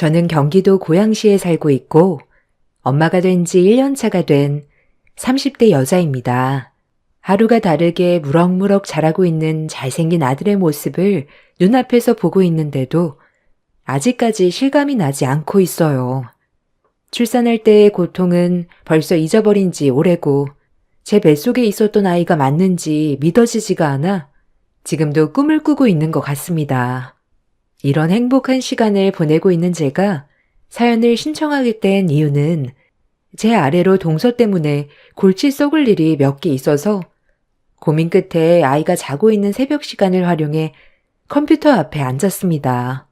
저는 경기도 고양시에 살고 있고 엄마가 된 지 1년 차가 된 30대 여자입니다. 하루가 다르게 무럭무럭 자라고 있는 잘생긴 아들의 모습을 눈앞에서 보고 있는데도 아직까지 실감이 나지 않고 있어요. 출산할 때의 고통은 벌써 잊어버린 지 오래고 제 뱃속에 있었던 아이가 맞는지 믿어지지가 않아 지금도 꿈을 꾸고 있는 것 같습니다. 이런 행복한 시간을 보내고 있는 제가 사연을 신청하게 된 이유는 제 아래로 동서 때문에 골치 썩을 일이 몇 개 있어서 고민 끝에 아이가 자고 있는 새벽 시간을 활용해 컴퓨터 앞에 앉았습니다.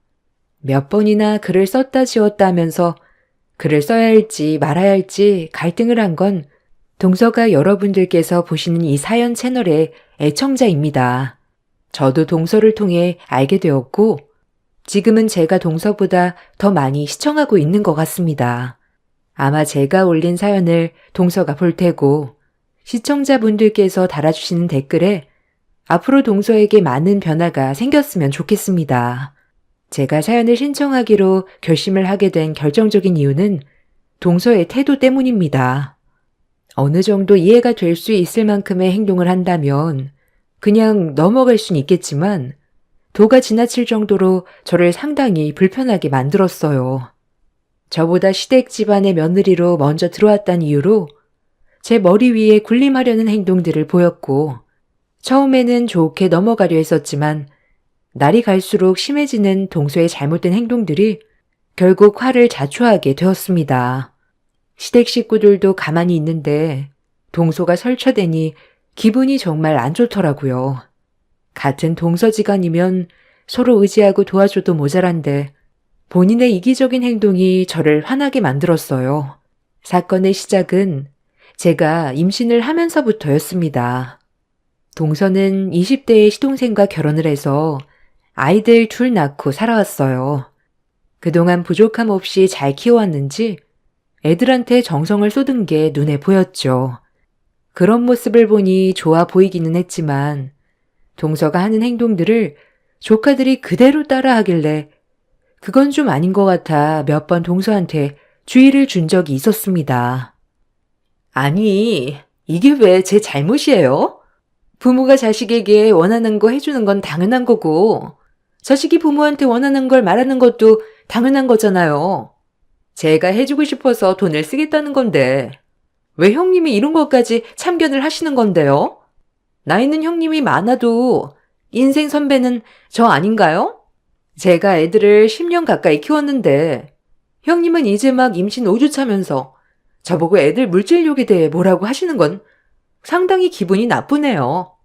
몇 번이나 글을 썼다 지웠다 하면서 글을 써야 할지 말아야 할지 갈등을 한 건 동서가 여러분들께서 보시는 이 사연 채널의 애청자입니다. 저도 동서를 통해 알게 되었고 지금은 제가 동서보다 더 많이 시청하고 있는 것 같습니다. 아마 제가 올린 사연을 동서가 볼 테고 시청자분들께서 달아주시는 댓글에 앞으로 동서에게 많은 변화가 생겼으면 좋겠습니다. 제가 사연을 신청하기로 결심을 하게 된 결정적인 이유는 동서의 태도 때문입니다. 어느 정도 이해가 될 수 있을 만큼의 행동을 한다면 그냥 넘어갈 순 있겠지만 도가 지나칠 정도로 저를 상당히 불편하게 만들었어요. 저보다 시댁 집안의 며느리로 먼저 들어왔다는 이유로 제 머리 위에 군림하려는 행동들을 보였고 처음에는 좋게 넘어가려 했었지만 날이 갈수록 심해지는 동서의 잘못된 행동들이 결국 화를 자초하게 되었습니다. 시댁 식구들도 가만히 있는데 동서가 설쳐대니 기분이 정말 안 좋더라고요. 같은 동서지간이면 서로 의지하고 도와줘도 모자란데 본인의 이기적인 행동이 저를 화나게 만들었어요. 사건의 시작은 제가 임신을 하면서부터였습니다. 동서는 20대의 시동생과 결혼을 해서 아이들 둘 낳고 살아왔어요. 그동안 부족함 없이 잘 키워왔는지 애들한테 정성을 쏟은 게 눈에 보였죠. 그런 모습을 보니 좋아 보이기는 했지만 동서가 하는 행동들을 조카들이 그대로 따라하길래 그건 좀 아닌 것 같아 몇 번 동서한테 주의를 준 적이 있었습니다. 아니, 이게 왜 제 잘못이에요? 부모가 자식에게 원하는 거 해주는 건 당연한 거고 자식이 부모한테 원하는 걸 말하는 것도 당연한 거잖아요. 제가 해주고 싶어서 돈을 쓰겠다는 건데 왜 형님이 이런 것까지 참견을 하시는 건데요? 나이는 형님이 많아도 인생 선배는 저 아닌가요? 제가 애들을 10년 가까이 키웠는데 형님은 이제 막 임신 5주 차면서 저보고 애들 물질욕에 대해 뭐라고 하시는 건 상당히 기분이 나쁘네요.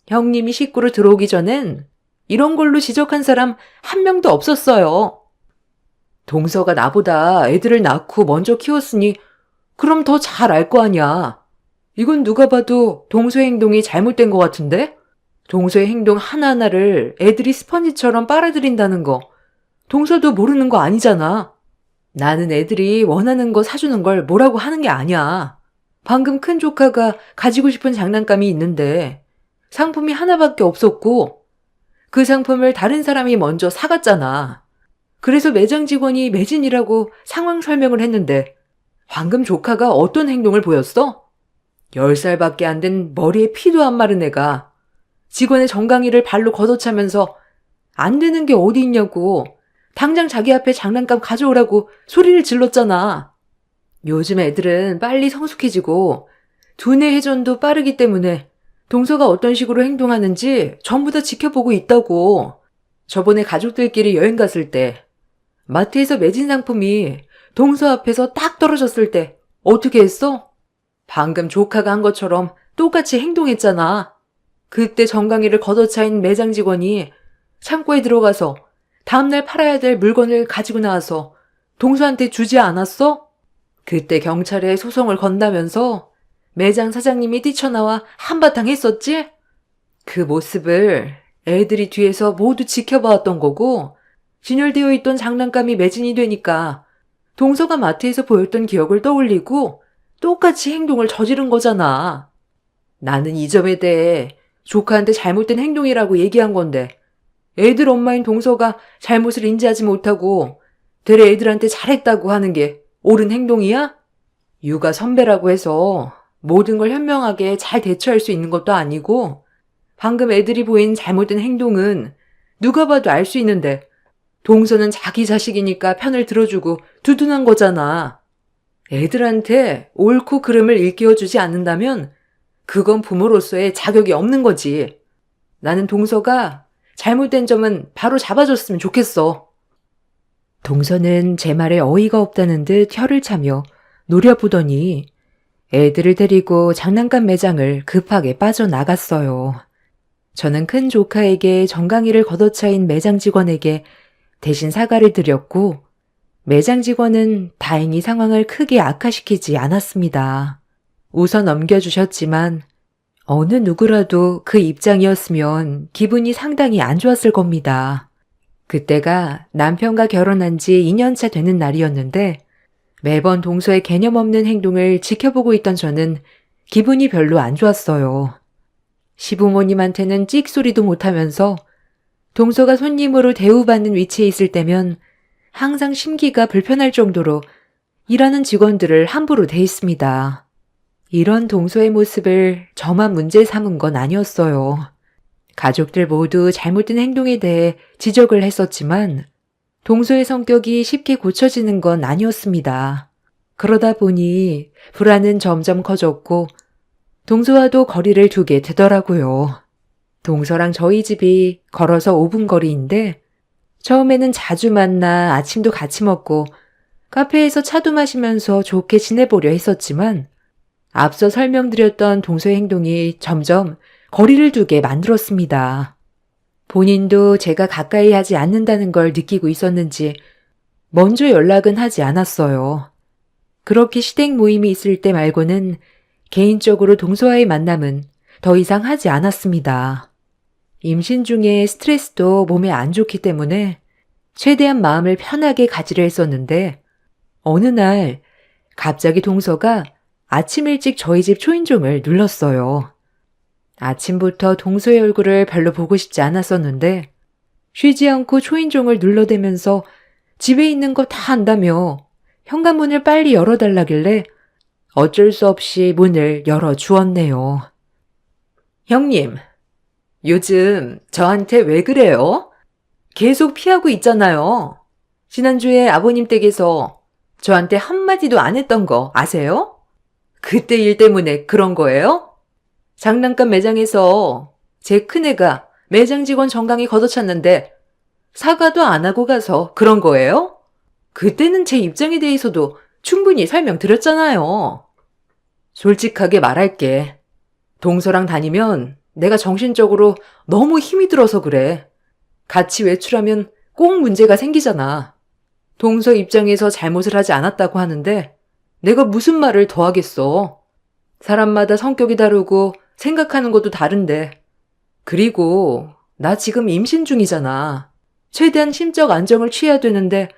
형님이 식구로 들어오기 전엔 이런 걸로 지적한 사람 한 명도 없었어요. 동서가 나보다 애들을 낳고 먼저 키웠으니 그럼 더 잘 알 거 아니야. 이건 누가 봐도 동서의 행동이 잘못된 것 같은데? 동서의 행동 하나하나를 애들이 스펀지처럼 빨아들인다는 거 동서도 모르는 거 아니잖아. 나는 애들이 원하는 거 사주는 걸 뭐라고 하는 게 아니야. 방금 큰 조카가 가지고 싶은 장난감이 있는데 상품이 하나밖에 없었고 그 상품을 다른 사람이 먼저 사갔잖아. 그래서 매장 직원이 매진이라고 상황 설명을 했는데 방금 조카가 어떤 행동을 보였어? 10살밖에 안 된 머리에 피도 안 마른 애가 직원의 정강이를 발로 걷어차면서 안 되는 게 어디 있냐고 당장 자기 앞에 장난감 가져오라고 소리를 질렀잖아. 요즘 애들은 빨리 성숙해지고 두뇌 회전도 빠르기 때문에 동서가 어떤 식으로 행동하는지 전부 다 지켜보고 있다고. 저번에 가족들끼리 여행 갔을 때 마트에서 매진 상품이 동서 앞에서 딱 떨어졌을 때 어떻게 했어? 방금 조카가 한 것처럼 똑같이 행동했잖아. 그때 정강이를 걷어차인 매장 직원이 창고에 들어가서 다음날 팔아야 될 물건을 가지고 나와서 동서한테 주지 않았어? 그때 경찰에 소송을 건다면서 매장 사장님이 뛰쳐나와 한바탕 했었지? 그 모습을 애들이 뒤에서 모두 지켜봐왔던 거고 진열되어 있던 장난감이 매진이 되니까 동서가 마트에서 보였던 기억을 떠올리고 똑같이 행동을 저지른 거잖아. 나는 이 점에 대해 조카한테 잘못된 행동이라고 얘기한 건데 애들 엄마인 동서가 잘못을 인지하지 못하고 되레 애들한테 잘했다고 하는 게 옳은 행동이야? 육아 선배라고 해서 모든 걸 현명하게 잘 대처할 수 있는 것도 아니고 방금 애들이 보인 잘못된 행동은 누가 봐도 알 수 있는데 동서는 자기 자식이니까 편을 들어주고 두둔한 거잖아. 애들한테 옳고 그름을 일깨워주지 않는다면 그건 부모로서의 자격이 없는 거지. 나는 동서가 잘못된 점은 바로 잡아줬으면 좋겠어. 동서는 제 말에 어이가 없다는 듯 혀를 차며 노려보더니 애들을 데리고 장난감 매장을 급하게 빠져나갔어요. 저는 큰 조카에게 정강이를 걷어차인 매장 직원에게 대신 사과를 드렸고 매장 직원은 다행히 상황을 크게 악화시키지 않았습니다. 웃어 넘겨주셨지만 어느 누구라도 그 입장이었으면 기분이 상당히 안 좋았을 겁니다. 그때가 남편과 결혼한 지 2년차 되는 날이었는데 매번 동서의 개념 없는 행동을 지켜보고 있던 저는 기분이 별로 안 좋았어요. 시부모님한테는 찍소리도 못하면서 동서가 손님으로 대우받는 위치에 있을 때면 항상 심기가 불편할 정도로 일하는 직원들을 함부로 대했습니다. 이런 동서의 모습을 저만 문제 삼은 건 아니었어요. 가족들 모두 잘못된 행동에 대해 지적을 했었지만 동서의 성격이 쉽게 고쳐지는 건 아니었습니다. 그러다 보니 불안은 점점 커졌고 동서와도 거리를 두게 되더라고요. 동서랑 저희 집이 걸어서 5분 거리인데 처음에는 자주 만나 아침도 같이 먹고 카페에서 차도 마시면서 좋게 지내보려 했었지만 앞서 설명드렸던 동서의 행동이 점점 거리를 두게 만들었습니다. 본인도 제가 가까이 하지 않는다는 걸 느끼고 있었는지 먼저 연락은 하지 않았어요. 그렇게 시댁 모임이 있을 때 말고는 개인적으로 동서와의 만남은 더 이상 하지 않았습니다. 임신 중에 스트레스도 몸에 안 좋기 때문에 최대한 마음을 편하게 가지려 했었는데 어느 날 갑자기 동서가 아침 일찍 저희 집 초인종을 눌렀어요. 아침부터 동서의 얼굴을 별로 보고 싶지 않았었는데 쉬지 않고 초인종을 눌러대면서 집에 있는 거 다 안다며 현관문을 빨리 열어달라길래 어쩔 수 없이 문을 열어주었네요. 형님, 요즘 저한테 왜 그래요? 계속 피하고 있잖아요. 지난주에 아버님 댁에서 저한테 한마디도 안 했던 거 아세요? 그때 일 때문에 그런 거예요? 장난감 매장에서 제 큰애가 매장 직원 정강이 걷어찼는데 사과도 안 하고 가서 그런 거예요? 그때는 제 입장에 대해서도 충분히 설명드렸잖아요. 솔직하게 말할게. 동서랑 다니면 내가 정신적으로 너무 힘이 들어서 그래. 같이 외출하면 꼭 문제가 생기잖아. 동서 입장에서 잘못을 하지 않았다고 하는데 내가 무슨 말을 더 하겠어. 사람마다 성격이 다르고 생각하는 것도 다른데. 그리고 나 지금 임신 중이잖아. 최대한 심적 안정을 취해야 되는데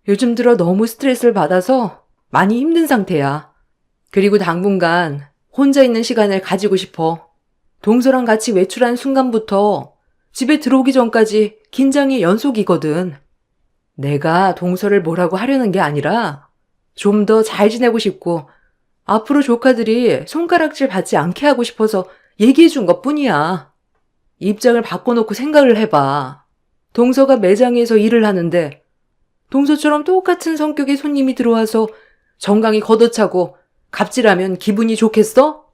요즘 들어 너무 스트레스를 받아서 많이 힘든 상태야. 그리고 당분간 혼자 있는 시간을 가지고 싶어. 동서랑 같이 외출한 순간부터 집에 들어오기 전까지 긴장의 연속이거든. 내가 동서를 뭐라고 하려는 게 아니라 좀 더 잘 지내고 싶고 앞으로 조카들이 손가락질 받지 않게 하고 싶어서 얘기해 준 것뿐이야. 입장을 바꿔놓고 생각을 해봐. 동서가 매장에서 일을 하는데 동서처럼 똑같은 성격의 손님이 들어와서 정강이 걷어차고 갑질하면 기분이 좋겠어?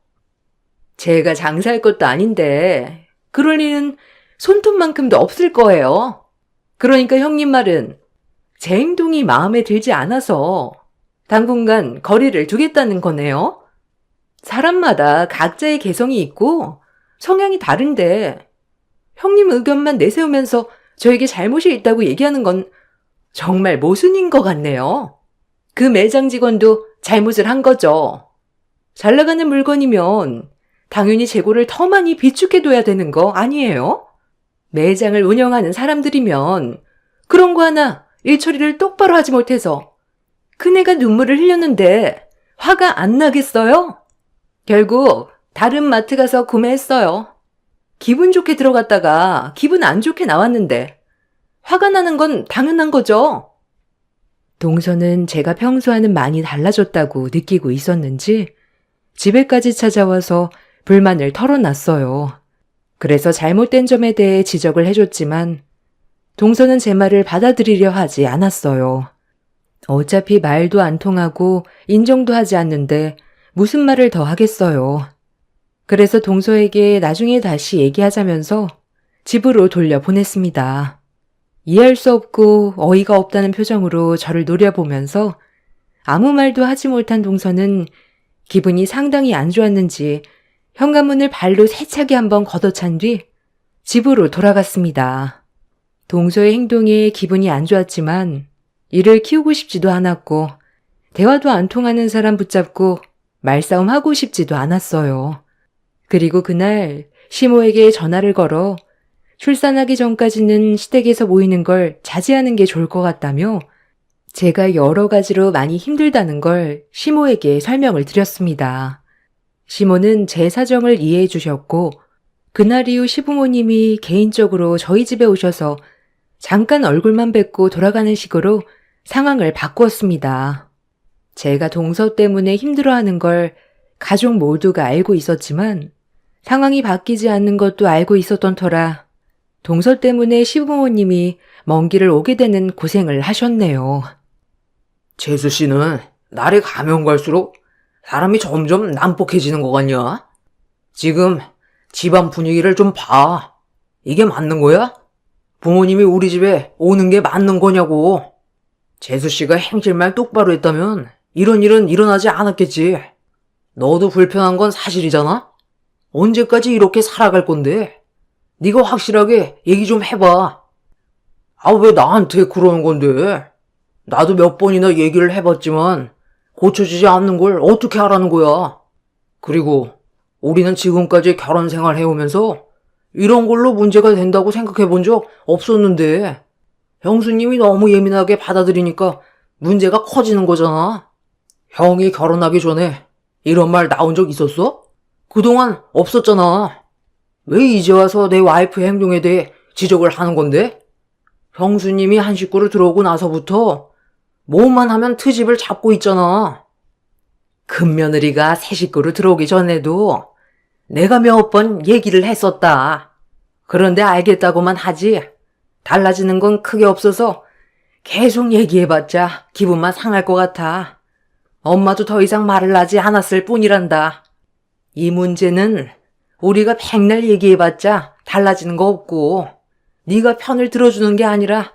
제가 장사할 것도 아닌데 그럴 리는 손톱만큼도 없을 거예요. 그러니까 형님 말은 제 행동이 마음에 들지 않아서 당분간 거리를 두겠다는 거네요. 사람마다 각자의 개성이 있고 성향이 다른데 형님 의견만 내세우면서 저에게 잘못이 있다고 얘기하는 건 정말 모순인 것 같네요. 그 매장 직원도 잘못을 한 거죠. 잘 나가는 물건이면 당연히 재고를 더 많이 비축해둬야 되는 거 아니에요? 매장을 운영하는 사람들이면 그런 거 하나 일 처리를 똑바로 하지 못해서 큰애가 눈물을 흘렸는데 화가 안 나겠어요? 결국 다른 마트 가서 구매했어요. 기분 좋게 들어갔다가 기분 안 좋게 나왔는데 화가 나는 건 당연한 거죠. 동서는 제가 평소와는 많이 달라졌다고 느끼고 있었는지 집에까지 찾아와서 불만을 털어놨어요. 그래서 잘못된 점에 대해 지적을 해줬지만 동서는 제 말을 받아들이려 하지 않았어요. 어차피 말도 안 통하고 인정도 하지 않는데 무슨 말을 더 하겠어요. 그래서 동서에게 나중에 다시 얘기하자면서 집으로 돌려보냈습니다. 이해할 수 없고 어이가 없다는 표정으로 저를 노려보면서 아무 말도 하지 못한 동서는 기분이 상당히 안 좋았는지 현관문을 발로 세차게 한번 걷어찬 뒤 집으로 돌아갔습니다. 동서의 행동에 기분이 안 좋았지만 이를 키우고 싶지도 않았고 대화도 안 통하는 사람 붙잡고 말싸움하고 싶지도 않았어요. 그리고 그날 시모에게 전화를 걸어 출산하기 전까지는 시댁에서 모이는 걸 자제하는 게 좋을 것 같다며 제가 여러 가지로 많이 힘들다는 걸 시모에게 설명을 드렸습니다. 시모는 제 사정을 이해해 주셨고 그날 이후 시부모님이 개인적으로 저희 집에 오셔서 잠깐 얼굴만 뵙고 돌아가는 식으로 상황을 바꾸었습니다. 제가 동서 때문에 힘들어하는 걸 가족 모두가 알고 있었지만 상황이 바뀌지 않는 것도 알고 있었던 터라 동서 때문에 시부모님이 먼 길을 오게 되는 고생을 하셨네요. 재수 씨는 날이 가면 갈수록 사람이 점점 난폭해지는 것 같냐? 지금 집안 분위기를 좀 봐. 이게 맞는 거야? 부모님이 우리 집에 오는 게 맞는 거냐고. 재수 씨가 행실만 똑바로 했다면 이런 일은 일어나지 않았겠지. 너도 불편한 건 사실이잖아? 언제까지 이렇게 살아갈 건데? 네가 확실하게 얘기 좀 해봐. 아, 왜 나한테 그러는 건데? 나도 몇 번이나 얘기를 해봤지만 고쳐지지 않는 걸 어떻게 하라는 거야. 그리고 우리는 지금까지 결혼 생활 해오면서 이런 걸로 문제가 된다고 생각해 본 적 없었는데 형수님이 너무 예민하게 받아들이니까 문제가 커지는 거잖아. 형이 결혼하기 전에 이런 말 나온 적 있었어? 그동안 없었잖아. 왜 이제 와서 내 와이프 행동에 대해 지적을 하는 건데? 형수님이 한 식구로 들어오고 나서부터 뭐만 하면 트집을 잡고 있잖아. 큰며느리가 새 식구로 들어오기 전에도 내가 몇 번 얘기를 했었다. 그런데 알겠다고만 하지 달라지는 건 크게 없어서 계속 얘기해봤자 기분만 상할 것 같아. 엄마도 더 이상 말을 하지 않았을 뿐이란다. 이 문제는 우리가 백날 얘기해봤자 달라지는 거 없고 네가 편을 들어주는 게 아니라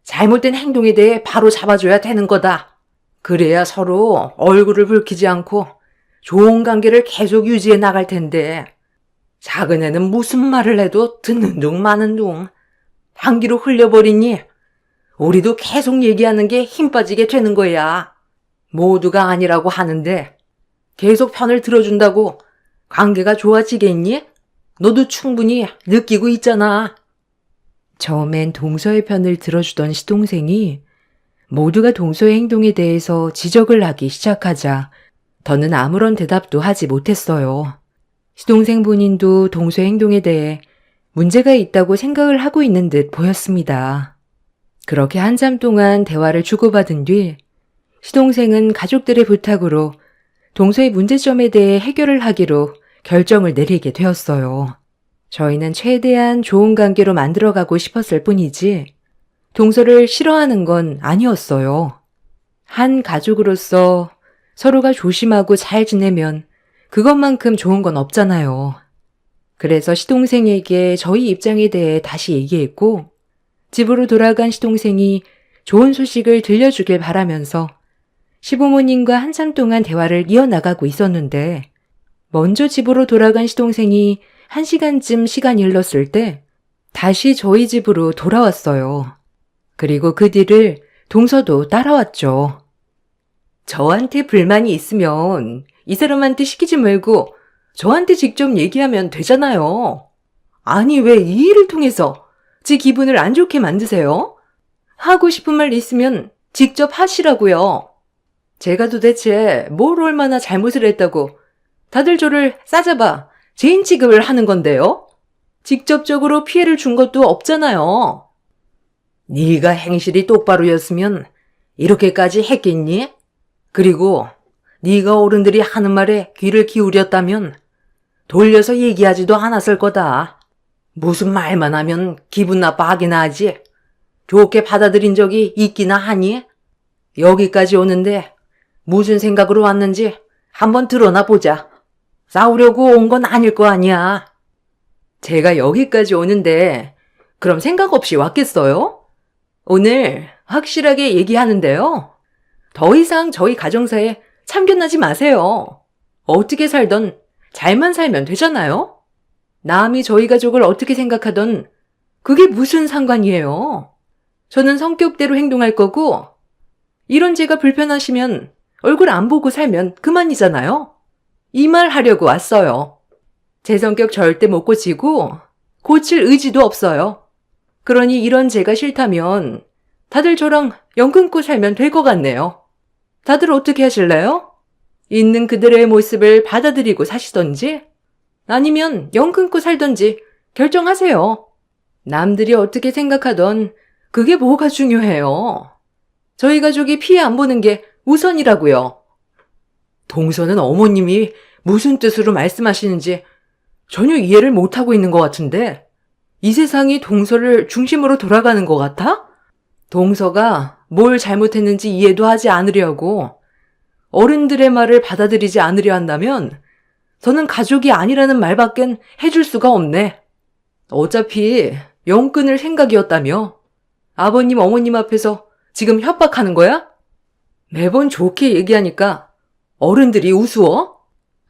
잘못된 행동에 대해 바로 잡아줘야 되는 거다. 그래야 서로 얼굴을 붉히지 않고 좋은 관계를 계속 유지해 나갈 텐데 작은 애는 무슨 말을 해도 듣는 둥 마는 둥 방귀로 흘려버리니 우리도 계속 얘기하는 게 힘 빠지게 되는 거야. 모두가 아니라고 하는데 계속 편을 들어준다고 관계가 좋아지겠니? 너도 충분히 느끼고 있잖아. 처음엔 동서의 편을 들어주던 시동생이 모두가 동서의 행동에 대해서 지적을 하기 시작하자 더는 아무런 대답도 하지 못했어요. 시동생 본인도 동서의 행동에 대해 문제가 있다고 생각을 하고 있는 듯 보였습니다. 그렇게 한참 동안 대화를 주고받은 뒤 시동생은 가족들의 부탁으로 동서의 문제점에 대해 해결을 하기로 결정을 내리게 되었어요. 저희는 최대한 좋은 관계로 만들어가고 싶었을 뿐이지 동서를 싫어하는 건 아니었어요. 한 가족으로서 서로가 조심하고 잘 지내면 그것만큼 좋은 건 없잖아요. 그래서 시동생에게 저희 입장에 대해 다시 얘기했고 집으로 돌아간 시동생이 좋은 소식을 들려주길 바라면서 시부모님과 한참 동안 대화를 이어나가고 있었는데 먼저 집으로 돌아간 시동생이 1시간쯤 시간이 흘렀을 때 다시 저희 집으로 돌아왔어요. 그리고 그 뒤를 동서도 따라왔죠. 저한테 불만이 있으면 이 사람한테 시키지 말고 저한테 직접 얘기하면 되잖아요. 아니 왜 이 일을 통해서 제 기분을 안 좋게 만드세요? 하고 싶은 말 있으면 직접 하시라고요. 제가 도대체 뭘 얼마나 잘못을 했다고 다들 저를 싸잡아 죄인 취급을 하는 건데요? 직접적으로 피해를 준 것도 없잖아요. 네가 행실이 똑바로였으면 이렇게까지 했겠니? 그리고 네가 어른들이 하는 말에 귀를 기울였다면 돌려서 얘기하지도 않았을 거다. 무슨 말만 하면 기분 나빠하긴 하지. 좋게 받아들인 적이 있기나 하니? 여기까지 오는데 무슨 생각으로 왔는지 한번 드러나 보자. 싸우려고 온 건 아닐 거 아니야. 제가 여기까지 오는데 그럼 생각 없이 왔겠어요? 오늘 확실하게 얘기하는데요. 더 이상 저희 가정사에 참견하지 마세요. 어떻게 살던 잘만 살면 되잖아요? 남이 저희 가족을 어떻게 생각하던 그게 무슨 상관이에요? 저는 성격대로 행동할 거고 이런 제가 불편하시면 얼굴 안 보고 살면 그만이잖아요. 이 말 하려고 왔어요. 제 성격 절대 못 고치고 고칠 의지도 없어요. 그러니 이런 제가 싫다면 다들 저랑 연 끊고 살면 될 것 같네요. 다들 어떻게 하실래요? 있는 그대로의 모습을 받아들이고 사시던지 아니면 연 끊고 살던지 결정하세요. 남들이 어떻게 생각하던 그게 뭐가 중요해요. 저희 가족이 피해 안 보는 게 우선이라고요. 동서는 어머님이 무슨 뜻으로 말씀하시는지 전혀 이해를 못하고 있는 것 같은데 이 세상이 동서를 중심으로 돌아가는 것 같아? 동서가 뭘 잘못했는지 이해도 하지 않으려고 어른들의 말을 받아들이지 않으려 한다면 저는 가족이 아니라는 말밖엔 해줄 수가 없네. 어차피 연 끊을 생각이었다며 아버님 어머님 앞에서 지금 협박하는 거야? 매번 좋게 얘기하니까 어른들이 우스워?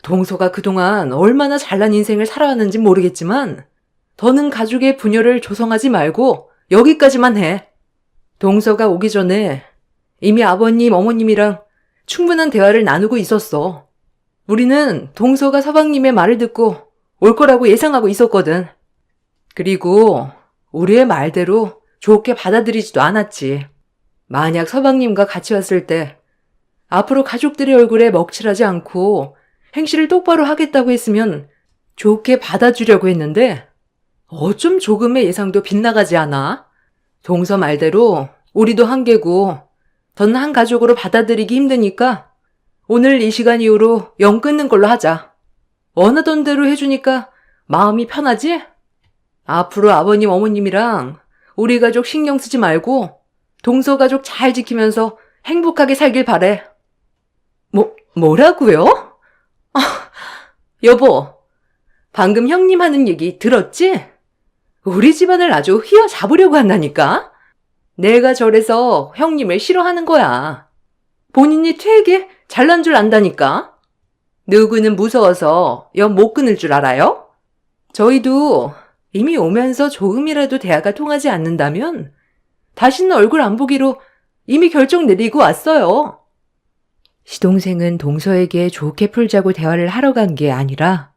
동서가 그동안 얼마나 잘난 인생을 살아왔는지 모르겠지만 더는 가족의 분열을 조성하지 말고 여기까지만 해. 동서가 오기 전에 이미 아버님 어머님이랑 충분한 대화를 나누고 있었어. 우리는 동서가 서방님의 말을 듣고 올 거라고 예상하고 있었거든. 그리고 우리의 말대로 좋게 받아들이지도 않았지. 만약 서방님과 같이 왔을 때 앞으로 가족들의 얼굴에 먹칠하지 않고 행실을 똑바로 하겠다고 했으면 좋게 받아주려고 했는데 어쩜 조금의 예상도 빗나가지 않아? 동서 말대로 우리도 한계고 전 한 가족으로 받아들이기 힘드니까 오늘 이 시간 이후로 연 끊는 걸로 하자. 원하던 대로 해주니까 마음이 편하지? 앞으로 아버님 어머님이랑 우리 가족 신경 쓰지 말고 동서 가족 잘 지키면서 행복하게 살길 바래. 뭐라고요? 아, 여보, 방금 형님 하는 얘기 들었지? 우리 집안을 아주 휘어잡으려고 한다니까? 내가 저래서 형님을 싫어하는 거야. 본인이 되게 잘난 줄 안다니까? 누구는 무서워서 연 못 끊을 줄 알아요? 저희도 이미 오면서 조금이라도 대화가 통하지 않는다면 다시는 얼굴 안 보기로 이미 결정 내리고 왔어요. 시동생은 동서에게 좋게 풀자고 대화를 하러 간 게 아니라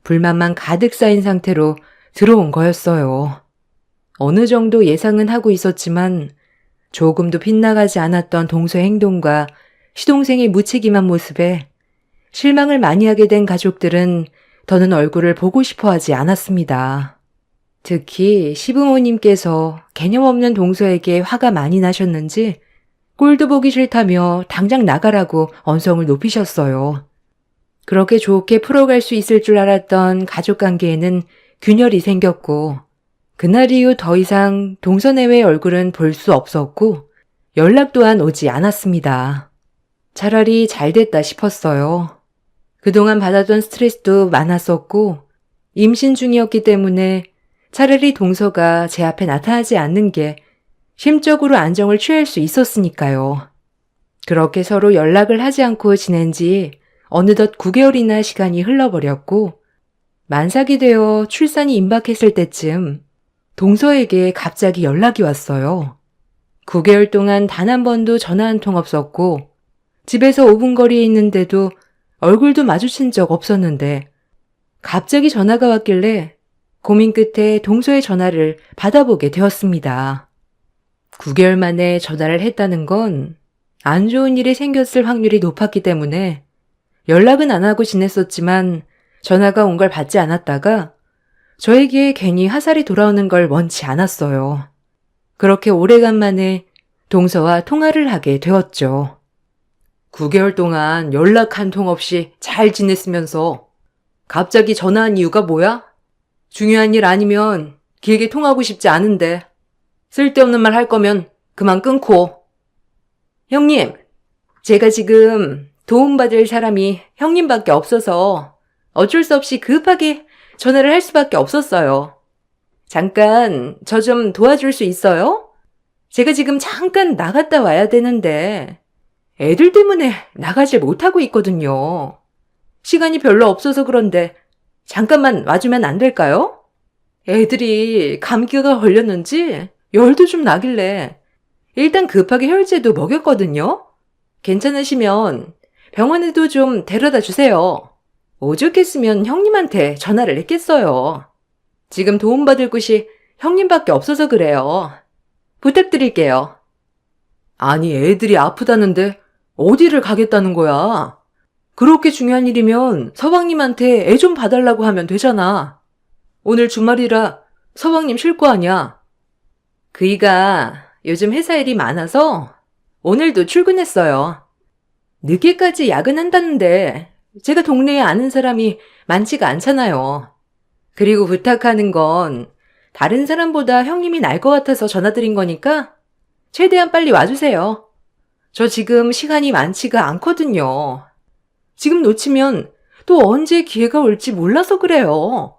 불만만 가득 쌓인 상태로 들어온 거였어요. 어느 정도 예상은 하고 있었지만 조금도 빗나가지 않았던 동서의 행동과 시동생의 무책임한 모습에 실망을 많이 하게 된 가족들은 더는 얼굴을 보고 싶어 하지 않았습니다. 특히 시부모님께서 개념 없는 동서에게 화가 많이 나셨는지 꼴도 보기 싫다며 당장 나가라고 언성을 높이셨어요. 그렇게 좋게 풀어갈 수 있을 줄 알았던 가족관계에는 균열이 생겼고 그날 이후 더 이상 동서 내외의 얼굴은 볼 수 없었고 연락 또한 오지 않았습니다. 차라리 잘 됐다 싶었어요. 그동안 받았던 스트레스도 많았었고 임신 중이었기 때문에 차라리 동서가 제 앞에 나타나지 않는 게 심적으로 안정을 취할 수 있었으니까요. 그렇게 서로 연락을 하지 않고 지낸 지 어느덧 9개월이나 시간이 흘러버렸고 만삭이 되어 출산이 임박했을 때쯤 동서에게 갑자기 연락이 왔어요. 9개월 동안 단 한 번도 전화 한 통 없었고 집에서 5분 거리에 있는데도 얼굴도 마주친 적 없었는데 갑자기 전화가 왔길래 고민 끝에 동서의 전화를 받아보게 되었습니다. 9개월 만에 전화를 했다는 건 안 좋은 일이 생겼을 확률이 높았기 때문에 연락은 안 하고 지냈었지만 전화가 온 걸 받지 않았다가 저에게 괜히 화살이 돌아오는 걸 원치 않았어요. 그렇게 오래간만에 동서와 통화를 하게 되었죠. 9개월 동안 연락 한 통 없이 잘 지냈으면서 갑자기 전화한 이유가 뭐야? 중요한 일 아니면 길게 통하고 싶지 않은데 쓸데없는 말 할 거면 그만 끊고. 형님, 제가 지금 도움받을 사람이 형님밖에 없어서 어쩔 수 없이 급하게 전화를 할 수밖에 없었어요. 잠깐 저 좀 도와줄 수 있어요? 제가 지금 잠깐 나갔다 와야 되는데 애들 때문에 나가질 못하고 있거든요. 시간이 별로 없어서 그런데 잠깐만 와주면 안 될까요? 애들이 감기가 걸렸는지 열도 좀 나길래 일단 급하게 혈제도 먹였거든요. 괜찮으시면 병원에도 좀 데려다 주세요. 오죽했으면 형님한테 전화를 했겠어요. 지금 도움받을 곳이 형님밖에 없어서 그래요. 부탁드릴게요. 아니, 애들이 아프다는데 어디를 가겠다는 거야? 그렇게 중요한 일이면 서방님한테 애 좀 봐달라고 하면 되잖아. 오늘 주말이라 서방님 쉴 거 아니야. 그이가 요즘 회사 일이 많아서 오늘도 출근했어요. 늦게까지 야근한다는데 제가 동네에 아는 사람이 많지가 않잖아요. 그리고 부탁하는 건 다른 사람보다 형님이 날 것 같아서 전화드린 거니까 최대한 빨리 와주세요. 저 지금 시간이 많지가 않거든요. 지금 놓치면 또 언제 기회가 올지 몰라서 그래요.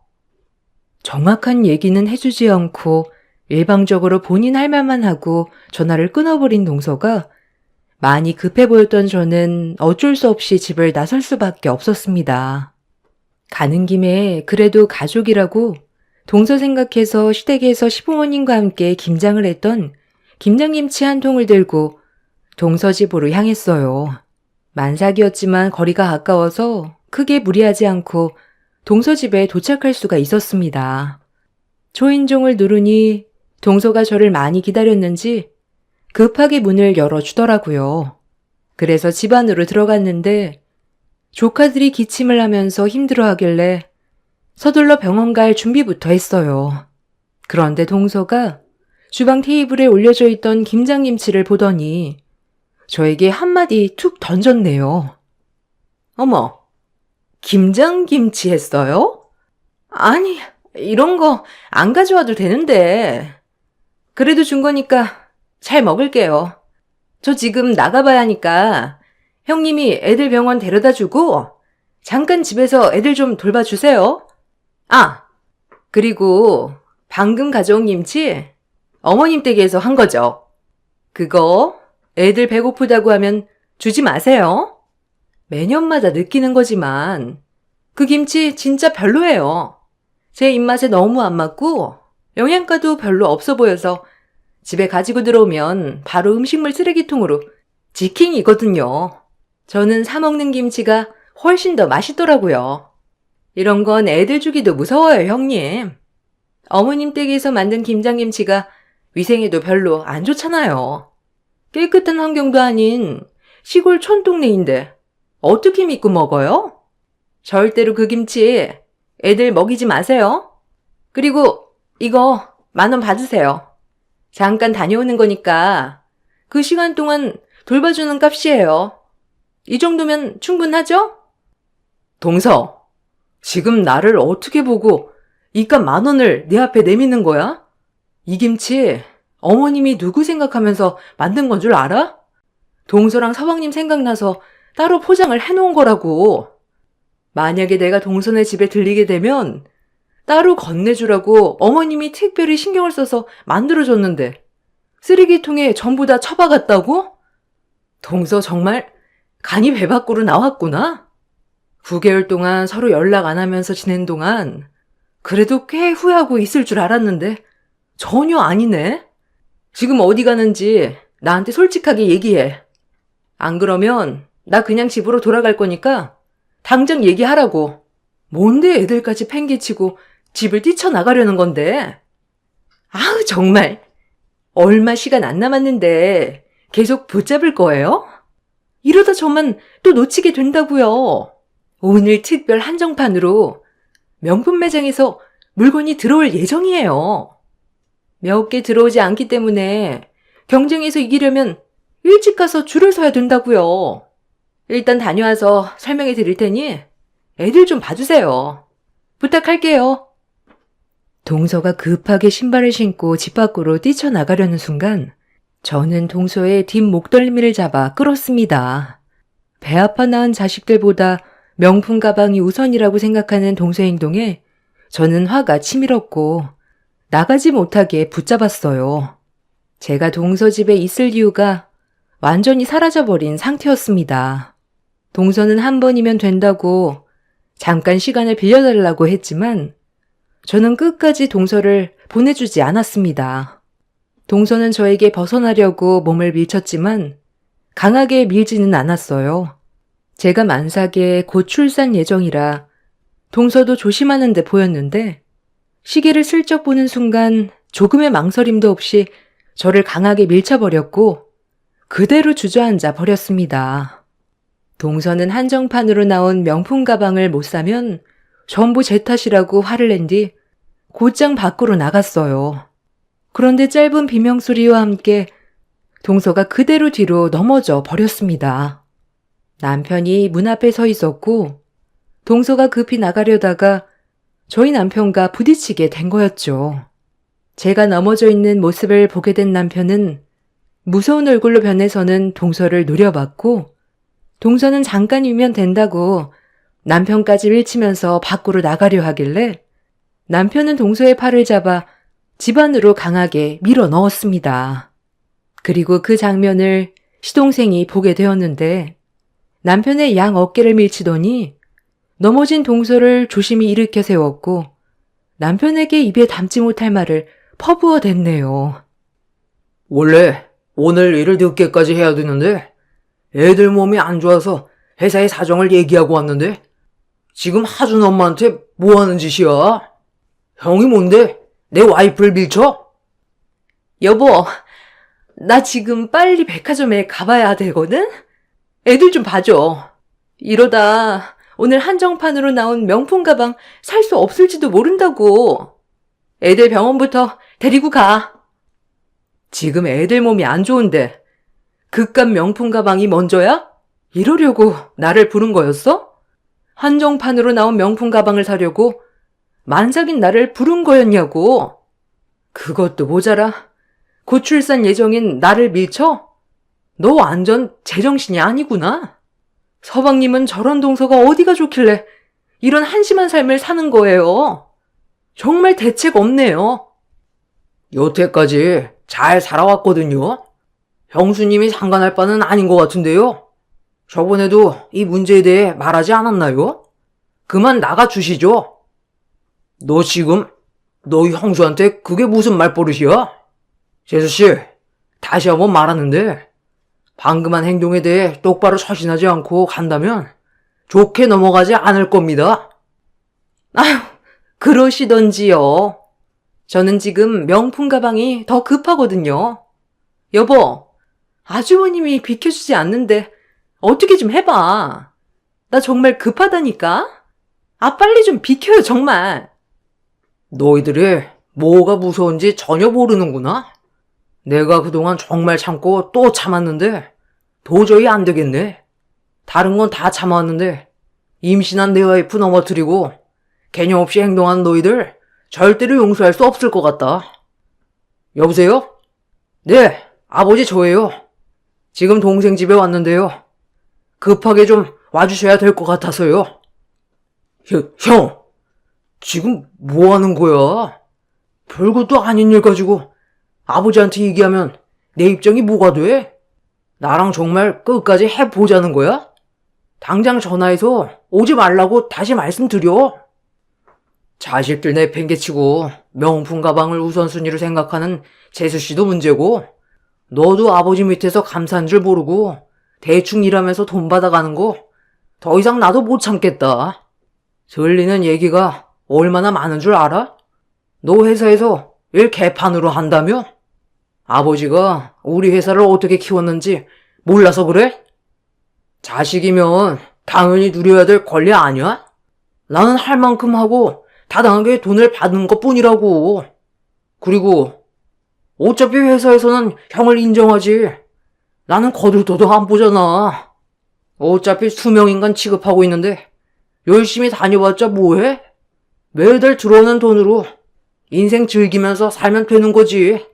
정확한 얘기는 해주지 않고 일방적으로 본인 할 말만 하고 전화를 끊어버린 동서가 많이 급해 보였던 저는 어쩔 수 없이 집을 나설 수밖에 없었습니다. 가는 김에 그래도 가족이라고 동서 생각해서 시댁에서 시부모님과 함께 김장을 했던 김장김치 한 통을 들고 동서 집으로 향했어요. 만삭이었지만 거리가 가까워서 크게 무리하지 않고 동서 집에 도착할 수가 있었습니다. 초인종을 누르니 동서가 저를 많이 기다렸는지 급하게 문을 열어주더라고요. 그래서 집 안으로 들어갔는데 조카들이 기침을 하면서 힘들어하길래 서둘러 병원 갈 준비부터 했어요. 그런데 동서가 주방 테이블에 올려져 있던 김장김치를 보더니 저에게 한마디 툭 던졌네요. 어머, 김장김치 했어요? 아니, 이런 거 안 가져와도 되는데. 그래도 준 거니까 잘 먹을게요. 저 지금 나가봐야 하니까 형님이 애들 병원 데려다 주고 잠깐 집에서 애들 좀 돌봐주세요. 아, 그리고 방금 가져온 김치 어머님 댁에서 한 거죠. 그거 애들 배고프다고 하면 주지 마세요. 매년마다 느끼는 거지만 그 김치 진짜 별로예요. 제 입맛에 너무 안 맞고 영양가도 별로 없어 보여서 집에 가지고 들어오면 바로 음식물 쓰레기통으로 직행이거든요. 저는 사 먹는 김치가 훨씬 더 맛있더라고요. 이런 건 애들 주기도 무서워요, 형님. 어머님 댁에서 만든 김장김치가 위생에도 별로 안 좋잖아요. 깨끗한 환경도 아닌 시골 촌동네인데 어떻게 믿고 먹어요? 절대로 그 김치 애들 먹이지 마세요. 그리고 이거 10,000원 받으세요. 잠깐 다녀오는 거니까 그 시간 동안 돌봐주는 값이에요. 이 정도면 충분하죠? 동서, 지금 나를 어떻게 보고 이깟 10,000원을 내 앞에 내미는 거야? 이 김치 어머님이 누구 생각하면서 만든 건 줄 알아? 동서랑 서방님 생각나서 따로 포장을 해놓은 거라고. 만약에 내가 동서네 집에 들리게 되면 따로 건네주라고 어머님이 특별히 신경을 써서 만들어줬는데 쓰레기통에 전부 다 처박았다고? 동서 정말 간이 배 밖으로 나왔구나. 9개월 동안 서로 연락 안 하면서 지낸 동안 그래도 꽤 후회하고 있을 줄 알았는데 전혀 아니네. 지금 어디 가는지 나한테 솔직하게 얘기해. 안 그러면 나 그냥 집으로 돌아갈 거니까 당장 얘기하라고. 뭔데 애들까지 팽개치고 집을 뛰쳐나가려는 건데. 아우 정말. 얼마 시간 안 남았는데 계속 붙잡을 거예요? 이러다 저만 또 놓치게 된다고요. 오늘 특별 한정판으로 명품 매장에서 물건이 들어올 예정이에요. 몇 개 들어오지 않기 때문에 경쟁에서 이기려면 일찍 가서 줄을 서야 된다고요. 일단 다녀와서 설명해 드릴 테니 애들 좀 봐주세요. 부탁할게요. 동서가 급하게 신발을 신고 집 밖으로 뛰쳐나가려는 순간 저는 동서의 뒷 목덜미를 잡아 끌었습니다. 배 아파 낳은 자식들보다 명품 가방이 우선이라고 생각하는 동서의 행동에 저는 화가 치밀었고 나가지 못하게 붙잡았어요. 제가 동서 집에 있을 이유가 완전히 사라져버린 상태였습니다. 동서는 한 번이면 된다고 잠깐 시간을 빌려달라고 했지만 저는 끝까지 동서를 보내주지 않았습니다. 동서는 저에게 벗어나려고 몸을 밀쳤지만 강하게 밀지는 않았어요. 제가 만삭에 곧 출산 예정이라 동서도 조심하는 데 보였는데 시계를 슬쩍 보는 순간 조금의 망설임도 없이 저를 강하게 밀쳐버렸고 그대로 주저앉아 버렸습니다. 동서는 한정판으로 나온 명품 가방을 못 사면 전부 제 탓이라고 화를 낸 뒤 곧장 밖으로 나갔어요. 그런데 짧은 비명소리와 함께 동서가 그대로 뒤로 넘어져 버렸습니다. 남편이 문 앞에 서 있었고 동서가 급히 나가려다가 저희 남편과 부딪히게 된 거였죠. 제가 넘어져 있는 모습을 보게 된 남편은 무서운 얼굴로 변해서는 동서를 노려봤고 동서는 잠깐이면 된다고 남편까지 밀치면서 밖으로 나가려 하길래 남편은 동서의 팔을 잡아 집 안으로 강하게 밀어 넣었습니다. 그리고 그 장면을 시동생이 보게 되었는데 남편의 양 어깨를 밀치더니 넘어진 동서를 조심히 일으켜 세웠고 남편에게 입에 담지 못할 말을 퍼부어 댔네요. 원래 오늘 일을 늦게까지 해야 되는데 애들 몸이 안 좋아서 회사의 사정을 얘기하고 왔는데 지금 하준 엄마한테 뭐 하는 짓이야? 형이 뭔데 내 와이프를 밀쳐? 여보, 나 지금 빨리 백화점에 가봐야 되거든? 애들 좀 봐줘. 이러다 오늘 한정판으로 나온 명품 가방 살 수 없을지도 모른다고. 애들 병원부터 데리고 가. 지금 애들 몸이 안 좋은데 그깟 명품 가방이 먼저야? 이러려고 나를 부른 거였어? 한정판으로 나온 명품 가방을 사려고 만삭인 나를 부른 거였냐고. 그것도 모자라 곧 출산 예정인 나를 밀쳐? 너 완전 제정신이 아니구나. 서방님은 저런 동서가 어디가 좋길래 이런 한심한 삶을 사는 거예요. 정말 대책 없네요. 여태까지 잘 살아왔거든요. 형수님이 상관할 바는 아닌 것 같은데요. 저번에도 이 문제에 대해 말하지 않았나요? 그만 나가주시죠. 너 지금 너희 형수한테 그게 무슨 말버릇이야? 재수씨, 다시 한번 말하는데 방금 한 행동에 대해 똑바로 처신하지 않고 간다면 좋게 넘어가지 않을 겁니다. 아휴, 그러시던지요. 저는 지금 명품 가방이 더 급하거든요. 여보, 아주버님이 비켜주지 않는데 어떻게 좀 해봐. 나 정말 급하다니까? 아, 빨리 좀 비켜요, 정말. 너희들이 뭐가 무서운지 전혀 모르는구나. 내가 그동안 정말 참고 또 참았는데 도저히 안 되겠네. 다른 건 다 참아왔는데 임신한 내 와이프 넘어뜨리고 개념 없이 행동한 너희들 절대로 용서할 수 없을 것 같다. 여보세요? 네, 아버지 저예요. 지금 동생 집에 왔는데요. 급하게 좀 와주셔야 될 것 같아서요. 형, 지금 뭐 하는 거야? 별것도 아닌 일 가지고 아버지한테 얘기하면 내 입장이 뭐가 돼? 나랑 정말 끝까지 해보자는 거야? 당장 전화해서 오지 말라고 다시 말씀드려. 자식들 내팽개치고 명품 가방을 우선순위로 생각하는 재수씨도 문제고 너도 아버지 밑에서 감사한 줄 모르고 대충 일하면서 돈 받아가는 거 더 이상 나도 못 참겠다. 들리는 얘기가 얼마나 많은 줄 알아? 너 회사에서 일 개판으로 한다며? 아버지가 우리 회사를 어떻게 키웠는지 몰라서 그래? 자식이면 당연히 누려야 될 권리 아니야? 나는 할 만큼 하고 타당하게 돈을 받는 것 뿐이라고. 그리고 어차피 회사에서는 형을 인정하지. 나는 거들떠도 안 보잖아. 어차피 수명인간 취급하고 있는데 열심히 다녀봤자 뭐해? 매달 들어오는 돈으로 인생 즐기면서 살면 되는 거지.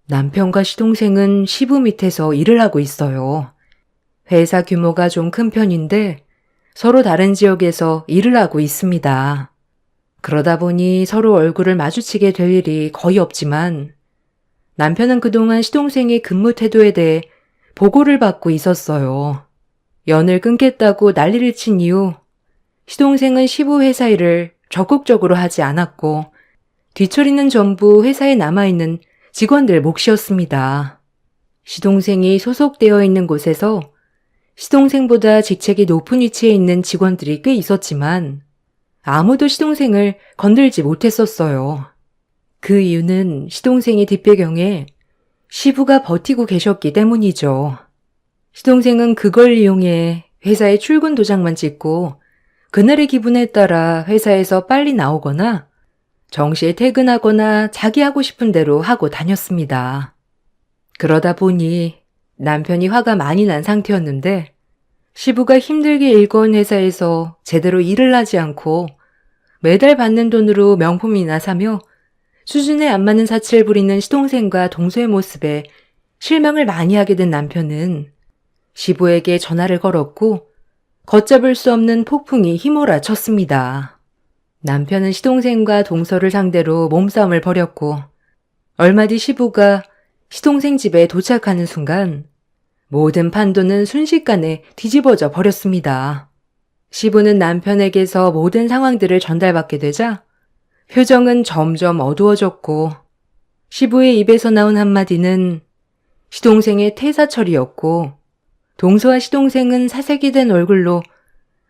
남편과 시동생은 시부 밑에서 일을 하고 있어요. 회사 규모가 좀 큰 편인데 서로 다른 지역에서 일을 하고 있습니다. 그러다 보니 서로 얼굴을 마주치게 될 일이 거의 없지만 남편은 그동안 시동생의 근무 태도에 대해 보고를 받고 있었어요. 연을 끊겠다고 난리를 친 이후 시동생은 시부 회사 일을 적극적으로 하지 않았고 뒤처리는 전부 회사에 남아있는 직원들 몫이었습니다. 시동생이 소속되어 있는 곳에서 시동생보다 직책이 높은 위치에 있는 직원들이 꽤 있었지만 아무도 시동생을 건들지 못했었어요. 그 이유는 시동생의 뒷배경에 시부가 버티고 계셨기 때문이죠. 시동생은 그걸 이용해 회사에 출근 도장만 찍고 그날의 기분에 따라 회사에서 빨리 나오거나 정시에 퇴근하거나 자기 하고 싶은 대로 하고 다녔습니다. 그러다 보니 남편이 화가 많이 난 상태였는데 시부가 힘들게 일궈온 회사에서 제대로 일을 하지 않고 매달 받는 돈으로 명품이나 사며 수준에 안 맞는 사치를 부리는 시동생과 동서의 모습에 실망을 많이 하게 된 남편은 시부에게 전화를 걸었고 걷잡을 수 없는 폭풍이 휘몰아쳤습니다. 남편은 시동생과 동서를 상대로 몸싸움을 벌였고 얼마 뒤 시부가 시동생 집에 도착하는 순간 모든 판도는 순식간에 뒤집어져 버렸습니다. 시부는 남편에게서 모든 상황들을 전달받게 되자 표정은 점점 어두워졌고 시부의 입에서 나온 한마디는 시동생의 퇴사철이었고 동서와 시동생은 사색이 된 얼굴로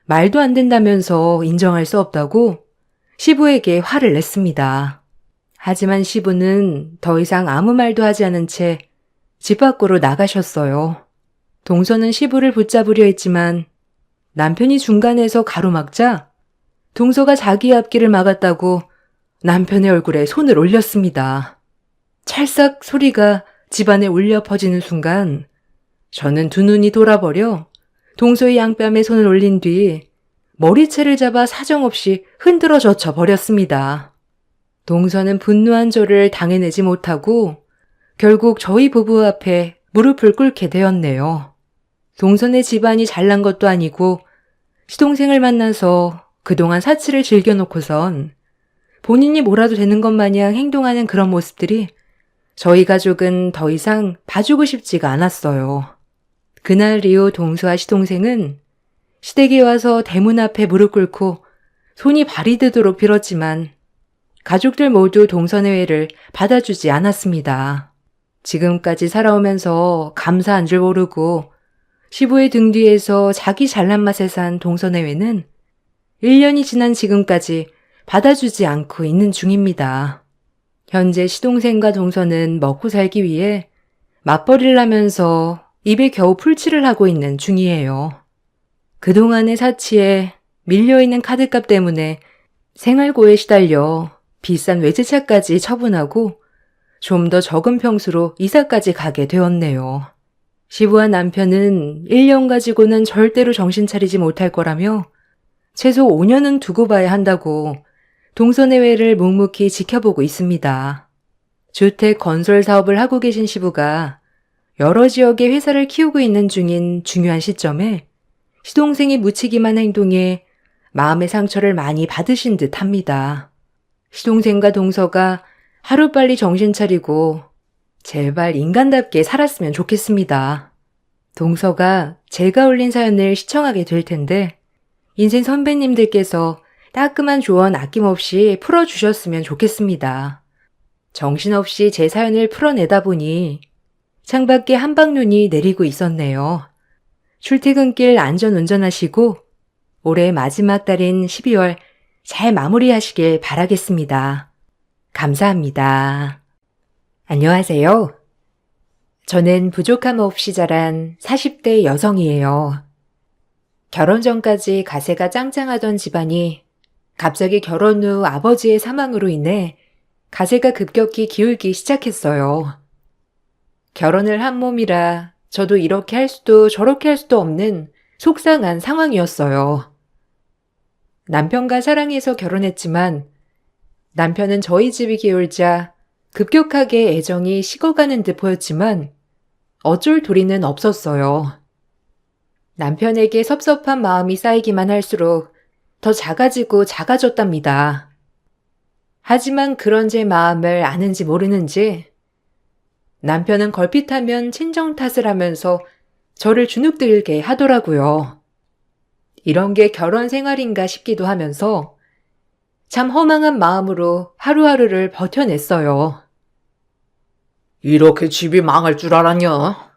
말도 안 된다면서 인정할 수 없다고 시부에게 화를 냈습니다. 하지만 시부는 더 이상 아무 말도 하지 않은 채 집 밖으로 나가셨어요. 동서는 시부를 붙잡으려 했지만 남편이 중간에서 가로막자 동서가 자기의 앞길을 막았다고 남편의 얼굴에 손을 올렸습니다. 찰싹 소리가 집안에 울려 퍼지는 순간 저는 두 눈이 돌아버려 동서의 양뺨에 손을 올린 뒤 머리채를 잡아 사정없이 흔들어 젖혀 버렸습니다. 동서는 분노한 저를 당해내지 못하고 결국 저희 부부 앞에 무릎을 꿇게 되었네요. 동서의 집안이 잘난 것도 아니고 시동생을 만나서 그동안 사치를 즐겨놓고선 본인이 뭐라도 되는 것 마냥 행동하는 그런 모습들이 저희 가족은 더 이상 봐주고 싶지가 않았어요. 그날 이후 동서와 시동생은 시댁에 와서 대문 앞에 무릎 꿇고 손이 발이 되도록 빌었지만 가족들 모두 동서의 회를 받아주지 않았습니다. 지금까지 살아오면서 감사한 줄 모르고 시부의 등 뒤에서 자기 잘난 맛에 산 동서의 회는 1년이 지난 지금까지 받아주지 않고 있는 중입니다. 현재 시동생과 동서는 먹고 살기 위해 맞벌이를 하면서 입에 겨우 풀칠을 하고 있는 중이에요. 그동안의 사치에 밀려있는 카드값 때문에 생활고에 시달려 비싼 외제차까지 처분하고 좀 더 적은 평수로 이사까지 가게 되었네요. 시부와 남편은 1년 가지고는 절대로 정신 차리지 못할 거라며 최소 5년은 두고 봐야 한다고 동서내외를 묵묵히 지켜보고 있습니다. 주택 건설 사업을 하고 계신 시부가 여러 지역의 회사를 키우고 있는 중인 중요한 시점에 시동생이 묻히기만 행동에 마음의 상처를 많이 받으신 듯 합니다. 시동생과 동서가 하루빨리 정신 차리고 제발 인간답게 살았으면 좋겠습니다. 동서가 제가 올린 사연을 시청하게 될 텐데 인생 선배님들께서 따끔한 조언 아낌없이 풀어주셨으면 좋겠습니다. 정신없이 제 사연을 풀어내다 보니 창밖에 한방눈이 내리고 있었네요. 출퇴근길 안전 운전하시고 올해 마지막 달인 12월 잘 마무리하시길 바라겠습니다. 감사합니다. 안녕하세요. 저는 부족함 없이 자란 40대 여성이에요. 결혼 전까지 가세가 짱짱하던 집안이 갑자기 결혼 후 아버지의 사망으로 인해 가세가 급격히 기울기 시작했어요. 결혼을 한 몸이라 저도 이렇게 할 수도 저렇게 할 수도 없는 속상한 상황이었어요. 남편과 사랑해서 결혼했지만 남편은 저희 집이 기울자 급격하게 애정이 식어가는 듯 보였지만 어쩔 도리는 없었어요. 남편에게 섭섭한 마음이 쌓이기만 할수록 더 작아지고 작아졌답니다. 하지만 그런 제 마음을 아는지 모르는지 남편은 걸핏하면 친정 탓을 하면서 저를 주눅들게 하더라고요. 이런 게 결혼 생활인가 싶기도 하면서 참 허망한 마음으로 하루하루를 버텨냈어요. 이렇게 집이 망할 줄 알았냐?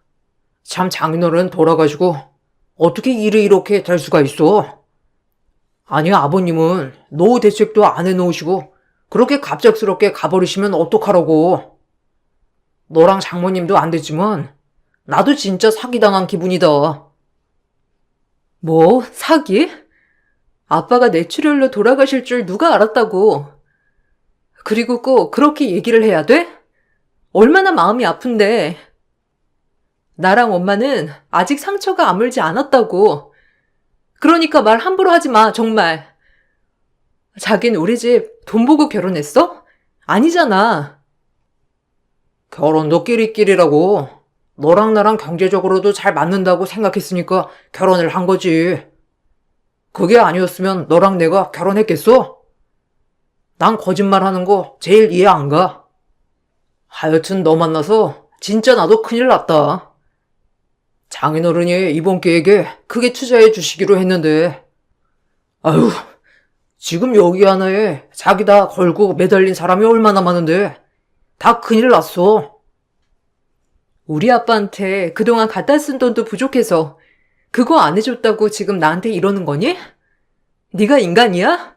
참 장인어른 돌아가시고 어떻게 일이 이렇게 될 수가 있어? 아니 아버님은 노후 대책도 안 해놓으시고 그렇게 갑작스럽게 가버리시면 어떡하라고. 너랑 장모님도 안 됐지만 나도 진짜 사기당한 기분이다. 뭐? 사기? 아빠가 뇌출혈로 돌아가실 줄 누가 알았다고. 그리고 꼭 그렇게 얘기를 해야 돼? 얼마나 마음이 아픈데. 나랑 엄마는 아직 상처가 아물지 않았다고. 그러니까 말 함부로 하지 마, 정말. 자긴 우리 집 돈 보고 결혼했어? 아니잖아. 결혼도 끼리끼리라고. 너랑 나랑 경제적으로도 잘 맞는다고 생각했으니까 결혼을 한 거지. 그게 아니었으면 너랑 내가 결혼했겠어? 난 거짓말하는 거 제일 이해 안 가. 하여튼 너 만나서 진짜 나도 큰일 났다. 장인어른이 이번 기회에 크게 투자해 주시기로 했는데 아유, 지금 여기 하나에 자기 다 걸고 매달린 사람이 얼마나 많은데 다 큰일 났어. 우리 아빠한테 그동안 갖다 쓴 돈도 부족해서 그거 안 해줬다고 지금 나한테 이러는 거니? 네가 인간이야?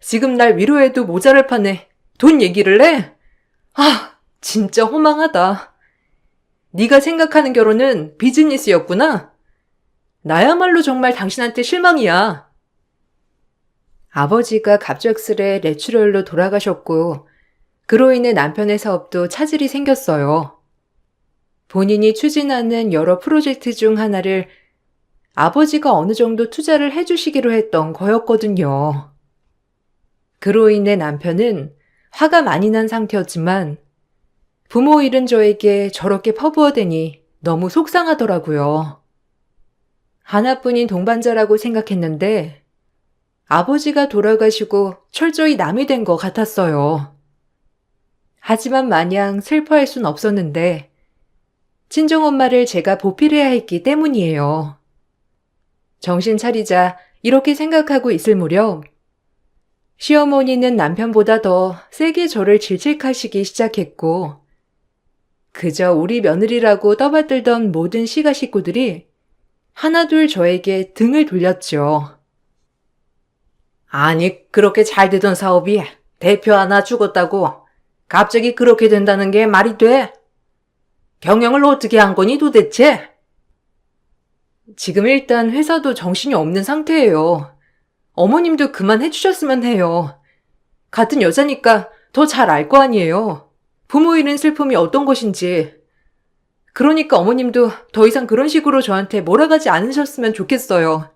지금 날 위로해도 모자랄 판에 돈 얘기를 해? 아, 진짜 허망하다. 네가 생각하는 결혼은 비즈니스였구나? 나야말로 정말 당신한테 실망이야. 아버지가 갑작스레 뇌출혈로 돌아가셨고 그로 인해 남편의 사업도 차질이 생겼어요. 본인이 추진하는 여러 프로젝트 중 하나를 아버지가 어느 정도 투자를 해주시기로 했던 거였거든요. 그로 인해 남편은 화가 많이 난 상태였지만 부모 잃은 저에게 저렇게 퍼부어대니 너무 속상하더라고요. 하나뿐인 동반자라고 생각했는데 아버지가 돌아가시고 철저히 남이 된 것 같았어요. 하지만 마냥 슬퍼할 순 없었는데 친정엄마를 제가 보필해야 했기 때문이에요. 정신 차리자 이렇게 생각하고 있을 무렵 시어머니는 남편보다 더 세게 저를 질책하시기 시작했고 그저 우리 며느리라고 떠받들던 모든 시가 식구들이 하나둘 저에게 등을 돌렸죠. 아니, 그렇게 잘 되던 사업이 대표 하나 죽었다고 갑자기 그렇게 된다는 게 말이 돼? 경영을 어떻게 한 거니 도대체? 지금 일단 회사도 정신이 없는 상태예요. 어머님도 그만해 주셨으면 해요. 같은 여자니까 더 잘 알 거 아니에요. 부모 잃은 슬픔이 어떤 것인지. 그러니까 어머님도 더 이상 그런 식으로 저한테 몰아가지 않으셨으면 좋겠어요.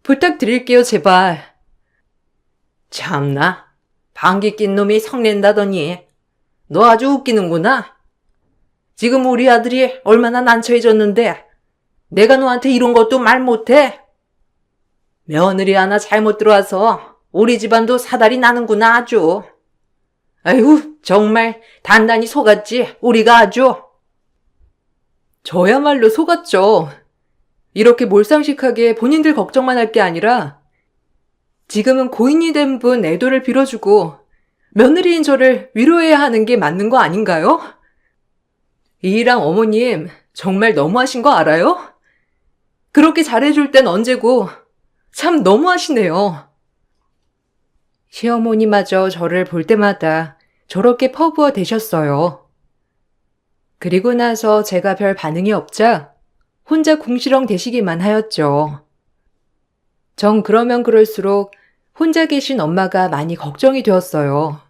부탁드릴게요, 제발. 참나, 방귀 낀 놈이 성낸다더니 너 아주 웃기는구나. 지금 우리 아들이 얼마나 난처해졌는데 내가 너한테 이런 것도 말 못해? 며느리 하나 잘못 들어와서 우리 집안도 사달이 나는구나 아주. 아이고 정말 단단히 속았지 우리가 아주. 저야말로 속았죠. 이렇게 몰상식하게 본인들 걱정만 할 게 아니라 지금은 고인이 된 분 애도를 빌어주고 며느리인 저를 위로해야 하는 게 맞는 거 아닌가요? 이랑 어머님 정말 너무하신 거 알아요? 그렇게 잘해줄 땐 언제고 참 너무하시네요. 시어머니마저 저를 볼 때마다 저렇게 퍼부어 대셨어요. 그리고 나서 제가 별 반응이 없자 혼자 궁시렁 대시기만 하였죠. 전 그러면 그럴수록 혼자 계신 엄마가 많이 걱정이 되었어요.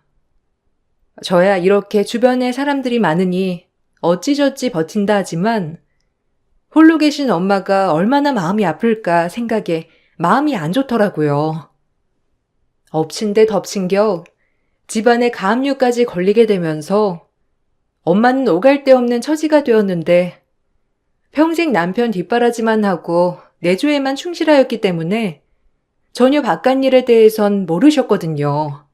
저야 이렇게 주변에 사람들이 많으니 어찌저찌 버틴다 하지만 홀로 계신 엄마가 얼마나 마음이 아플까 생각에 마음이 안 좋더라고요. 엎친 데 덮친 격 집안에 가압류까지 걸리게 되면서 엄마는 오갈 데 없는 처지가 되었는데 평생 남편 뒷바라지만 하고 내조에만 충실하였기 때문에 전혀 바깥 일에 대해선 모르셨거든요.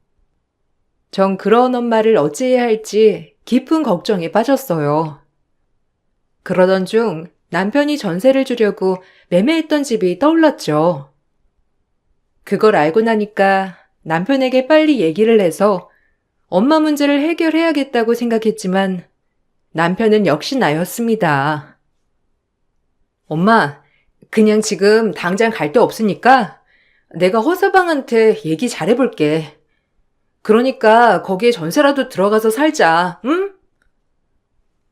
전 그런 엄마를 어찌해야 할지 깊은 걱정에 빠졌어요. 그러던 중 남편이 전세를 주려고 매매했던 집이 떠올랐죠. 그걸 알고 나니까 남편에게 빨리 얘기를 해서 엄마 문제를 해결해야겠다고 생각했지만 남편은 역시 나였습니다. 엄마, 그냥 지금 당장 갈 데 없으니까 내가 허서방한테 얘기 잘해볼게. 그러니까 거기에 전세라도 들어가서 살자, 응?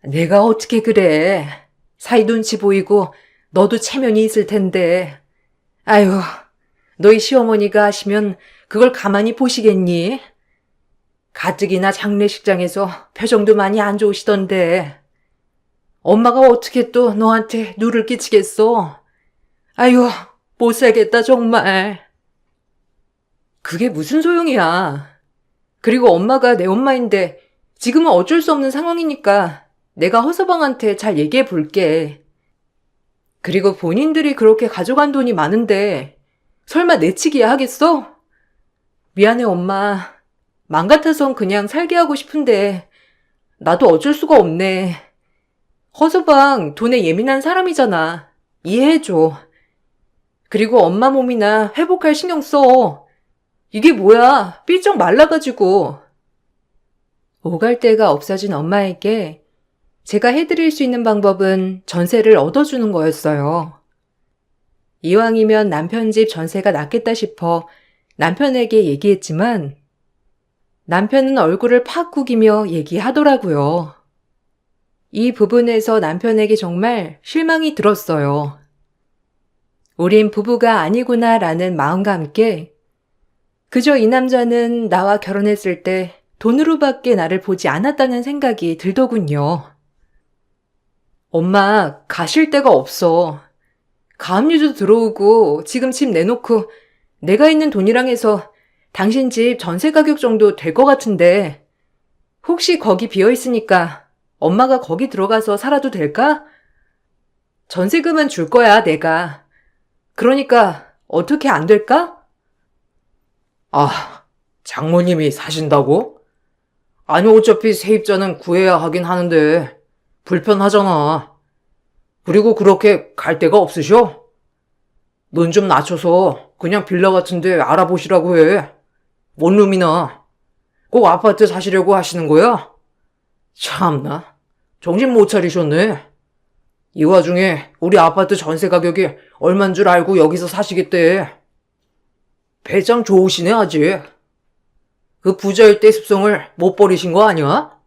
내가 어떻게 그래. 사이 눈치 보이고 너도 체면이 있을 텐데. 아유, 너희 시어머니가 하시면 그걸 가만히 보시겠니? 가뜩이나 장례식장에서 표정도 많이 안 좋으시던데. 엄마가 어떻게 또 너한테 누를 끼치겠어? 아유, 못 살겠다 정말. 그게 무슨 소용이야. 그리고 엄마가 내 엄마인데 지금은 어쩔 수 없는 상황이니까 내가 허서방한테 잘 얘기해 볼게. 그리고 본인들이 그렇게 가져간 돈이 많은데 설마 내치기야 하겠어? 미안해 엄마. 맘 같아선 그냥 살게 하고 싶은데 나도 어쩔 수가 없네. 허서방 돈에 예민한 사람이잖아. 이해해줘. 그리고 엄마 몸이나 회복할 신경 써. 이게 뭐야? 삐쩍 말라가지고. 오갈 데가 없어진 엄마에게 제가 해드릴 수 있는 방법은 전세를 얻어주는 거였어요. 이왕이면 남편 집 전세가 낫겠다 싶어 남편에게 얘기했지만 남편은 얼굴을 팍 구기며 얘기하더라고요. 이 부분에서 남편에게 정말 실망이 들었어요. 우린 부부가 아니구나라는 마음과 함께 그저 이 남자는 나와 결혼했을 때 돈으로밖에 나를 보지 않았다는 생각이 들더군요. 엄마, 가실 데가 없어. 가압류도 들어오고 지금 집 내놓고 내가 있는 돈이랑 해서 당신 집 전세 가격 정도 될 것 같은데 혹시 거기 비어있으니까 엄마가 거기 들어가서 살아도 될까? 전세금은 줄 거야, 내가. 그러니까 어떻게 안 될까? 아, 장모님이 사신다고? 아니, 어차피 세입자는 구해야 하긴 하는데 불편하잖아. 그리고 그렇게 갈 데가 없으셔? 눈 좀 낮춰서 그냥 빌라 같은데 알아보시라고 해. 원룸이나. 꼭 아파트 사시려고 하시는 거야? 참나. 정신 못 차리셨네. 이 와중에 우리 아파트 전세 가격이 얼만 줄 알고 여기서 사시겠대. 배짱 좋으시네, 아직. 그 부자일 때 습성을 못 버리신 거 아니야?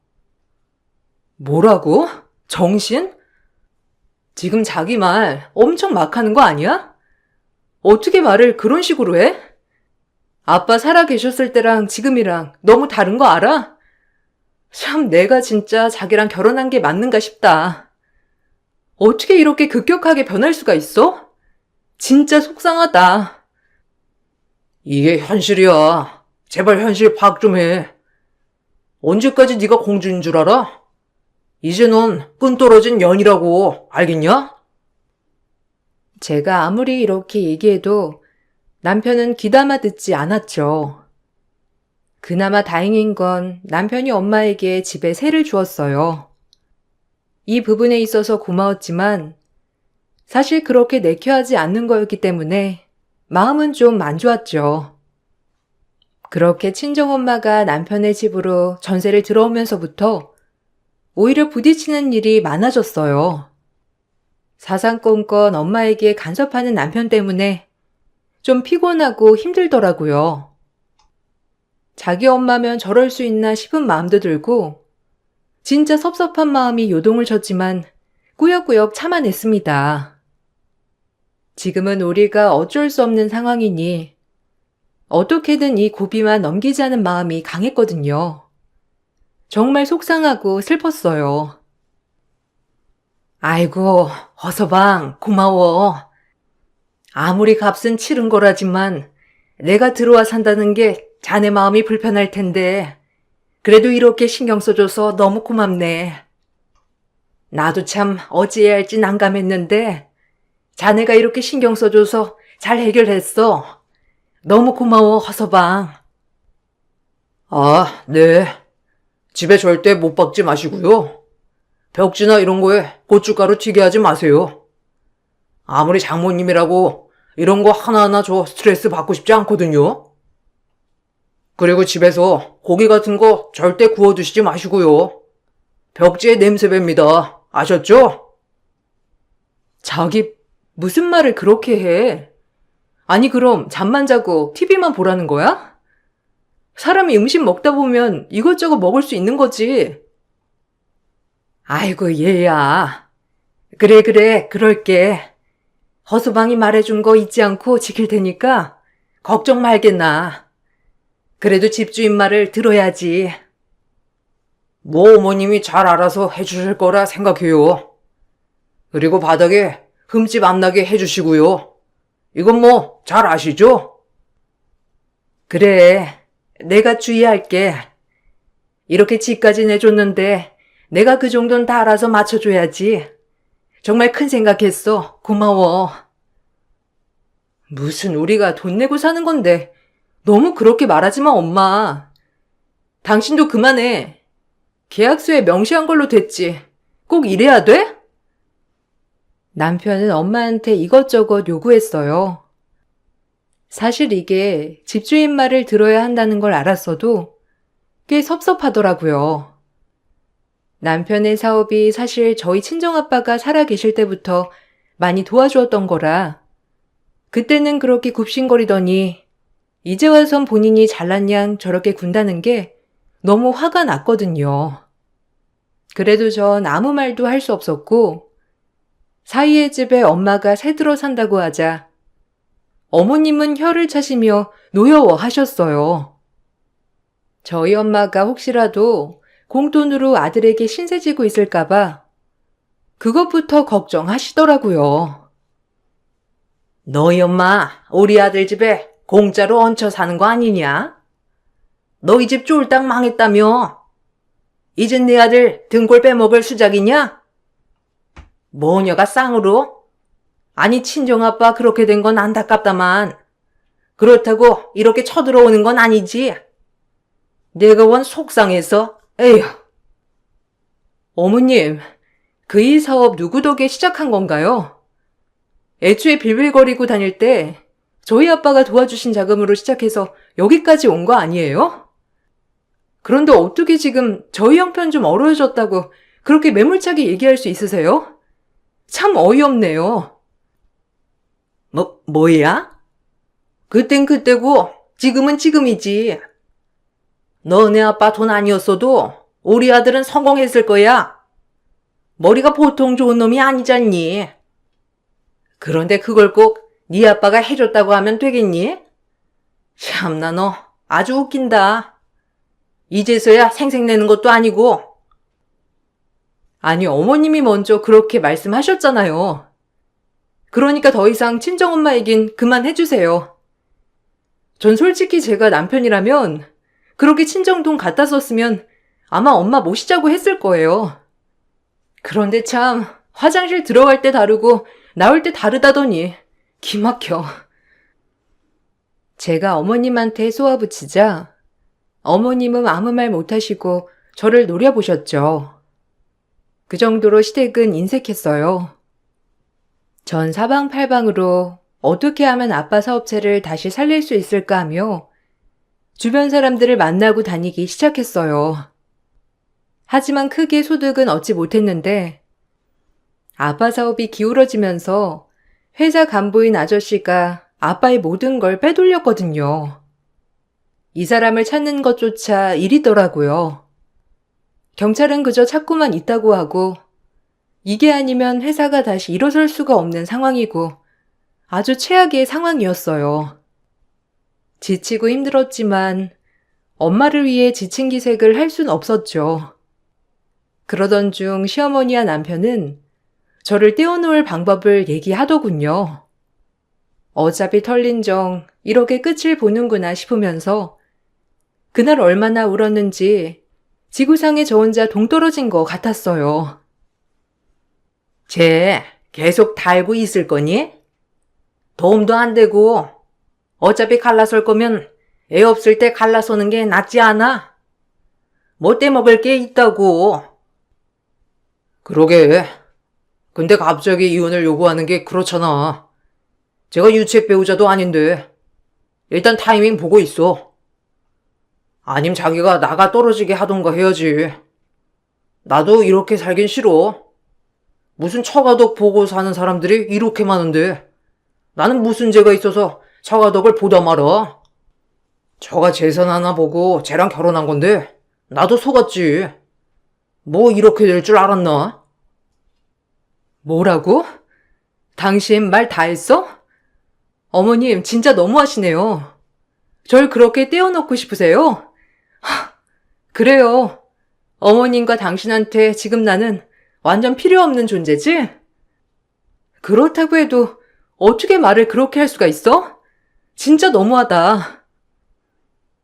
뭐라고? 정신? 지금 자기 말 엄청 막 하는 거 아니야? 어떻게 말을 그런 식으로 해? 아빠 살아 계셨을 때랑 지금이랑 너무 다른 거 알아? 참 내가 진짜 자기랑 결혼한 게 맞는가 싶다. 어떻게 이렇게 급격하게 변할 수가 있어? 진짜 속상하다. 이게 현실이야. 제발 현실 파악 좀 해. 언제까지 네가 공주인 줄 알아? 이제 넌 끈 떨어진 연이라고, 알겠냐? 제가 아무리 이렇게 얘기해도 남편은 귀담아 듣지 않았죠. 그나마 다행인 건 남편이 엄마에게 집에 세를 주었어요. 이 부분에 있어서 고마웠지만 사실 그렇게 내켜하지 않는 거였기 때문에 마음은 좀 안 좋았죠. 그렇게 친정엄마가 남편의 집으로 전세를 들어오면서부터 오히려 부딪히는 일이 많아졌어요. 사상권건 엄마에게 간섭하는 남편 때문에 좀 피곤하고 힘들더라고요. 자기 엄마면 저럴 수 있나 싶은 마음도 들고 진짜 섭섭한 마음이 요동을 쳤지만 꾸역꾸역 참아냈습니다. 지금은 우리가 어쩔 수 없는 상황이니 어떻게든 이 고비만 넘기자는 마음이 강했거든요. 정말 속상하고 슬펐어요. 아이고, 허서방, 고마워. 아무리 값은 치른 거라지만 내가 들어와 산다는 게 자네 마음이 불편할 텐데 그래도 이렇게 신경 써줘서 너무 고맙네. 나도 참 어찌해야 할지 난감했는데 자네가 이렇게 신경 써줘서 잘 해결했어. 너무 고마워, 허서방. 아, 네. 집에 절대 못 박지 마시고요. 벽지나 이런 거에 고춧가루 튀게 하지 마세요. 아무리 장모님이라고 이런 거 하나하나 저 스트레스 받고 싶지 않거든요. 그리고 집에서 고기 같은 거 절대 구워 드시지 마시고요. 벽지에 냄새 뱄니다. 아셨죠? 자기 무슨 말을 그렇게 해? 아니 그럼 잠만 자고 TV만 보라는 거야? 사람이 음식 먹다 보면 이것저것 먹을 수 있는 거지. 아이고 얘야. 그래 그럴게. 허수방이 말해준 거 잊지 않고 지킬 테니까 걱정 말겠나. 그래도 집주인 말을 들어야지. 뭐 어머님이 잘 알아서 해주실 거라 생각해요. 그리고 바닥에 흠집 안 나게 해주시고요. 이건 뭐 잘 아시죠? 그래, 내가 주의할게. 이렇게 집까지 내줬는데 내가 그 정도는 다 알아서 맞춰줘야지. 정말 큰 생각했어. 고마워. 무슨 우리가 돈 내고 사는 건데 너무 그렇게 말하지 마, 엄마. 당신도 그만해. 계약서에 명시한 걸로 됐지. 꼭 이래야 돼? 남편은 엄마한테 이것저것 요구했어요. 사실 이게 집주인 말을 들어야 한다는 걸 알았어도 꽤 섭섭하더라고요. 남편의 사업이 사실 저희 친정아빠가 살아 계실 때부터 많이 도와주었던 거라 그때는 그렇게 굽신거리더니 이제 와선 본인이 잘난 양 저렇게 군다는 게 너무 화가 났거든요. 그래도 전 아무 말도 할 수 없었고 사이의 집에 엄마가 새 들어 산다고 하자 어머님은 혀를 차시며 노여워하셨어요. 저희 엄마가 혹시라도 공돈으로 아들에게 신세 지고 있을까봐 그것부터 걱정하시더라고요. 너희 엄마 우리 아들 집에 공짜로 얹혀 사는 거 아니냐? 너희 집 쫄딱 망했다며? 이젠 네 아들 등골 빼먹을 수작이냐? 뭐녀가 쌍으로? 아니 친정아빠 그렇게 된 건 안타깝다만 그렇다고 이렇게 쳐들어오는 건 아니지. 내가 원 속상해서 에휴. 어머님, 그 일 사업 누구 덕에 시작한 건가요? 애초에 빌빌거리고 다닐 때 저희 아빠가 도와주신 자금으로 시작해서 여기까지 온 거 아니에요? 그런데 어떻게 지금 저희 형편 좀 어려워졌다고 그렇게 매몰차게 얘기할 수 있으세요? 참 어이없네요. 뭐야? 그땐 그때고 지금은 지금이지. 너네 아빠 돈 아니었어도 우리 아들은 성공했을 거야. 머리가 보통 좋은 놈이 아니잖니. 그런데 그걸 꼭 네 아빠가 해줬다고 하면 되겠니? 참나 너 아주 웃긴다. 이제서야 생색내는 것도 아니고. 아니 어머님이 먼저 그렇게 말씀하셨잖아요. 그러니까 더 이상 친정엄마 얘긴 그만해주세요. 전 솔직히 제가 남편이라면 그렇게 친정돈 갖다 썼으면 아마 엄마 모시자고 했을 거예요. 그런데 참 화장실 들어갈 때 다르고 나올 때 다르다더니 기막혀. 제가 어머님한테 쏘아붙이자 어머님은 아무 말 못하시고 저를 노려보셨죠. 그 정도로 시댁은 인색했어요. 전 사방팔방으로 어떻게 하면 아빠 사업체를 다시 살릴 수 있을까 하며 주변 사람들을 만나고 다니기 시작했어요. 하지만 크게 소득은 얻지 못했는데 아빠 사업이 기울어지면서 회사 간부인 아저씨가 아빠의 모든 걸 빼돌렸거든요. 이 사람을 찾는 것조차 일이더라고요. 경찰은 그저 찾고만 있다고 하고 이게 아니면 회사가 다시 일어설 수가 없는 상황이고 아주 최악의 상황이었어요. 지치고 힘들었지만 엄마를 위해 지친 기색을 할 순 없었죠. 그러던 중 시어머니와 남편은 저를 떼어놓을 방법을 얘기하더군요. 어차피 털린 정 이렇게 끝을 보는구나 싶으면서 그날 얼마나 울었는지 지구상에 저 혼자 동떨어진 것 같았어요. 쟤 계속 달고 있을 거니? 도움도 안 되고 어차피 갈라설 거면 애 없을 때 갈라서는 게 낫지 않아? 뭐 떼먹을 게 있다고. 그러게. 근데 갑자기 이혼을 요구하는 게 그렇잖아. 제가 유책 배우자도 아닌데 일단 타이밍 보고 있어. 아님 자기가 나가 떨어지게 하던가 해야지. 나도 이렇게 살긴 싫어. 무슨 처가덕 보고 사는 사람들이 이렇게 많은데 나는 무슨 죄가 있어서 처가덕을 보다 말아. 저가 재산 하나 보고 쟤랑 결혼한 건데 나도 속았지. 뭐 이렇게 될 줄 알았나? 뭐라고? 당신 말 다 했어? 어머님 진짜 너무하시네요. 절 그렇게 떼어놓고 싶으세요? 그래요. 어머님과 당신한테 지금 나는 완전 필요 없는 존재지? 그렇다고 해도 어떻게 말을 그렇게 할 수가 있어? 진짜 너무하다.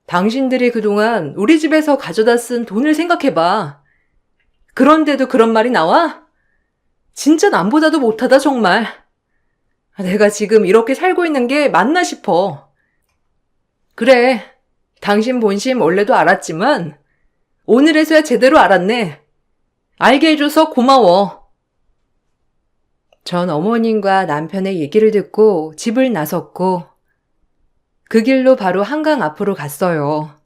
당신들이 그동안 우리 집에서 가져다 쓴 돈을 생각해봐. 그런데도 그런 말이 나와? 진짜 남보다도 못하다 정말. 내가 지금 이렇게 살고 있는 게 맞나 싶어. 그래, 당신 본심 원래도 알았지만 오늘에서야 제대로 알았네. 알게 해줘서 고마워. 전 어머님과 남편의 얘기를 듣고 집을 나섰고 그 길로 바로 한강 앞으로 갔어요.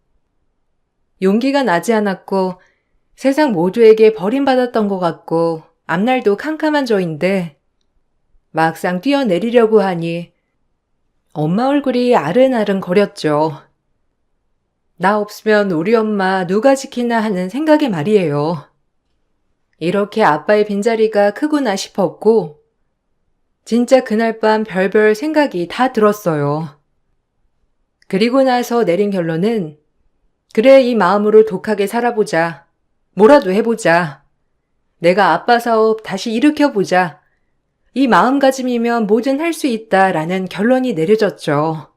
용기가 나지 않았고 세상 모두에게 버림받았던 것 같고 앞날도 캄캄한 저인데 막상 뛰어내리려고 하니 엄마 얼굴이 아른아른 거렸죠. 나 없으면 우리 엄마 누가 지키나 하는 생각에 말이에요. 이렇게 아빠의 빈자리가 크구나 싶었고 진짜 그날 밤 별별 생각이 다 들었어요. 그리고 나서 내린 결론은 그래 이 마음으로 독하게 살아보자. 뭐라도 해보자. 내가 아빠 사업 다시 일으켜보자. 이 마음가짐이면 뭐든 할 수 있다라는 결론이 내려졌죠.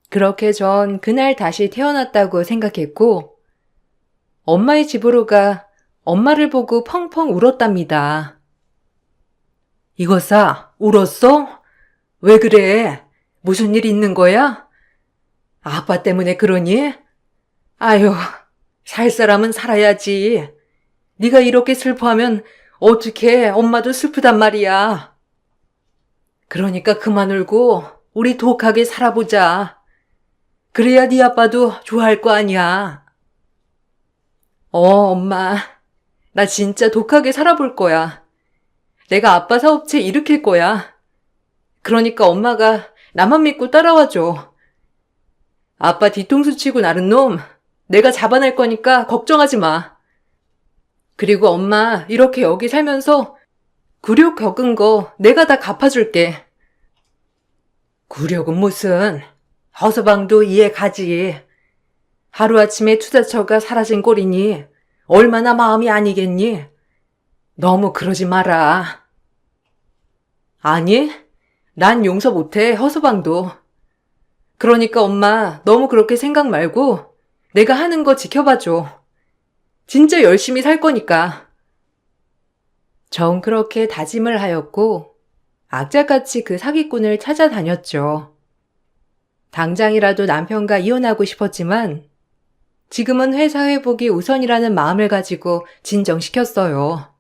그렇게 전 그날 다시 태어났다고 생각했고 엄마의 집으로 가 엄마를 보고 펑펑 울었답니다. 이거사, 울었어? 왜 그래? 무슨 일 있는 거야? 아빠 때문에 그러니? 아유, 살 사람은 살아야지. 네가 이렇게 슬퍼하면 어떡해, 엄마도 슬프단 말이야. 그러니까 그만 울고 우리 독하게 살아보자. 그래야 네 아빠도 좋아할 거 아니야. 엄마. 나 진짜 독하게 살아볼 거야. 내가 아빠 사업체 일으킬 거야. 그러니까 엄마가 나만 믿고 따라와줘. 아빠 뒤통수 치고 나른 놈 내가 잡아낼 거니까 걱정하지 마. 그리고 엄마 이렇게 여기 살면서 굴욕 겪은 거 내가 다 갚아줄게. 굴욕은 무슨. 허서방도 이해 가지. 하루아침에 투자처가 사라진 꼴이니 얼마나 마음이 아니겠니? 너무 그러지 마라. 아니, 난 용서 못해, 허서방도. 그러니까 엄마 너무 그렇게 생각 말고 내가 하는 거 지켜봐줘. 진짜 열심히 살 거니까. 전 그렇게 다짐을 하였고 악착같이 그 사기꾼을 찾아다녔죠. 당장이라도 남편과 이혼하고 싶었지만 지금은 회사 회복이 우선이라는 마음을 가지고 진정시켰어요.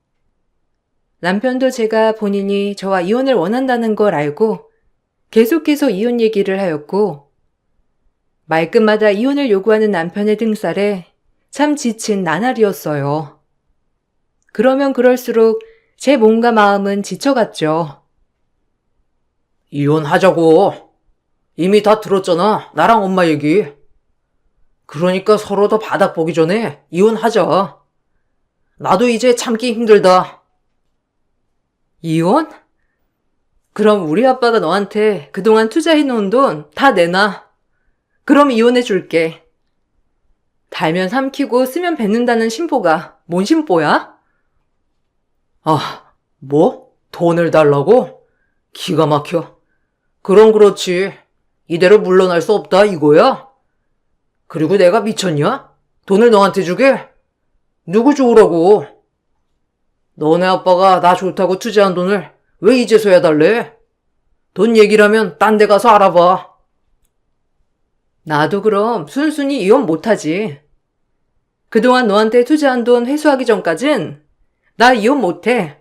남편도 제가 본인이 저와 이혼을 원한다는 걸 알고 계속해서 이혼 얘기를 하였고 말끝마다 이혼을 요구하는 남편의 등살에 참 지친 나날이었어요. 그러면 그럴수록 제 몸과 마음은 지쳐갔죠. 이혼하자고. 이미 다 들었잖아. 나랑 엄마 얘기. 그러니까 서로 더 바닥 보기 전에 이혼하자. 나도 이제 참기 힘들다. 이혼? 그럼 우리 아빠가 너한테 그동안 투자해놓은 돈 다 내놔. 그럼 이혼해줄게. 달면 삼키고 쓰면 뱉는다는 심보가 뭔 심보야? 아, 뭐? 돈을 달라고? 기가 막혀. 그럼 그렇지. 이대로 물러날 수 없다 이거야? 그리고 내가 미쳤냐? 돈을 너한테 주게? 누구 주우라고? 너네 아빠가 나 좋다고 투자한 돈을 왜 이제서야 달래? 돈 얘기라면 딴 데 가서 알아봐. 나도 그럼 순순히 이혼 못하지. 그동안 너한테 투자한 돈 회수하기 전까진 나 이혼 못해.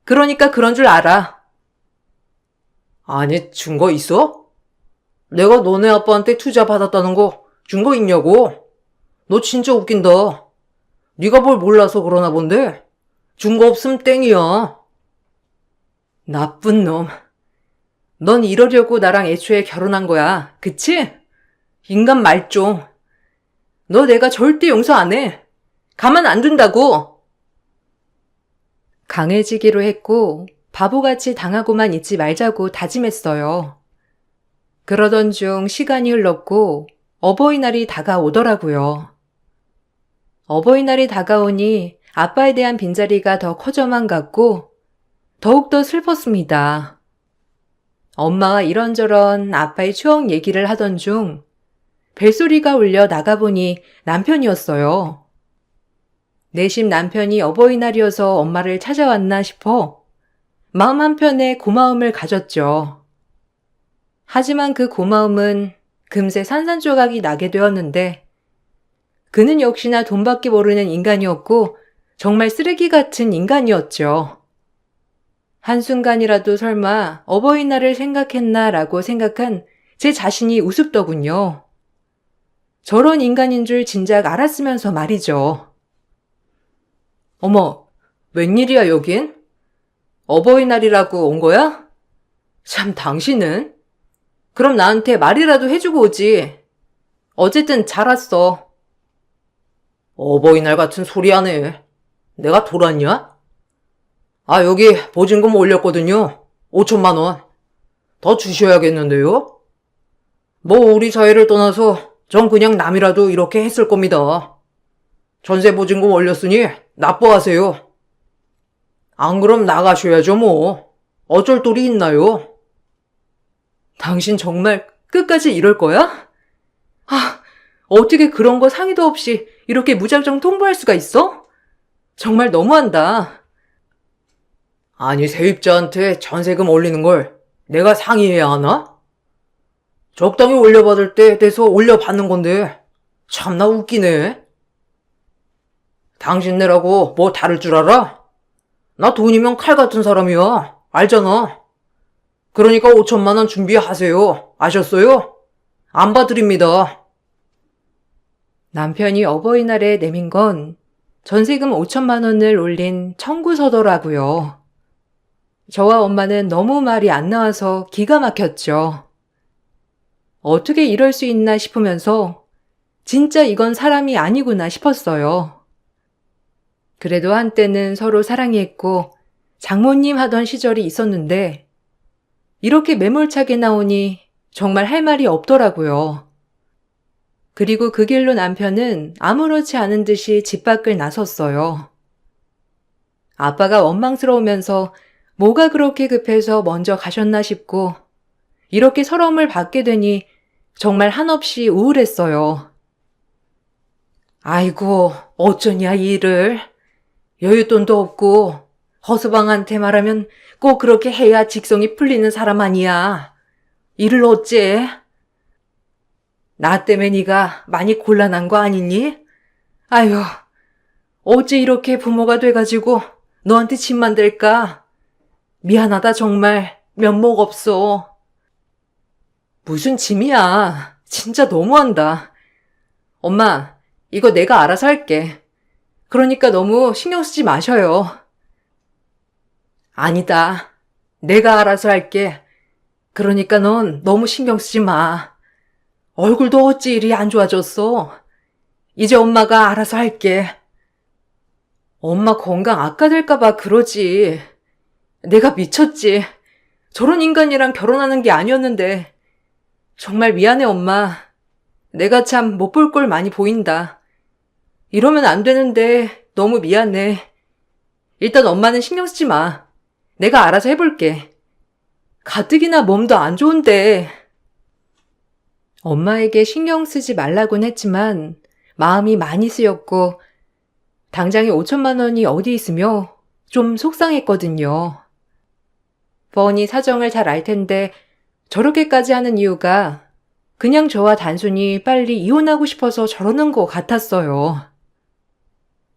그러니까 그런 줄 알아. 아니, 증거 있어? 내가 너네 아빠한테 투자 받았다는 거 증거 있냐고? 너 진짜 웃긴다. 네가 뭘 몰라서 그러나 본데 증거 없음 땡이야. 나쁜 놈. 넌 이러려고 나랑 애초에 결혼한 거야. 그치? 인간 말종. 너 내가 절대 용서 안 해. 가만 안 둔다고. 강해지기로 했고 바보같이 당하고만 있지 말자고 다짐했어요. 그러던 중 시간이 흘렀고 어버이날이 다가오더라고요. 어버이날이 다가오니 아빠에 대한 빈자리가 더 커져만 갔고 더욱더 슬펐습니다. 엄마가 이런저런 아빠의 추억 얘기를 하던 중 벨소리가 울려 나가보니 남편이었어요. 내심 남편이 어버이날이어서 엄마를 찾아왔나 싶어 마음 한편에 고마움을 가졌죠. 하지만 그 고마움은 금세 산산조각이 나게 되었는데 그는 역시나 돈밖에 모르는 인간이었고 정말 쓰레기 같은 인간이었죠. 한순간이라도 설마 어버이날을 생각했나라고 생각한 제 자신이 우습더군요. 저런 인간인 줄 진작 알았으면서 말이죠. 어머, 웬일이야 여긴? 어버이날이라고 온 거야? 참 당신은? 그럼 나한테 말이라도 해주고 오지. 어쨌든 잘 왔어. 어버이날 같은 소리 하네. 내가 돌았냐? 아, 여기 보증금 올렸거든요. 5천만 원. 더 주셔야겠는데요? 뭐 우리 사이를 떠나서 전 그냥 남이라도 이렇게 했을 겁니다. 전세 보증금 올렸으니 납부하세요. 안 그럼 나가셔야죠 뭐. 어쩔 도리 있나요? 당신 정말 끝까지 이럴 거야? 아, 어떻게 그런 거 상의도 없이 이렇게 무작정 통보할 수가 있어? 정말 너무한다. 아니, 세입자한테 전세금 올리는 걸 내가 상의해야 하나? 적당히 올려받을 때 돼서 올려받는 건데 참나 웃기네. 당신네라고 뭐 다를 줄 알아? 나 돈이면 칼 같은 사람이야. 알잖아. 그러니까 5천만 원 준비하세요. 아셨어요? 안 봐드립니다. 남편이 어버이날에 내민 건 전세금 5천만 원을 올린 청구서더라고요. 저와 엄마는 너무 말이 안 나와서 기가 막혔죠. 어떻게 이럴 수 있나 싶으면서 진짜 이건 사람이 아니구나 싶었어요. 그래도 한때는 서로 사랑했고 장모님 하던 시절이 있었는데 이렇게 매몰차게 나오니 정말 할 말이 없더라고요. 그리고 그 길로 남편은 아무렇지 않은 듯이 집 밖을 나섰어요. 아빠가 원망스러우면서 뭐가 그렇게 급해서 먼저 가셨나 싶고 이렇게 서러움을 받게 되니 정말 한없이 우울했어요. 아이고, 어쩌냐 이 일을. 여윳돈도 없고 허수방한테 말하면 꼭 그렇게 해야 직성이 풀리는 사람 아니야. 일을 어째? 나 때문에 네가 많이 곤란한 거 아니니? 아유, 어째 이렇게 부모가 돼가지고 너한테 짐만 될까? 미안하다 정말 면목 없어. 무슨 짐이야. 진짜 너무한다. 엄마, 이거 내가 알아서 할게. 그러니까 너무 신경 쓰지 마셔요. 아니다. 내가 알아서 할게. 그러니까 넌 너무 신경 쓰지 마. 얼굴도 어찌 이리 안 좋아졌어. 이제 엄마가 알아서 할게. 엄마 건강 악화될까봐 그러지. 내가 미쳤지. 저런 인간이랑 결혼하는 게 아니었는데. 정말 미안해 엄마. 내가 참 못 볼 걸 많이 보인다. 이러면 안 되는데 너무 미안해. 일단 엄마는 신경 쓰지 마. 내가 알아서 해볼게. 가뜩이나 몸도 안 좋은데. 엄마에게 신경 쓰지 말라곤 했지만 마음이 많이 쓰였고 당장에 5천만 원이 어디 있으며 좀 속상했거든요. 뻔히 사정을 잘 알 텐데 저렇게까지 하는 이유가 그냥 저와 단순히 빨리 이혼하고 싶어서 저러는 것 같았어요.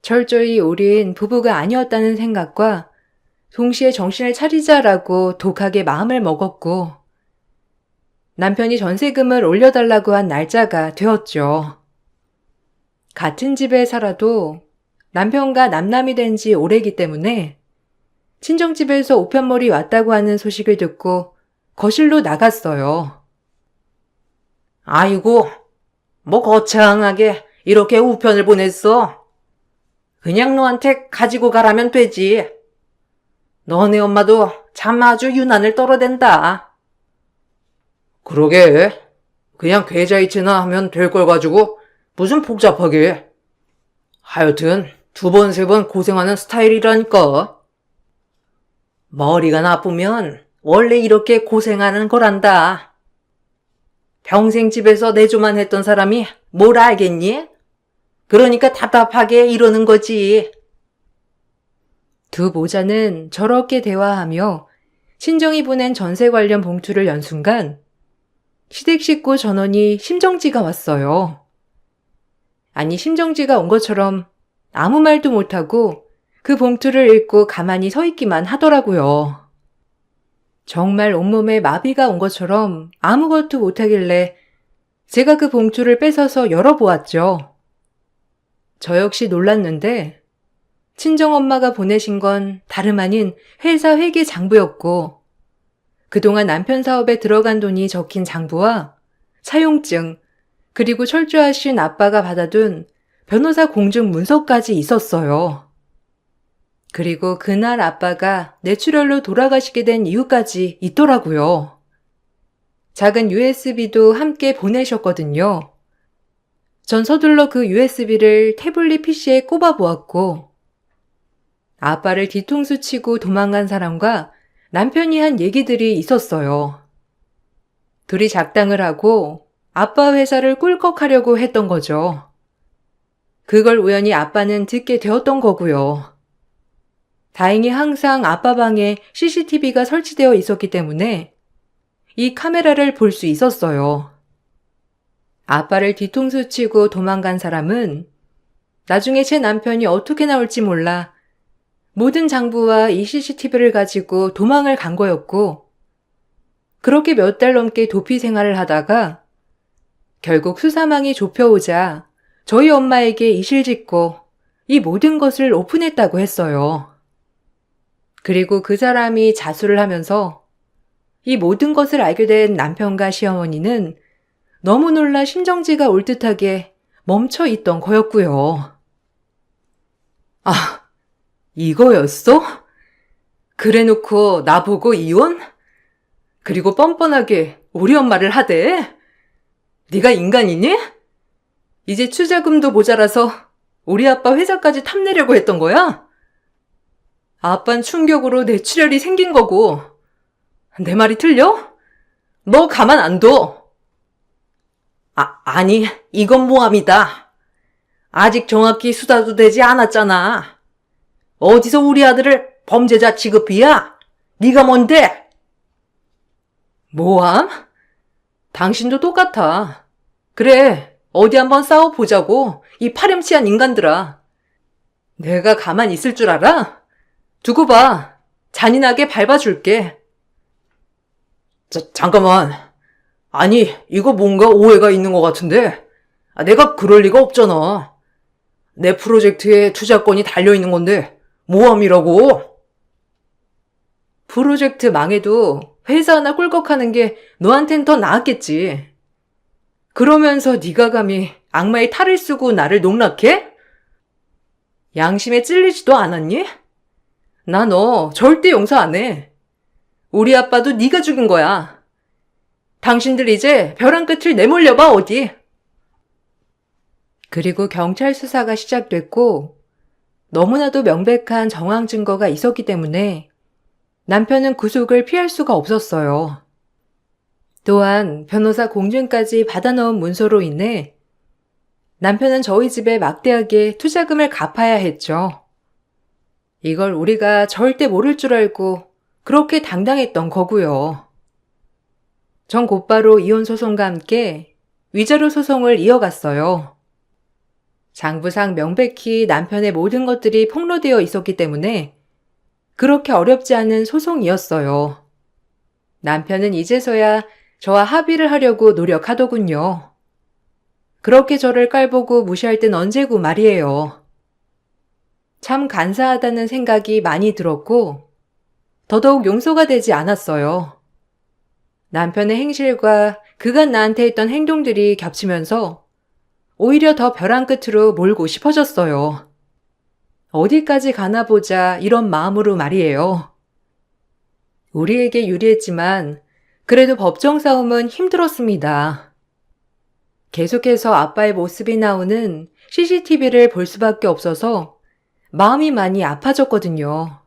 철저히 우린 부부가 아니었다는 생각과 동시에 정신을 차리자라고 독하게 마음을 먹었고 남편이 전세금을 올려달라고 한 날짜가 되었죠. 같은 집에 살아도 남편과 남남이 된 지 오래기 때문에 친정집에서 우편물이 왔다고 하는 소식을 듣고 거실로 나갔어요. 아이고, 뭐 거창하게 이렇게 우편을 보냈어. 그냥 너한테 가지고 가라면 되지. 너네 엄마도 참 아주 유난을 떨어댄다. 그러게. 그냥 계좌이체나 하면 될 걸 가지고 무슨 복잡하게. 하여튼 2번, 3번 고생하는 스타일이라니까. 머리가 나쁘면 원래 이렇게 고생하는 거란다. 평생 집에서 내조만 했던 사람이 뭘 알겠니? 그러니까 답답하게 이러는 거지. 두 모자는 저렇게 대화하며 친정이 보낸 전세 관련 봉투를 연 순간 시댁 식구 전원이 심정지가 왔어요. 아니 심정지가 온 것처럼 아무 말도 못하고 그 봉투를 읽고 가만히 서 있기만 하더라고요. 정말 온몸에 마비가 온 것처럼 아무것도 못하길래 제가 그 봉투를 뺏어서 열어보았죠. 저 역시 놀랐는데 친정엄마가 보내신 건 다름 아닌 회사 회계 장부였고 그동안 남편 사업에 들어간 돈이 적힌 장부와 차용증 그리고 철주하신 아빠가 받아둔 변호사 공증 문서까지 있었어요. 그리고 그날 아빠가 뇌출혈로 돌아가시게 된 이유까지 있더라고요. 작은 USB도 함께 보내셨거든요. 전 서둘러 그 USB를 태블릿 PC에 꼽아 보았고 아빠를 뒤통수 치고 도망간 사람과 남편이 한 얘기들이 있었어요. 둘이 작당을 하고 아빠 회사를 꿀꺽하려고 했던 거죠. 그걸 우연히 아빠는 듣게 되었던 거고요. 다행히 항상 아빠 방에 CCTV가 설치되어 있었기 때문에 이 카메라를 볼 수 있었어요. 아빠를 뒤통수 치고 도망간 사람은 나중에 제 남편이 어떻게 나올지 몰라 모든 장부와 이 CCTV를 가지고 도망을 간 거였고 그렇게 몇 달 넘게 도피 생활을 하다가 결국 수사망이 좁혀오자 저희 엄마에게 이실 짓고 이 모든 것을 오픈했다고 했어요. 그리고 그 사람이 자수를 하면서 이 모든 것을 알게 된 남편과 시어머니는 너무 놀라 심정지가 올 듯하게 멈춰 있던 거였고요. 아, 이거였어? 그래놓고 나보고 이혼? 그리고 뻔뻔하게 우리 엄마를 하대? 네가 인간이니? 이제 투자금도 모자라서 우리 아빠 회사까지 탐내려고 했던 거야? 아빤 충격으로 뇌출혈이 생긴 거고 내 말이 틀려? 너 가만 안 둬. 아니 이건 모함이다. 아직 정확히 수사도 되지 않았잖아. 어디서 우리 아들을 범죄자 취급이야? 네가 뭔데? 모함? 당신도 똑같아. 그래, 어디 한번 싸워보자고, 이 파렴치한 인간들아. 내가 가만히 있을 줄 알아? 두고 봐. 잔인하게 밟아줄게. 잠깐만. 아니, 이거 뭔가 오해가 있는 것 같은데? 내가 그럴 리가 없잖아. 내 프로젝트에 투자권이 달려있는 건데, 모함이라고? 프로젝트 망해도 회사 하나 꿀꺽하는 게 너한텐 더 나았겠지. 그러면서 네가 감히 악마의 탈을 쓰고 나를 농락해? 양심에 찔리지도 않았니? 나 너 절대 용서 안 해. 우리 아빠도 네가 죽인 거야. 당신들 이제 벼랑 끝을 내몰려봐 어디. 그리고 경찰 수사가 시작됐고 너무나도 명백한 정황 증거가 있었기 때문에 남편은 구속을 피할 수가 없었어요. 또한 변호사 공증까지 받아넣은 문서로 인해 남편은 저희 집에 막대하게 투자금을 갚아야 했죠. 이걸 우리가 절대 모를 줄 알고 그렇게 당당했던 거고요. 전 곧바로 이혼 소송과 함께 위자료 소송을 이어갔어요. 장부상 명백히 남편의 모든 것들이 폭로되어 있었기 때문에 그렇게 어렵지 않은 소송이었어요. 남편은 이제서야 저와 합의를 하려고 노력하더군요. 그렇게 저를 깔보고 무시할 땐 언제고 말이에요. 참 간사하다는 생각이 많이 들었고 더더욱 용서가 되지 않았어요. 남편의 행실과 그간 나한테 했던 행동들이 겹치면서 오히려 더 벼랑 끝으로 몰고 싶어졌어요. 어디까지 가나 보자 이런 마음으로 말이에요. 우리에게 유리했지만 그래도 법정 싸움은 힘들었습니다. 계속해서 아빠의 모습이 나오는 CCTV를 볼 수밖에 없어서 마음이 많이 아파졌거든요.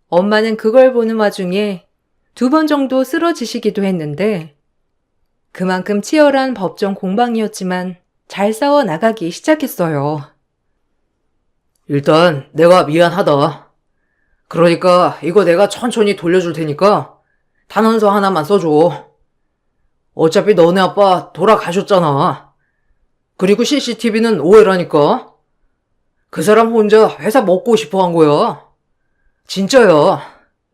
엄마는 그걸 보는 와중에 2번 정도 쓰러지시기도 했는데 그만큼 치열한 법정 공방이었지만 잘 싸워 나가기 시작했어요. 일단 내가 미안하다. 그러니까 이거 내가 천천히 돌려줄 테니까 탄원서 하나만 써줘. 어차피 너네 아빠 돌아가셨잖아. 그리고 CCTV는 오해라니까. 그 사람 혼자 회사 먹고 싶어 한 거야. 진짜야.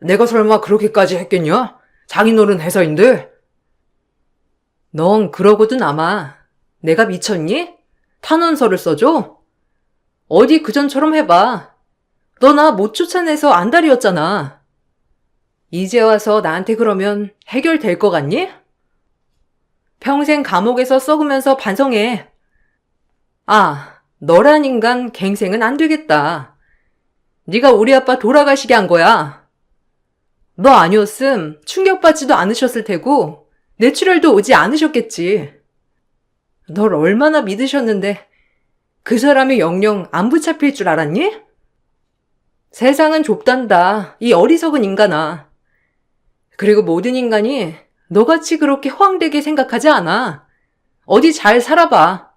내가 설마 그렇게까지 했겠냐? 장인어른 회사인데. 넌 그러고도 남아. 내가 미쳤니? 탄원서를 써줘? 어디 그전처럼 해봐. 너 나 못 쫓아내서 안달이었잖아. 이제 와서 나한테 그러면 해결될 것 같니? 평생 감옥에서 썩으면서 반성해. 아, 너란 인간 갱생은 안 되겠다. 네가 우리 아빠 돌아가시게 한 거야. 너 아니었음 충격받지도 않으셨을 테고 뇌출혈도 오지 않으셨겠지. 널 얼마나 믿으셨는데 그 사람이 영영 안 붙잡힐 줄 알았니? 세상은 좁단다, 이 어리석은 인간아. 그리고 모든 인간이 너같이 그렇게 허황되게 생각하지 않아. 어디 잘 살아봐.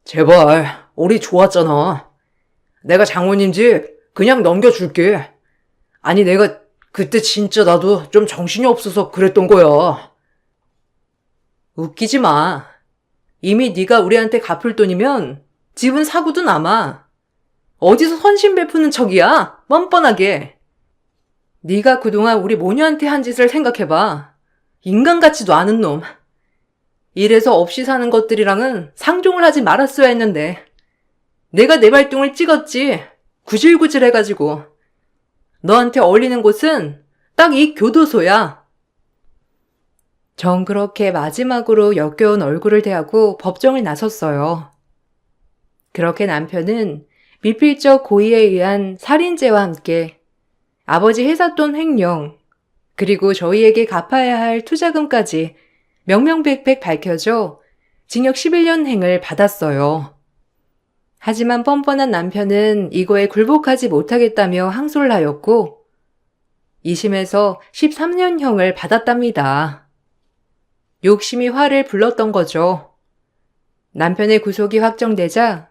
제발, 우리 좋았잖아. 내가 장모님 집 그냥 넘겨줄게. 아니 내가 그때 진짜 나도 좀 정신이 없어서 그랬던 거야. 웃기지 마. 이미 네가 우리한테 갚을 돈이면 집은 사고도 남아. 어디서 헌신 베푸는 척이야? 뻔뻔하게. 네가 그동안 우리 모녀한테 한 짓을 생각해봐. 인간 같지도 않은 놈. 이래서 없이 사는 것들이랑은 상종을 하지 말았어야 했는데 내가 내 발등을 찍었지. 구질구질 해가지고. 너한테 어울리는 곳은 딱 이 교도소야. 전 그렇게 마지막으로 역겨운 얼굴을 대하고 법정을 나섰어요. 그렇게 남편은 미필적 고의에 의한 살인죄와 함께 아버지 회사돈 횡령, 그리고 저희에게 갚아야 할 투자금까지 명명백백 밝혀져 징역 11년행을 받았어요. 하지만 뻔뻔한 남편은 이거에 굴복하지 못하겠다며 항소를 하였고 2심에서 13년형을 받았답니다. 욕심이 화를 불렀던 거죠. 남편의 구속이 확정되자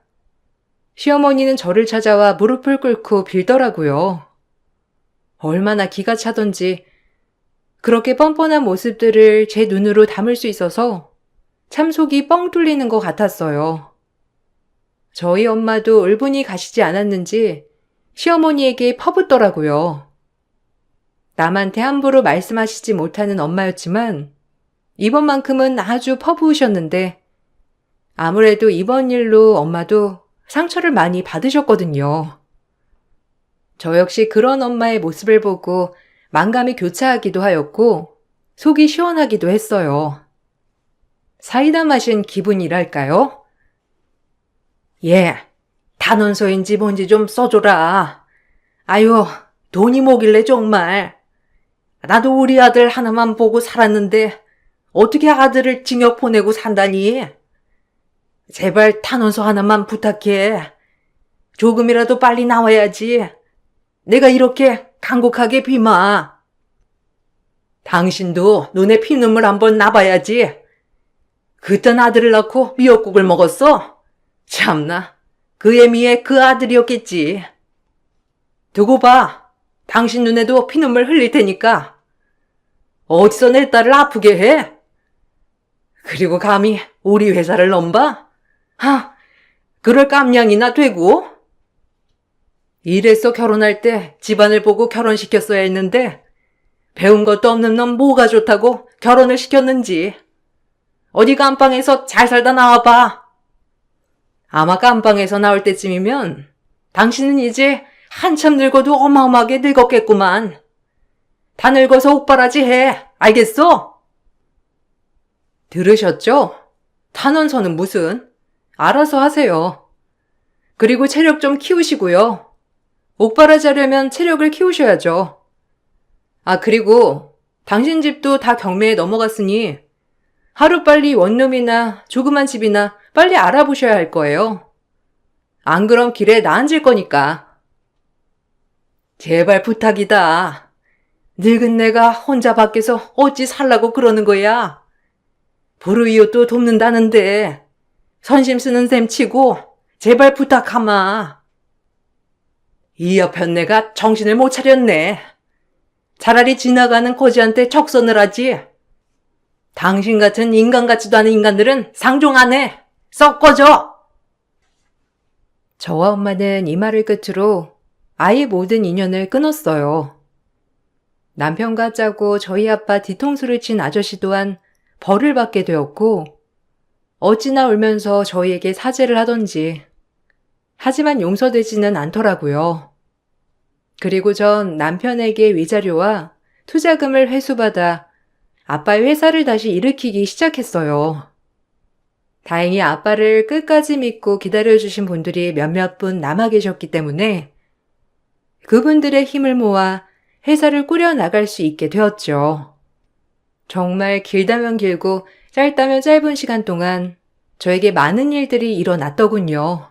시어머니는 저를 찾아와 무릎을 꿇고 빌더라고요. 얼마나 기가 차던지 그렇게 뻔뻔한 모습들을 제 눈으로 담을 수 있어서 참 속이 뻥 뚫리는 것 같았어요. 저희 엄마도 울분이 가시지 않았는지 시어머니에게 퍼붓더라고요. 남한테 함부로 말씀하시지 못하는 엄마였지만 이번만큼은 아주 퍼부으셨는데 아무래도 이번 일로 엄마도 상처를 많이 받으셨거든요. 저 역시 그런 엄마의 모습을 보고 만감이 교차하기도 하였고 속이 시원하기도 했어요. 사이다 마신 기분이랄까요? 예, 탄원서인지 뭔지 좀 써줘라. 아유, 돈이 뭐길래 정말. 나도 우리 아들 하나만 보고 살았는데 어떻게 아들을 징역 보내고 산다니? 제발 탄원서 하나만 부탁해. 조금이라도 빨리 나와야지. 내가 이렇게 간곡하게 비마. 당신도 눈에 피눈물 한번 나봐야지. 그딴 아들을 낳고 미역국을 먹었어? 참나, 그 애미의 그 아들이었겠지. 두고 봐. 당신 눈에도 피눈물 흘릴 테니까. 어디서 내 딸을 아프게 해? 그리고 감히 우리 회사를 넘봐? 그럴 깜냥이나 되고? 이래서 결혼할 때 집안을 보고 결혼시켰어야 했는데 배운 것도 없는 넌 뭐가 좋다고 결혼을 시켰는지. 어디 깜빵에서 잘 살다 나와봐. 아마 깜빵에서 나올 때쯤이면 당신은 이제 한참 늙어도 어마어마하게 늙었겠구만. 다 늙어서 옥바라지 해. 알겠어? 들으셨죠? 탄원서는 무슨? 알아서 하세요. 그리고 체력 좀 키우시고요. 옥바라지 하려면 체력을 키우셔야죠. 그리고 당신 집도 다 경매에 넘어갔으니 하루빨리 원룸이나 조그만 집이나 빨리 알아보셔야 할 거예요. 안 그럼 길에 나 앉을 거니까. 제발 부탁이다. 늙은 내가 혼자 밖에서 어찌 살라고 그러는 거야. 불우이웃도 돕는다는데 선심 쓰는 셈 치고 제발 부탁하마. 이 여편 내가 정신을 못 차렸네. 차라리 지나가는 거지한테 적선을 하지. 당신 같은 인간 같지도 않은 인간들은 상종 안 해. 썩 꺼져. 저와 엄마는 이 말을 끝으로 아예 모든 인연을 끊었어요. 남편과 짜고 저희 아빠 뒤통수를 친 아저씨 또한 벌을 받게 되었고 어찌나 울면서 저희에게 사죄를 하던지 하지만 용서되지는 않더라고요. 그리고 전 남편에게 위자료와 투자금을 회수받아 아빠의 회사를 다시 일으키기 시작했어요. 다행히 아빠를 끝까지 믿고 기다려주신 분들이 몇몇 분 남아 계셨기 때문에 그분들의 힘을 모아 회사를 꾸려나갈 수 있게 되었죠. 정말 길다면 길고 짧다면 짧은 시간 동안 저에게 많은 일들이 일어났더군요.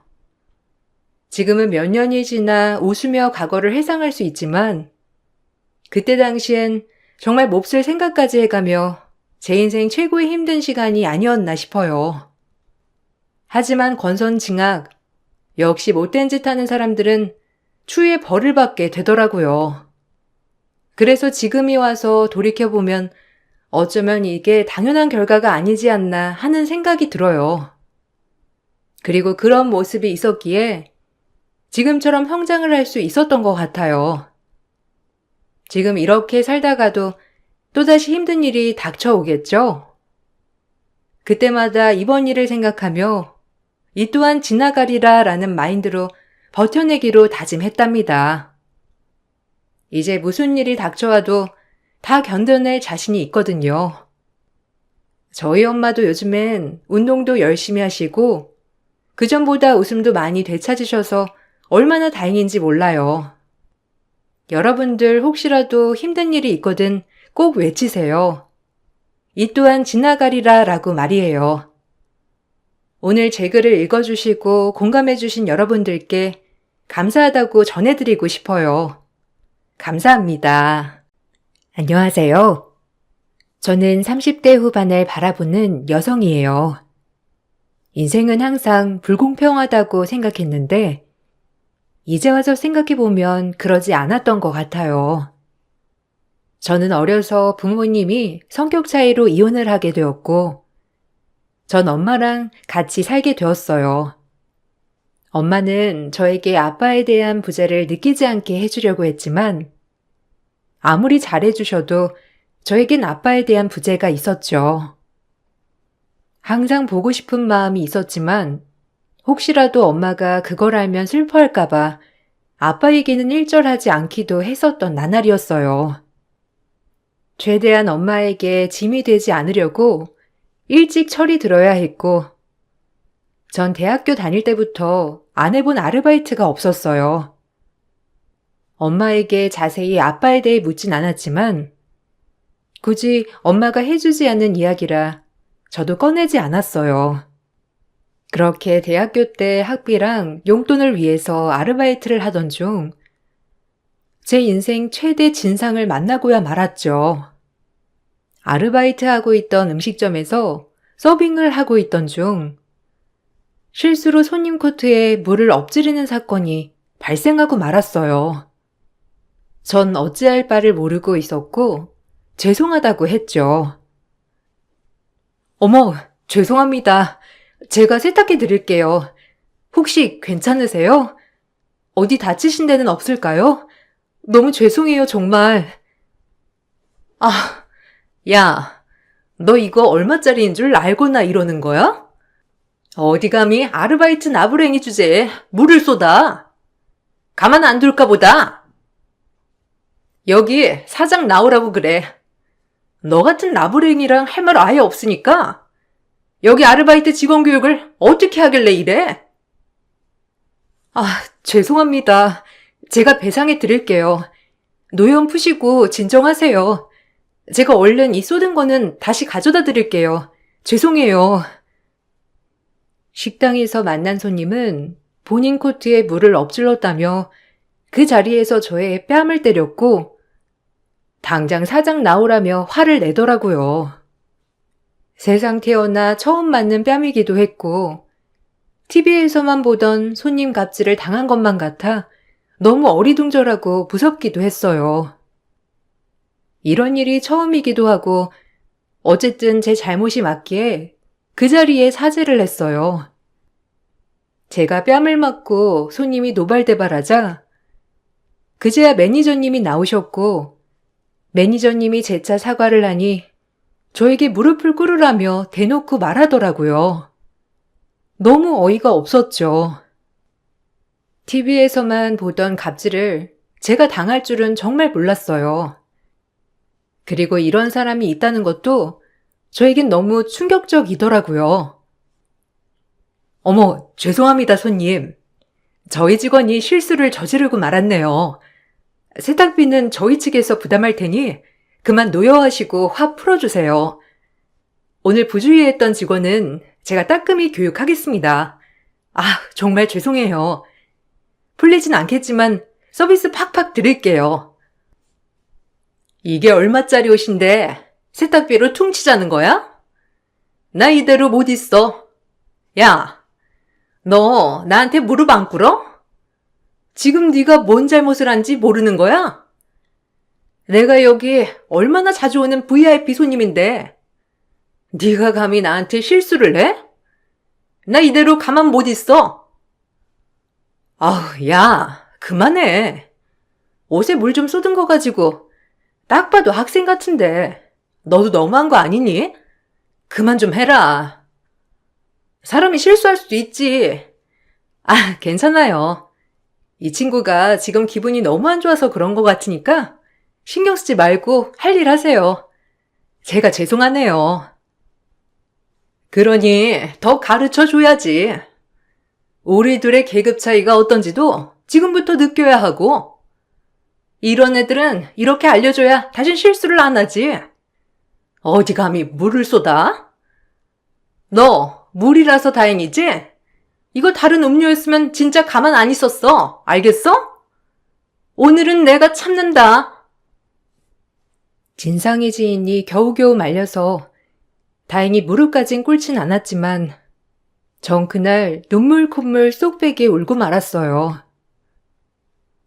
지금은 몇 년이 지나 웃으며 과거를 회상할 수 있지만 그때 당시엔 정말 몹쓸 생각까지 해가며 제 인생 최고의 힘든 시간이 아니었나 싶어요. 하지만 권선징악, 역시 못된 짓 하는 사람들은 추후에 벌을 받게 되더라고요. 그래서 지금이 와서 돌이켜보면 어쩌면 이게 당연한 결과가 아니지 않나 하는 생각이 들어요. 그리고 그런 모습이 있었기에 지금처럼 성장을 할 수 있었던 것 같아요. 지금 이렇게 살다가도 또다시 힘든 일이 닥쳐오겠죠? 그때마다 이번 일을 생각하며 이 또한 지나가리라 라는 마인드로 버텨내기로 다짐했답니다. 이제 무슨 일이 닥쳐와도 다 견뎌낼 자신이 있거든요. 저희 엄마도 요즘엔 운동도 열심히 하시고 그전보다 웃음도 많이 되찾으셔서 얼마나 다행인지 몰라요. 여러분들 혹시라도 힘든 일이 있거든 꼭 외치세요. 이 또한 지나가리라 라고 말이에요. 오늘 제 글을 읽어주시고 공감해주신 여러분들께 감사하다고 전해드리고 싶어요. 감사합니다. 안녕하세요. 저는 30대 후반을 바라보는 여성이에요. 인생은 항상 불공평하다고 생각했는데 이제 와서 생각해보면 그러지 않았던 것 같아요. 저는 어려서 부모님이 성격 차이로 이혼을 하게 되었고 전 엄마랑 같이 살게 되었어요. 엄마는 저에게 아빠에 대한 부재를 느끼지 않게 해주려고 했지만 아무리 잘해주셔도 저에겐 아빠에 대한 부재가 있었죠. 항상 보고 싶은 마음이 있었지만 혹시라도 엄마가 그걸 알면 슬퍼할까봐 아빠에게는 일절하지 않기도 했었던 나날이었어요. 최대한 엄마에게 짐이 되지 않으려고 일찍 철이 들어야 했고 전 대학교 다닐 때부터 안 해본 아르바이트가 없었어요. 엄마에게 자세히 아빠에 대해 묻진 않았지만 굳이 엄마가 해주지 않는 이야기라 저도 꺼내지 않았어요. 그렇게 대학교 때 학비랑 용돈을 위해서 아르바이트를 하던 중 제 인생 최대 진상을 만나고야 말았죠. 아르바이트하고 있던 음식점에서 서빙을 하고 있던 중 실수로 손님 코트에 물을 엎지르는 사건이 발생하고 말았어요. 전 어찌할 바를 모르고 있었고 죄송하다고 했죠. 어머, 죄송합니다. 제가 세탁해 드릴게요. 혹시 괜찮으세요? 어디 다치신 데는 없을까요? 너무 죄송해요, 정말. 아, 야, 너 이거 얼마짜리인 줄 알고나 이러는 거야? 어디 감히 아르바이트 나부랭이 주제에 물을 쏟아? 가만 안 둘까 보다. 여기 사장 나오라고 그래. 너 같은 나부랭이랑 할 말 아예 없으니까 여기 아르바이트 직원 교육을 어떻게 하길래 이래? 아, 죄송합니다. 제가 배상해 드릴게요. 노여움 푸시고 진정하세요. 제가 얼른 이 쏟은 거는 다시 가져다 드릴게요. 죄송해요. 식당에서 만난 손님은 본인 코트에 물을 엎질렀다며 그 자리에서 저의 뺨을 때렸고 당장 사장 나오라며 화를 내더라고요. 세상 태어나 처음 맞는 뺨이기도 했고 TV에서만 보던 손님 갑질을 당한 것만 같아 너무 어리둥절하고 무섭기도 했어요. 이런 일이 처음이기도 하고 어쨌든 제 잘못이 맞기에 그 자리에 사죄를 했어요. 제가 뺨을 맞고 손님이 노발대발하자 그제야 매니저님이 나오셨고 매니저님이 재차 사과를 하니 저에게 무릎을 꿇으라며 대놓고 말하더라고요. 너무 어이가 없었죠. TV에서만 보던 갑질을 제가 당할 줄은 정말 몰랐어요. 그리고 이런 사람이 있다는 것도 저에겐 너무 충격적이더라고요. 어머, 죄송합니다, 손님. 저희 직원이 실수를 저지르고 말았네요. 세탁비는 저희 측에서 부담할 테니 그만 노여워하시고 화 풀어주세요. 오늘 부주의했던 직원은 제가 따끔히 교육하겠습니다. 아, 정말 죄송해요. 풀리진 않겠지만 서비스 팍팍 드릴게요. 이게 얼마짜리 옷인데 세탁비로 퉁치자는 거야? 나 이대로 못 있어. 야, 너 나한테 무릎 안 꿇어? 지금 네가 뭔 잘못을 한지 모르는 거야? 내가 여기 얼마나 자주 오는 VIP 손님인데 네가 감히 나한테 실수를 해? 나 이대로 가만 못 있어. 아우, 야, 그만해. 옷에 물 좀 쏟은 거 가지고 딱 봐도 학생 같은데 너도 너무한 거 아니니? 그만 좀 해라. 사람이 실수할 수도 있지. 아, 괜찮아요. 이 친구가 지금 기분이 너무 안 좋아서 그런 것 같으니까 신경 쓰지 말고 할 일 하세요. 제가 죄송하네요. 그러니 더 가르쳐 줘야지. 우리 둘의 계급 차이가 어떤지도 지금부터 느껴야 하고 이런 애들은 이렇게 알려줘야 다신 실수를 안 하지. 어디 감히 물을 쏟아? 너 물이라서 다행이지? 이거 다른 음료였으면 진짜 가만 안 있었어. 알겠어? 오늘은 내가 참는다. 진상의 지인이 겨우겨우 말려서 다행히 무릎까진 꿇진 않았지만 전 그날 눈물 콧물 쏙 빼게 울고 말았어요.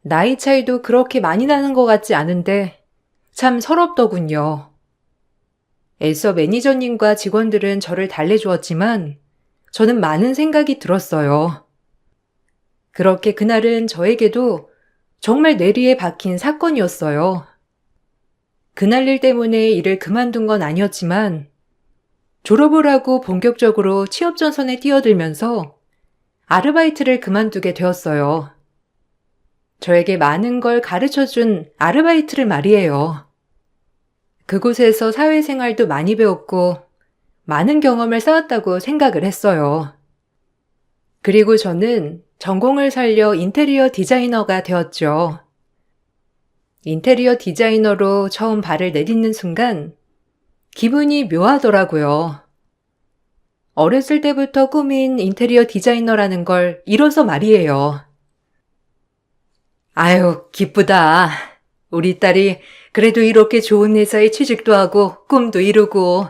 나이 차이도 그렇게 많이 나는 것 같지 않은데 참 서럽더군요. 애써 매니저님과 직원들은 저를 달래주었지만 저는 많은 생각이 들었어요. 그렇게 그날은 저에게도 정말 뇌리에 박힌 사건이었어요. 그날 일 때문에 일을 그만둔 건 아니었지만 졸업을 하고 본격적으로 취업 전선에 뛰어들면서 아르바이트를 그만두게 되었어요. 저에게 많은 걸 가르쳐준 아르바이트를 말이에요. 그곳에서 사회생활도 많이 배웠고 많은 경험을 쌓았다고 생각을 했어요. 그리고 저는 전공을 살려 인테리어 디자이너가 되었죠. 인테리어 디자이너로 처음 발을 내딛는 순간 기분이 묘하더라고요. 어렸을 때부터 꿈인 인테리어 디자이너라는 걸 이뤄서 말이에요. 아유, 기쁘다. 우리 딸이 그래도 이렇게 좋은 회사에 취직도 하고 꿈도 이루고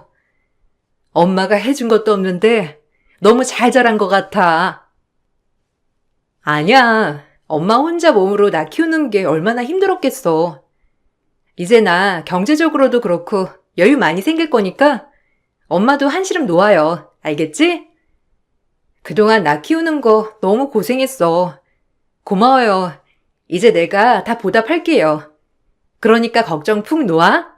엄마가 해준 것도 없는데 너무 잘 자란 것 같아. 아니야. 엄마 혼자 몸으로 나 키우는 게 얼마나 힘들었겠어. 이제 나 경제적으로도 그렇고 여유 많이 생길 거니까 엄마도 한시름 놓아요. 알겠지? 그동안 나 키우는 거 너무 고생했어. 고마워요. 이제 내가 다 보답할게요. 그러니까 걱정 푹 놓아.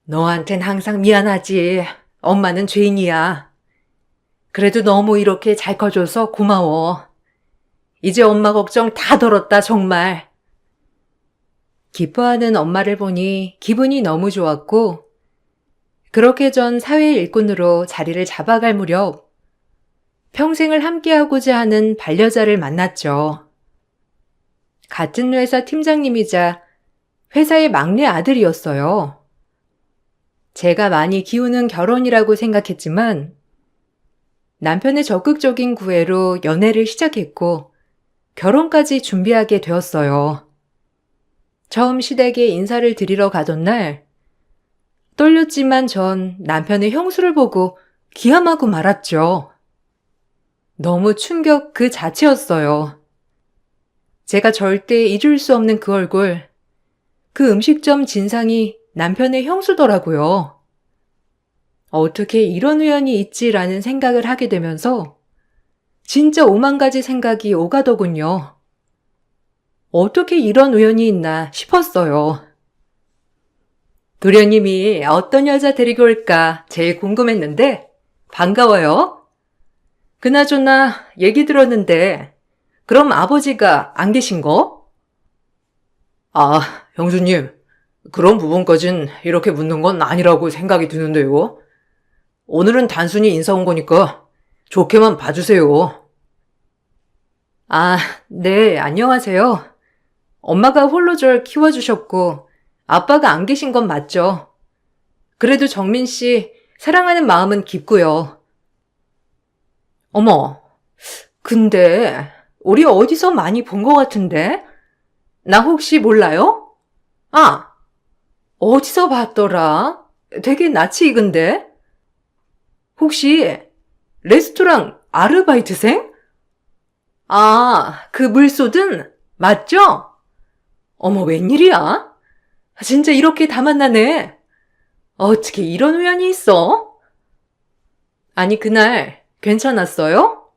너한텐 항상 미안하지. 엄마는 죄인이야. 그래도 너무 이렇게 잘 커줘서 고마워. 이제 엄마 걱정 다 덜었다, 정말. 기뻐하는 엄마를 보니 기분이 너무 좋았고, 그렇게 전 사회 일꾼으로 자리를 잡아갈 무렵, 평생을 함께하고자 하는 반려자를 만났죠. 같은 회사 팀장님이자 회사의 막내 아들이었어요. 제가 많이 기우는 결혼이라고 생각했지만, 남편의 적극적인 구애로 연애를 시작했고, 결혼까지 준비하게 되었어요. 처음 시댁에 인사를 드리러 가던 날, 떨렸지만 전 남편의 형수를 보고 기함하고 말았죠. 너무 충격 그 자체였어요. 제가 절대 잊을 수 없는 그 얼굴, 그 음식점 진상이 남편의 형수더라고요. 어떻게 이런 우연이 있지라는 생각을 하게 되면서 진짜 오만 가지 생각이 오가더군요. 어떻게 이런 우연이 있나 싶었어요. 도련님이 어떤 여자 데리고 올까 제일 궁금했는데 반가워요. 그나저나 얘기 들었는데 그럼 아버지가 안 계신 거? 아, 형수님. 그런 부분까진 이렇게 묻는 건 아니라고 생각이 드는데요. 오늘은 단순히 인사 온 거니까 좋게만 봐주세요. 아, 네, 안녕하세요. 엄마가 홀로 절 키워주셨고 아빠가 안 계신 건 맞죠. 그래도 정민 씨 사랑하는 마음은 깊고요. 어머, 근데 우리 어디서 많이 본 것 같은데? 나 혹시 몰라요? 아, 어디서 봤더라? 되게 낯이 익은데? 혹시 레스토랑 아르바이트생? 아, 그 물소든? 맞죠? 어머, 웬일이야? 진짜 이렇게 다 만나네. 어떻게 이런 우연이 있어? 아니, 그날 괜찮았어요?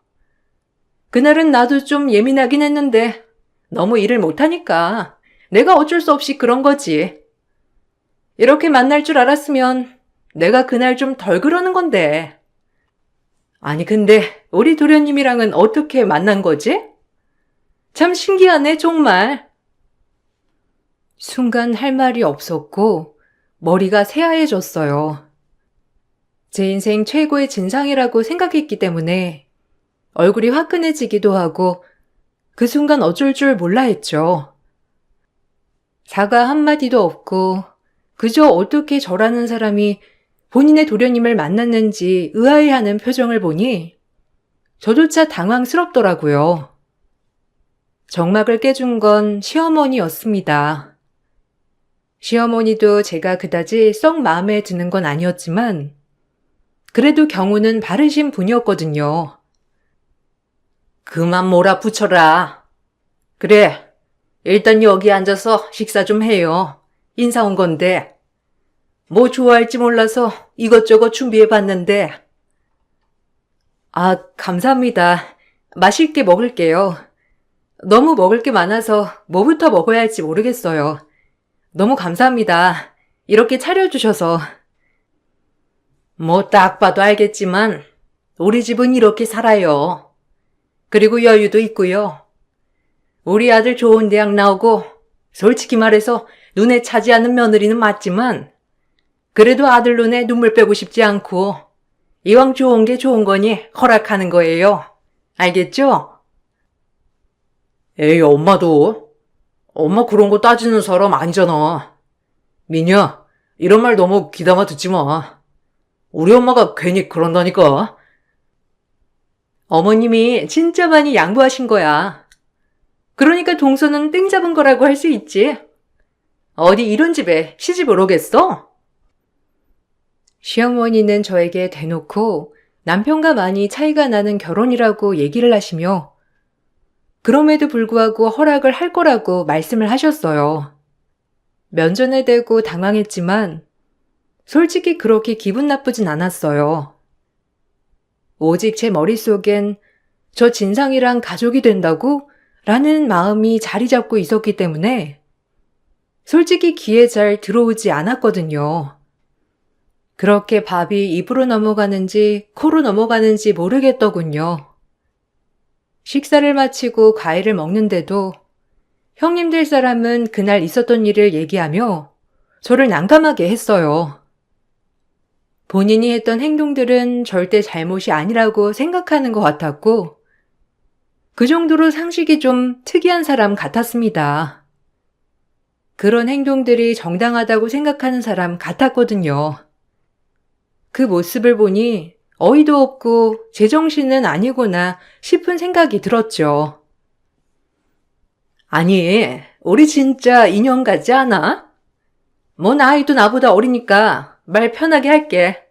그날은 나도 좀 예민하긴 했는데 너무 일을 못하니까 내가 어쩔 수 없이 그런 거지. 이렇게 만날 줄 알았으면 내가 그날 좀 덜 그러는 건데. 아니, 근데 우리 도련님이랑은 어떻게 만난 거지? 참 신기하네, 정말. 순간 할 말이 없었고 머리가 새하얘졌어요. 제 인생 최고의 진상이라고 생각했기 때문에 얼굴이 화끈해지기도 하고 그 순간 어쩔 줄 몰라 했죠. 사과 한마디도 없고 그저 어떻게 저라는 사람이 본인의 도련님을 만났는지 의아해하는 표정을 보니 저조차 당황스럽더라고요. 정막을 깨준 건 시어머니였습니다. 시어머니도 제가 그다지 썩 마음에 드는 건 아니었지만 그래도 경우는 바르신 분이었거든요. 그만 몰아붙여라. 그래, 일단 여기 앉아서 식사 좀 해요. 인사 온 건데. 뭐 좋아할지 몰라서 이것저것 준비해봤는데. 아, 감사합니다. 맛있게 먹을게요. 너무 먹을 게 많아서 뭐부터 먹어야 할지 모르겠어요. 너무 감사합니다. 이렇게 차려주셔서. 뭐 딱 봐도 알겠지만 우리 집은 이렇게 살아요. 그리고 여유도 있고요. 우리 아들 좋은 대학 나오고 솔직히 말해서 눈에 차지 않는 며느리는 맞지만 그래도 아들 눈에 눈물 빼고 싶지 않고 이왕 좋은 게 좋은 거니 허락하는 거예요. 알겠죠? 에이, 엄마도. 엄마 그런 거 따지는 사람 아니잖아. 미니야, 이런 말 너무 귀담아 듣지 마. 우리 엄마가 괜히 그런다니까. 어머님이 진짜 많이 양보하신 거야. 그러니까 동서는 땡 잡은 거라고 할 수 있지. 어디 이런 집에 시집을 오겠어? 시어머니는 저에게 대놓고 남편과 많이 차이가 나는 결혼이라고 얘기를 하시며 그럼에도 불구하고 허락을 할 거라고 말씀을 하셨어요. 면전에 대고 당황했지만 솔직히 그렇게 기분 나쁘진 않았어요. 오직 제 머릿속엔 저 진상이랑 가족이 된다고? 라는 마음이 자리 잡고 있었기 때문에 솔직히 귀에 잘 들어오지 않았거든요. 그렇게 밥이 입으로 넘어가는지 코로 넘어가는지 모르겠더군요. 식사를 마치고 과일을 먹는데도 형님들 사람은 그날 있었던 일을 얘기하며 저를 난감하게 했어요. 본인이 했던 행동들은 절대 잘못이 아니라고 생각하는 것 같았고 그 정도로 상식이 좀 특이한 사람 같았습니다. 그런 행동들이 정당하다고 생각하는 사람 같았거든요. 그 모습을 보니 어이도 없고 제정신은 아니구나 싶은 생각이 들었죠. 아니, 우리 진짜 인연 같지 않아? 뭐 나이도 나보다 어리니까 말 편하게 할게.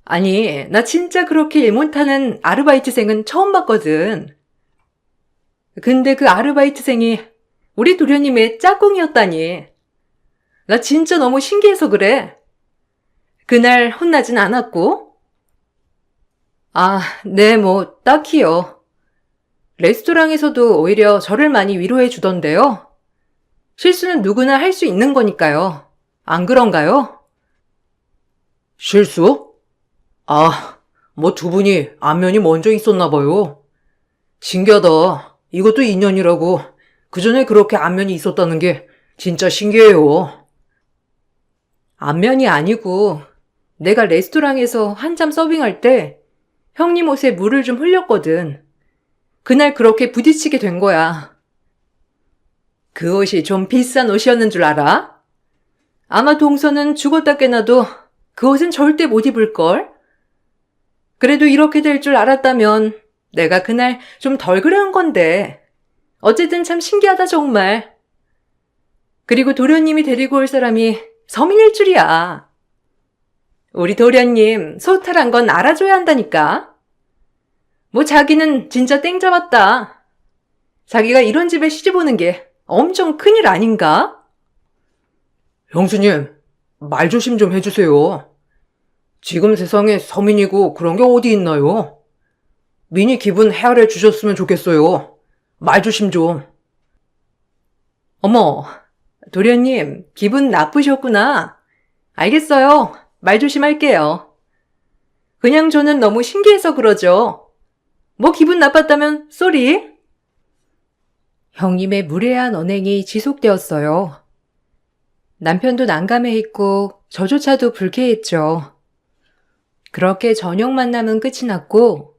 아니, 나 진짜 그렇게 일 못하는 아르바이트생은 처음 봤거든. 근데 그 아르바이트생이 우리 도련님의 짝꿍이었다니. 나 진짜 너무 신기해서 그래. 그날 혼나진 않았고? 아, 네, 뭐 딱히요. 레스토랑에서도 오히려 저를 많이 위로해 주던데요. 실수는 누구나 할 수 있는 거니까요. 안 그런가요? 실수? 아, 뭐 두 분이 안면이 먼저 있었나 봐요. 신기하다. 이것도 인연이라고. 그 전에 그렇게 안면이 있었다는 게 진짜 신기해요. 안면이 아니고 내가 레스토랑에서 한참 서빙할 때 형님 옷에 물을 좀 흘렸거든. 그날 그렇게 부딪히게 된 거야. 그 옷이 좀 비싼 옷이었는 줄 알아? 아마 동서는 죽었다 깨나도 그 옷은 절대 못 입을걸? 그래도 이렇게 될 줄 알았다면 내가 그날 좀 덜 그래한 건데 어쨌든 참 신기하다 정말. 그리고 도련님이 데리고 올 사람이 서민일 줄이야. 우리 도련님 소탈한 건 알아줘야 한다니까. 뭐 자기는 진짜 땡 잡았다. 자기가 이런 집에 시집 오는 게 엄청 큰일 아닌가? 형수님, 말 조심 좀 해주세요. 지금 세상에 서민이고 그런 게 어디 있나요? 미니 기분 헤아려 주셨으면 좋겠어요. 말 조심 좀. 어머, 도련님 기분 나쁘셨구나. 알겠어요. 말 조심할게요. 그냥 저는 너무 신기해서 그러죠. 뭐 기분 나빴다면 쏘리? 형님의 무례한 언행이 지속되었어요. 남편도 난감해했고 저조차도 불쾌했죠. 그렇게 저녁 만남은 끝이 났고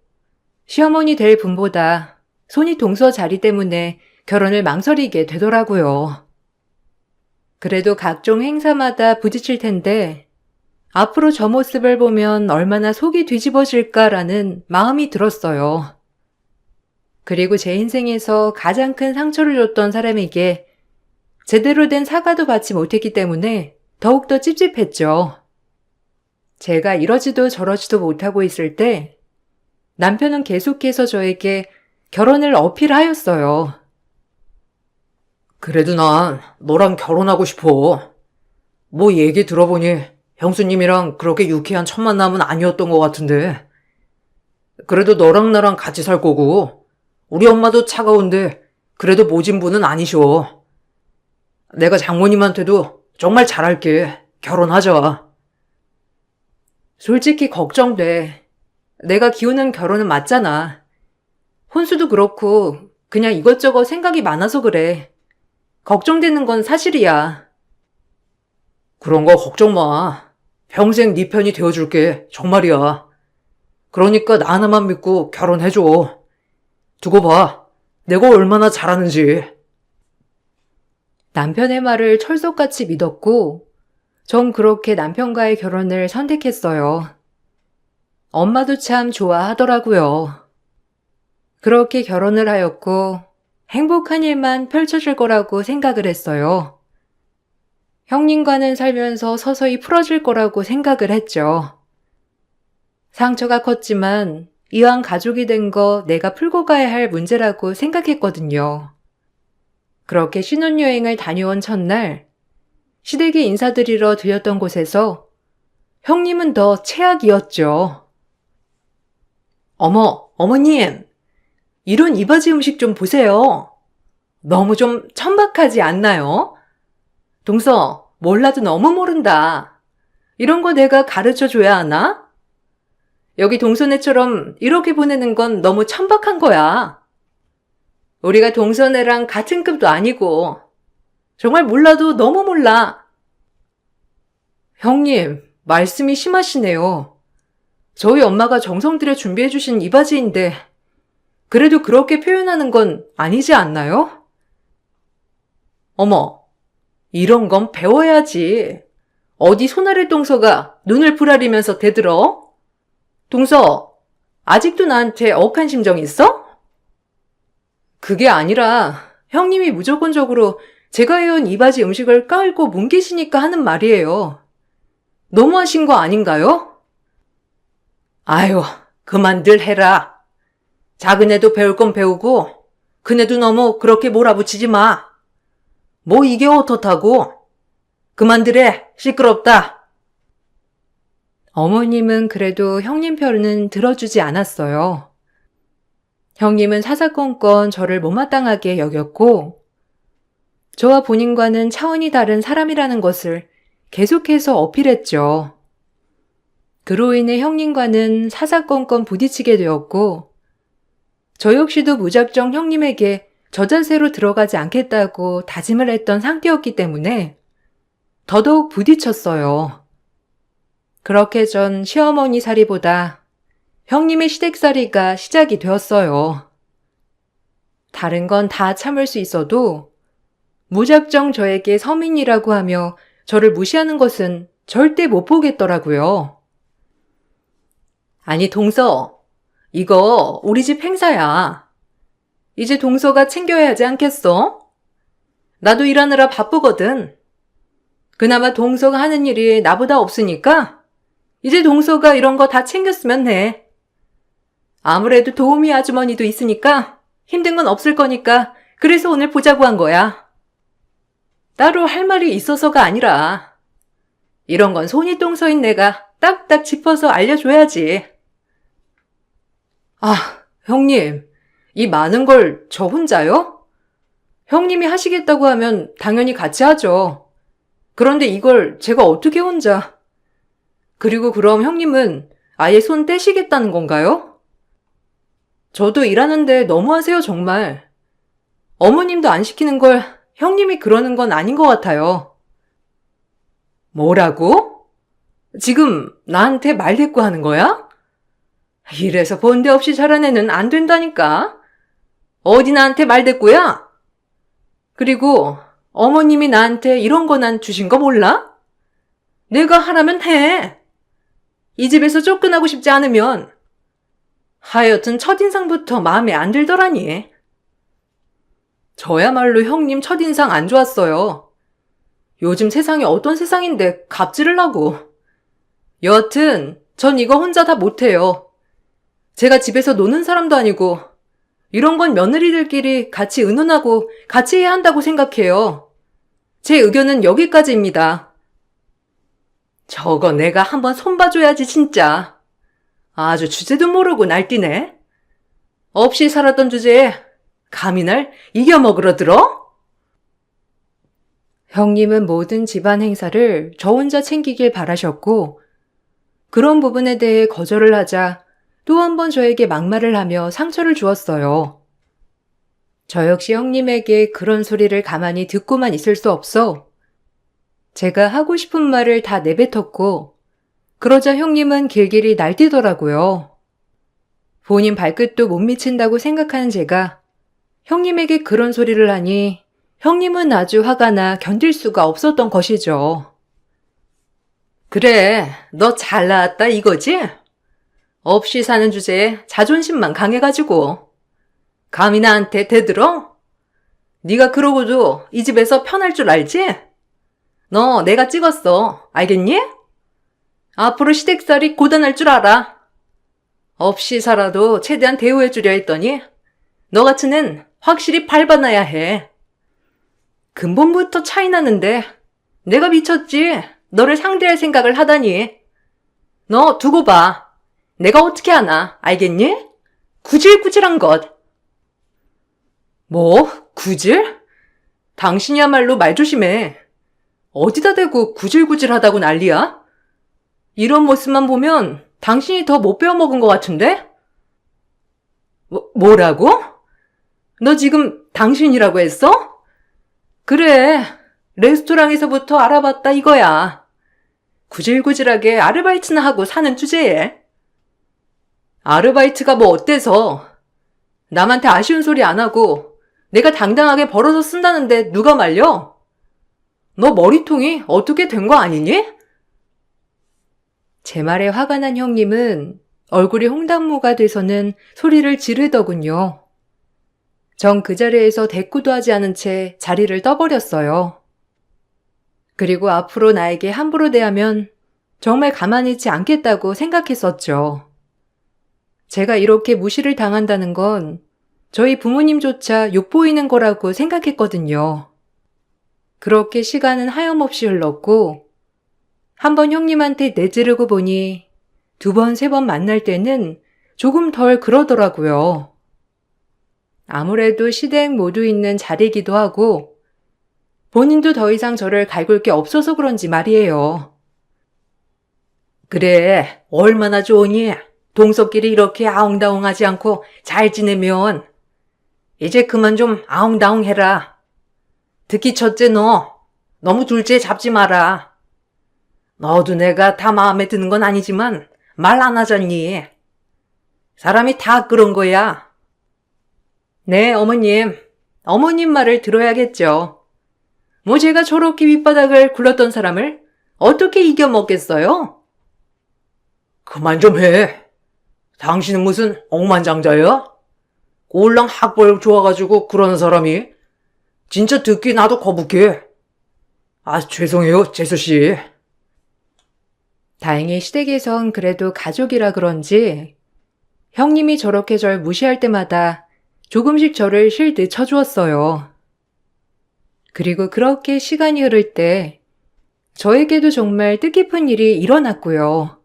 시어머니 될 분보다 손이 동서 자리 때문에 결혼을 망설이게 되더라고요. 그래도 각종 행사마다 부딪힐 텐데 앞으로 저 모습을 보면 얼마나 속이 뒤집어질까라는 마음이 들었어요. 그리고 제 인생에서 가장 큰 상처를 줬던 사람에게 제대로 된 사과도 받지 못했기 때문에 더욱더 찝찝했죠. 제가 이러지도 저러지도 못하고 있을 때 남편은 계속해서 저에게 결혼을 어필하였어요. 그래도 난 너랑 결혼하고 싶어. 뭐 얘기 들어보니 형수님이랑 그렇게 유쾌한 첫 만남은 아니었던 것 같은데. 그래도 너랑 나랑 같이 살 거고 우리 엄마도 차가운데 그래도 모진 분은 아니셔. 내가 장모님한테도 정말 잘할게. 결혼하자. 솔직히 걱정돼. 내가 기우는 결혼은 맞잖아. 혼수도 그렇고 그냥 이것저것 생각이 많아서 그래. 걱정되는 건 사실이야. 그런 거 걱정 마. 평생 네 편이 되어줄게. 정말이야. 그러니까 나 하나만 믿고 결혼해줘. 두고 봐. 내가 얼마나 잘하는지. 남편의 말을 철석같이 믿었고 전 그렇게 남편과의 결혼을 선택했어요. 엄마도 참 좋아하더라고요. 그렇게 결혼을 하였고 행복한 일만 펼쳐질 거라고 생각을 했어요. 형님과는 살면서 서서히 풀어질 거라고 생각을 했죠. 상처가 컸지만 이왕 가족이 된 거 내가 풀고 가야 할 문제라고 생각했거든요. 그렇게 신혼여행을 다녀온 첫날, 시댁에 인사드리러 들렸던 곳에서 형님은 더 최악이었죠. 어머, 어머님, 이런 이바지 음식 좀 보세요. 너무 좀 천박하지 않나요? 동서, 몰라도 너무 모른다. 이런 거 내가 가르쳐 줘야 하나? 여기 동서네처럼 이렇게 보내는 건 너무 천박한 거야. 우리가 동서네랑 같은 급도 아니고 정말 몰라도 너무 몰라. 형님, 말씀이 심하시네요. 저희 엄마가 정성 들여 준비해 주신 이바지인데 그래도 그렇게 표현하는 건 아니지 않나요? 어머, 이런 건 배워야지. 어디 손아래 동서가 눈을 부라리면서 대들어? 동서, 아직도 나한테 억한 심정 있어? 그게 아니라 형님이 무조건적으로 제가 해온 이바지 음식을 깔고 뭉개시니까 하는 말이에요. 너무하신 거 아닌가요? 아유, 그만들 해라. 작은 애도 배울 건 배우고 큰애도 너무 그렇게 몰아붙이지 마. 뭐 이게 어떻다고? 그만들 해. 시끄럽다. 어머님은 그래도 형님 편은 들어주지 않았어요. 형님은 사사건건 저를 못마땅하게 여겼고 저와 본인과는 차원이 다른 사람이라는 것을 계속해서 어필했죠. 그로 인해 형님과는 사사건건 부딪히게 되었고 저 역시도 무작정 형님에게 저 자세로 들어가지 않겠다고 다짐을 했던 상태였기 때문에 더더욱 부딪혔어요. 그렇게 전 시어머니 살이보다 형님의 시댁살이가 시작이 되었어요. 다른 건 다 참을 수 있어도 무작정 저에게 서민이라고 하며 저를 무시하는 것은 절대 못 보겠더라고요. 아니 동서, 이거 우리 집 행사야. 이제 동서가 챙겨야 하지 않겠어? 나도 일하느라 바쁘거든. 그나마 동서가 하는 일이 나보다 없으니까 이제 동서가 이런 거 다 챙겼으면 해. 아무래도 도우미 아주머니도 있으니까 힘든 건 없을 거니까 그래서 오늘 보자고 한 거야. 따로 할 말이 있어서가 아니라 이런 건 손이 똥서인 내가 딱딱 짚어서 알려줘야지. 아, 형님, 이 많은 걸 저 혼자요? 형님이 하시겠다고 하면 당연히 같이 하죠. 그런데 이걸 제가 어떻게 혼자? 그리고 그럼 형님은 아예 손 떼시겠다는 건가요? 저도 일하는데 너무하세요, 정말. 어머님도 안 시키는 걸 형님이 그러는 건 아닌 것 같아요. 뭐라고? 지금 나한테 말대꾸 하는 거야? 이래서 본데 없이 자란 애는 안 된다니까. 어디 나한테 말대꾸야? 그리고 어머님이 나한테 이런 거 난 주신 거 몰라? 내가 하라면 해. 이 집에서 쫓겨나고 싶지 않으면. 하여튼 첫인상부터 마음에 안 들더라니. 저야말로 형님 첫인상 안 좋았어요. 요즘 세상이 어떤 세상인데 갑질을 하고. 여하튼 전 이거 혼자 다 못해요. 제가 집에서 노는 사람도 아니고 이런 건 며느리들끼리 같이 의논하고 같이 해야 한다고 생각해요. 제 의견은 여기까지입니다. 저거 내가 한번 손봐줘야지 진짜. 아주 주제도 모르고 날뛰네. 없이 살았던 주제에 감히 날 이겨먹으러 들어? 형님은 모든 집안 행사를 저 혼자 챙기길 바라셨고 그런 부분에 대해 거절을 하자 또 한 번 저에게 막말을 하며 상처를 주었어요. 저 역시 형님에게 그런 소리를 가만히 듣고만 있을 수 없어 제가 하고 싶은 말을 다 내뱉었고 그러자 형님은 길길이 날뛰더라고요. 본인 발끝도 못 미친다고 생각하는 제가 형님에게 그런 소리를 하니 형님은 아주 화가 나 견딜 수가 없었던 것이죠. 그래, 너 잘 나왔다 이거지? 없이 사는 주제에 자존심만 강해가지고 감히 나한테 대들어? 네가 그러고도 이 집에서 편할 줄 알지? 너 내가 찍었어. 알겠니? 앞으로 시댁살이 고단할 줄 알아. 없이 살아도 최대한 대우해주려 했더니 너 같은 앤 확실히 밟아놔야 해. 근본부터 차이 나는데 내가 미쳤지. 너를 상대할 생각을 하다니. 너 두고 봐. 내가 어떻게 하나. 알겠니? 구질구질한 것. 뭐? 구질? 당신이야말로 말 조심해. 어디다 대고 구질구질하다고 난리야? 이런 모습만 보면 당신이 더 못 배워먹은 것 같은데? 뭐라고? 너 지금 당신이라고 했어? 그래, 레스토랑에서부터 알아봤다 이거야. 구질구질하게 아르바이트나 하고 사는 주제에. 아르바이트가 뭐 어때서? 남한테 아쉬운 소리 안 하고 내가 당당하게 벌어서 쓴다는데 누가 말려? 너 머리통이 어떻게 된 거 아니니? 제 말에 화가 난 형님은 얼굴이 홍당무가 돼서는 소리를 지르더군요. 전 그 자리에서 대꾸도 하지 않은 채 자리를 떠버렸어요. 그리고 앞으로 나에게 함부로 대하면 정말 가만히 있지 않겠다고 생각했었죠. 제가 이렇게 무시를 당한다는 건 저희 부모님조차 욕보이는 거라고 생각했거든요. 그렇게 시간은 하염없이 흘렀고 한번 형님한테 내지르고 보니 2번, 3번 만날 때는 조금 덜 그러더라고요. 아무래도 시댁 모두 있는 자리이기도 하고 본인도 더 이상 저를 갈굴 게 없어서 그런지 말이에요. 그래, 얼마나 좋으니? 동서끼리 이렇게 아웅다웅하지 않고 잘 지내면 이제 그만 좀 아웅다웅 해라. 특히 첫째 너, 너무 둘째 잡지 마라. 너도 내가 다 마음에 드는 건 아니지만 말 안 하잖니. 사람이 다 그런 거야. 네, 어머님. 어머님 말을 들어야겠죠. 뭐 제가 저렇게 윗바닥을 굴렀던 사람을 어떻게 이겨먹겠어요? 그만 좀 해. 당신은 무슨 억만장자야? 꼴랑 학벌 좋아가지고 그러는 사람이 진짜 듣기 나도 거북해. 아, 죄송해요, 재수씨. 다행히 시댁에선 그래도 가족이라 그런지 형님이 저렇게 절 무시할 때마다 조금씩 저를 실드 쳐주었어요. 그리고 그렇게 시간이 흐를 때 저에게도 정말 뜻깊은 일이 일어났고요.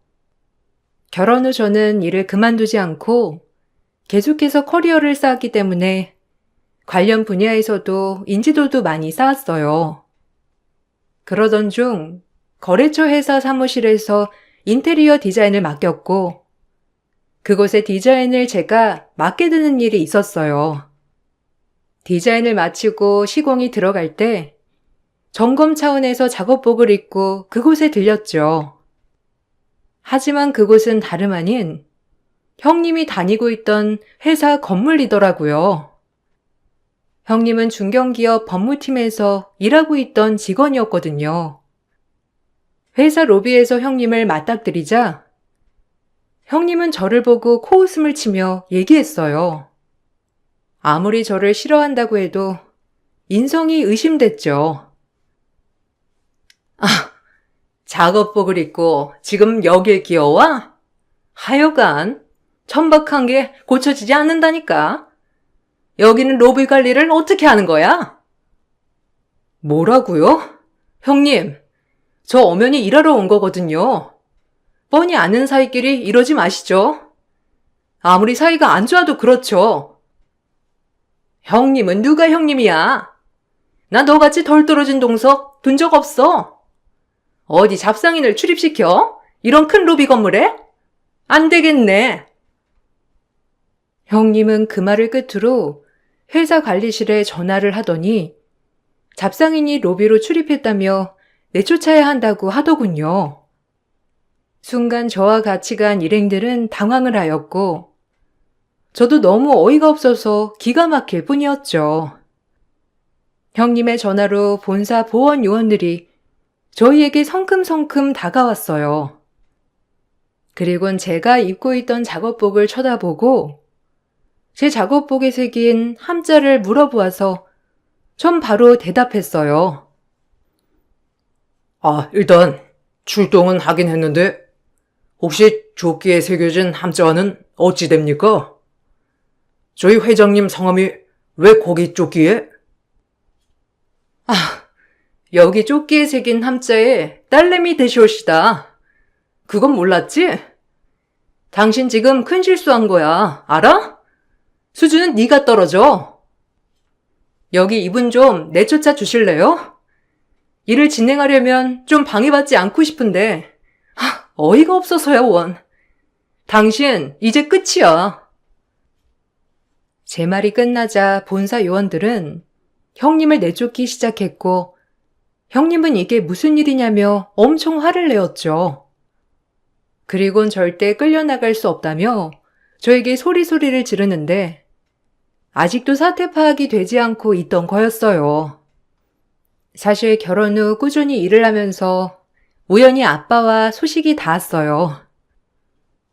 결혼 후 저는 일을 그만두지 않고 계속해서 커리어를 쌓았기 때문에 관련 분야에서도 인지도도 많이 쌓았어요. 그러던 중 거래처 회사 사무실에서 인테리어 디자인을 맡겼고 그곳의 디자인을 제가 맡게 되는 일이 있었어요. 디자인을 마치고 시공이 들어갈 때 점검 차원에서 작업복을 입고 그곳에 들렸죠. 하지만 그곳은 다름 아닌 형님이 다니고 있던 회사 건물이더라고요. 형님은 중견기업 법무팀에서 일하고 있던 직원이었거든요. 회사 로비에서 형님을 맞닥뜨리자 형님은 저를 보고 코웃음을 치며 얘기했어요. 아무리 저를 싫어한다고 해도 인성이 의심됐죠. 아, 작업복을 입고 지금 여길 기어와? 하여간 천박한 게 고쳐지지 않는다니까. 여기는 로비 관리를 어떻게 하는 거야? 뭐라고요? 형님, 저 엄연히 일하러 온 거거든요. 뻔히 아는 사이끼리 이러지 마시죠. 아무리 사이가 안 좋아도 그렇죠. 형님은 누가 형님이야? 나 너같이 덜 떨어진 동서 둔 적 없어. 어디 잡상인을 출입시켜? 이런 큰 로비 건물에? 안 되겠네. 형님은 그 말을 끝으로 회사 관리실에 전화를 하더니 잡상인이 로비로 출입했다며 내쫓아야 한다고 하더군요. 순간 저와 같이 간 일행들은 당황을 하였고 저도 너무 어이가 없어서 기가 막힐 뿐이었죠. 형님의 전화로 본사 보원 요원들이 저희에게 성큼성큼 다가왔어요. 그리곤 제가 입고 있던 작업복을 쳐다보고 제 작업복에 새긴 함자를 물어보아서 전 바로 대답했어요. 일단 출동은 하긴 했는데 혹시 조끼에 새겨진 함자와는 어찌 됩니까? 저희 회장님 성함이 왜 거기 조끼에? 여기 조끼에 새긴 함자에 딸내미 되시옵시다. 그건 몰랐지? 당신 지금 큰 실수한 거야. 알아? 수준은 네가 떨어져. 여기 이분 좀 내쫓아 주실래요? 일을 진행하려면 좀 방해받지 않고 싶은데 어이가 없어서야 원. 당신 이제 끝이야. 제 말이 끝나자 본사 요원들은 형님을 내쫓기 시작했고 형님은 이게 무슨 일이냐며 엄청 화를 내었죠. 그리곤 절대 끌려나갈 수 없다며 저에게 소리소리를 지르는데 아직도 사태 파악이 되지 않고 있던 거였어요. 사실 결혼 후 꾸준히 일을 하면서 우연히 아빠와 소식이 닿았어요.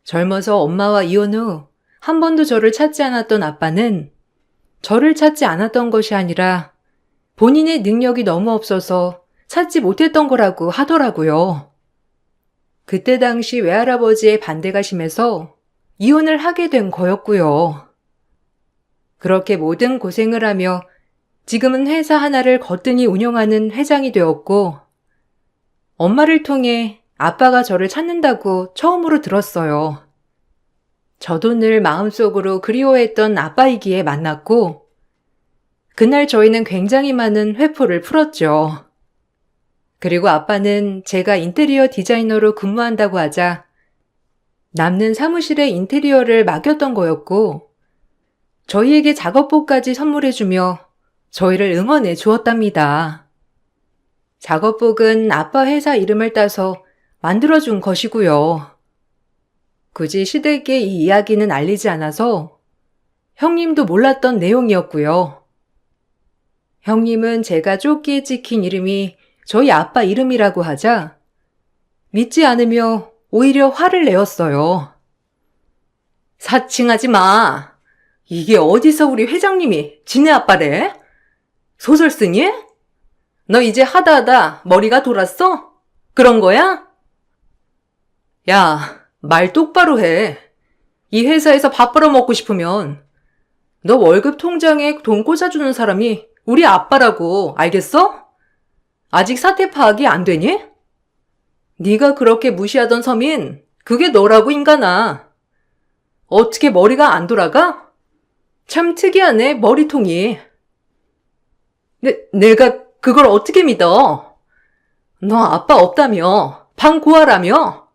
젊어서 엄마와 이혼 후 한 번도 저를 찾지 않았던 아빠는 저를 찾지 않았던 것이 아니라 본인의 능력이 너무 없어서 찾지 못했던 거라고 하더라고요. 그때 당시 외할아버지의 반대가 심해서 이혼을 하게 된 거였고요. 그렇게 모든 고생을 하며 지금은 회사 하나를 거뜬히 운영하는 회장이 되었고 엄마를 통해 아빠가 저를 찾는다고 처음으로 들었어요. 저도 늘 마음속으로 그리워했던 아빠이기에 만났고 그날 저희는 굉장히 많은 회포를 풀었죠. 그리고 아빠는 제가 인테리어 디자이너로 근무한다고 하자 남는 사무실의 인테리어를 맡겼던 거였고 저희에게 작업복까지 선물해주며 저희를 응원해 주었답니다. 작업복은 아빠 회사 이름을 따서 만들어준 것이고요. 굳이 시댁에 이 이야기는 알리지 않아서 형님도 몰랐던 내용이었고요. 형님은 제가 조끼에 찍힌 이름이 저희 아빠 이름이라고 하자 믿지 않으며 오히려 화를 내었어요. 사칭하지 마. 이게 어디서 우리 회장님이 지네 아빠래? 소설 쓰니? 너 이제 하다하다 머리가 돌았어? 그런 거야? 야, 말 똑바로 해. 이 회사에서 밥 벌어먹고 싶으면 너 월급 통장에 돈 꽂아주는 사람이 우리 아빠라고, 알겠어? 아직 사태 파악이 안 되니? 네가 그렇게 무시하던 서민, 그게 너라고 인간아. 어떻게 머리가 안 돌아가? 참 특이하네, 머리통이. 내가 그걸 어떻게 믿어? 너 아빠 없다며, 방 고하라며?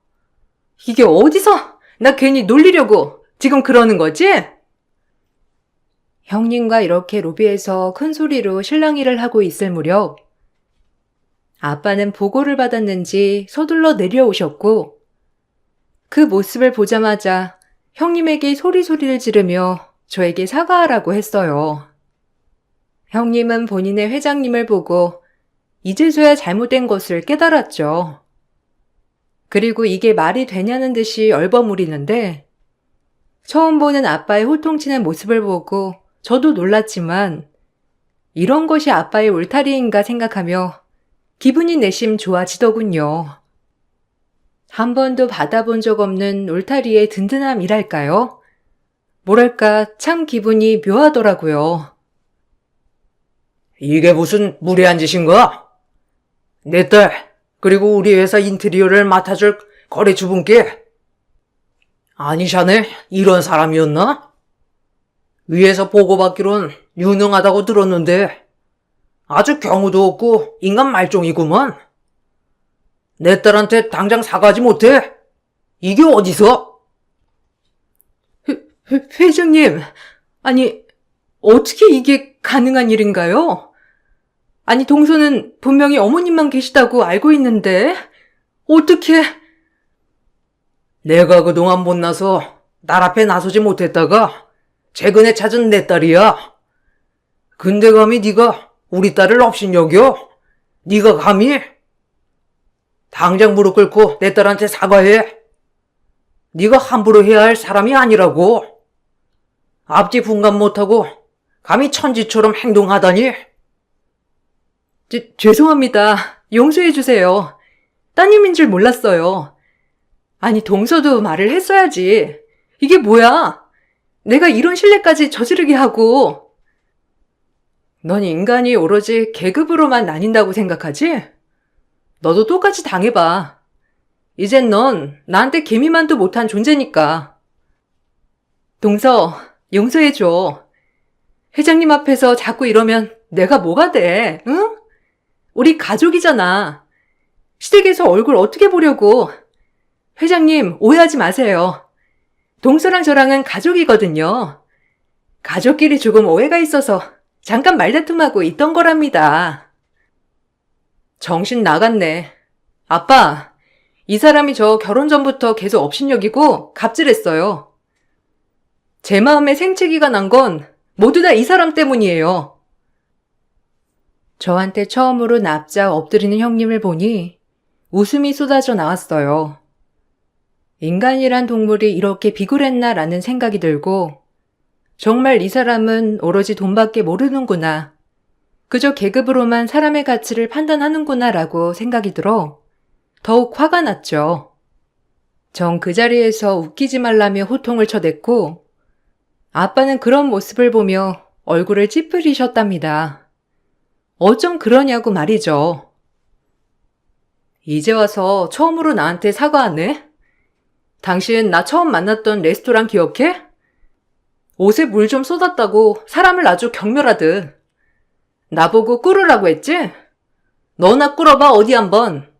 이게 어디서 나 괜히 놀리려고 지금 그러는 거지? 형님과 이렇게 로비에서 큰 소리로 실랑이를 하고 있을 무렵 아빠는 보고를 받았는지 서둘러 내려오셨고 그 모습을 보자마자 형님에게 소리소리를 지르며 저에게 사과하라고 했어요. 형님은 본인의 회장님을 보고 이제서야 잘못된 것을 깨달았죠. 그리고 이게 말이 되냐는 듯이 얼버무리는데 처음 보는 아빠의 호통치는 모습을 보고 저도 놀랐지만 이런 것이 아빠의 울타리인가 생각하며 기분이 내심 좋아지더군요. 한 번도 받아본 적 없는 울타리의 든든함이랄까요? 뭐랄까 참 기분이 묘하더라고요. 이게 무슨 무례한 짓인가? 내 딸, 그리고 우리 회사 인테리어를 맡아줄 거래주분께 아니 샤넬 이런 사람이었나? 위에서 보고받기론 유능하다고 들었는데 아주 경우도 없고 인간 말종이구먼. 내 딸한테 당장 사과하지 못해? 이게 어디서? 회장님, 아니 어떻게 이게 가능한 일인가요? 아니 동서는 분명히 어머님만 계시다고 알고 있는데 어떻게... 내가 그동안 못나서 딸 앞에 나서지 못했다가 최근에 찾은 내 딸이야. 근데 감히 네가 우리 딸을 업신여겨? 네가 감히? 당장 무릎 꿇고 내 딸한테 사과해. 네가 함부로 해야 할 사람이 아니라고. 앞뒤 분간 못하고 감히 천지처럼 행동하다니. 죄송합니다. 용서해주세요. 따님인 줄 몰랐어요. 아니, 동서도 말을 했어야지. 이게 뭐야? 내가 이런 실례까지 저지르게 하고. 넌 인간이 오로지 계급으로만 나뉜다고 생각하지? 너도 똑같이 당해봐. 이젠 넌 나한테 개미만도 못한 존재니까. 동서, 용서해줘. 회장님 앞에서 자꾸 이러면 내가 뭐가 돼, 응? 우리 가족이잖아. 시댁에서 얼굴 어떻게 보려고. 회장님, 오해하지 마세요. 동서랑 저랑은 가족이거든요. 가족끼리 조금 오해가 있어서 잠깐 말다툼하고 있던 거랍니다. 정신 나갔네. 아빠, 이 사람이 저 결혼 전부터 계속 업신여기고 갑질했어요. 제 마음에 생채기가 난 건 모두 다 이 사람 때문이에요. 저한테 처음으로 납작 엎드리는 형님을 보니 웃음이 쏟아져 나왔어요. 인간이란 동물이 이렇게 비굴했나라는 생각이 들고 정말 이 사람은 오로지 돈밖에 모르는구나. 그저 계급으로만 사람의 가치를 판단하는구나라고 생각이 들어 더욱 화가 났죠. 전 그 자리에서 웃기지 말라며 호통을 쳐댔고 아빠는 그런 모습을 보며 얼굴을 찌푸리셨답니다. 어쩜 그러냐고 말이죠. 이제 와서 처음으로 나한테 사과하네? 당신 나 처음 만났던 레스토랑 기억해? 옷에 물 좀 쏟았다고 사람을 아주 경멸하듯. 나보고 꿇으라고 했지? 너나 꿇어봐 어디 한번.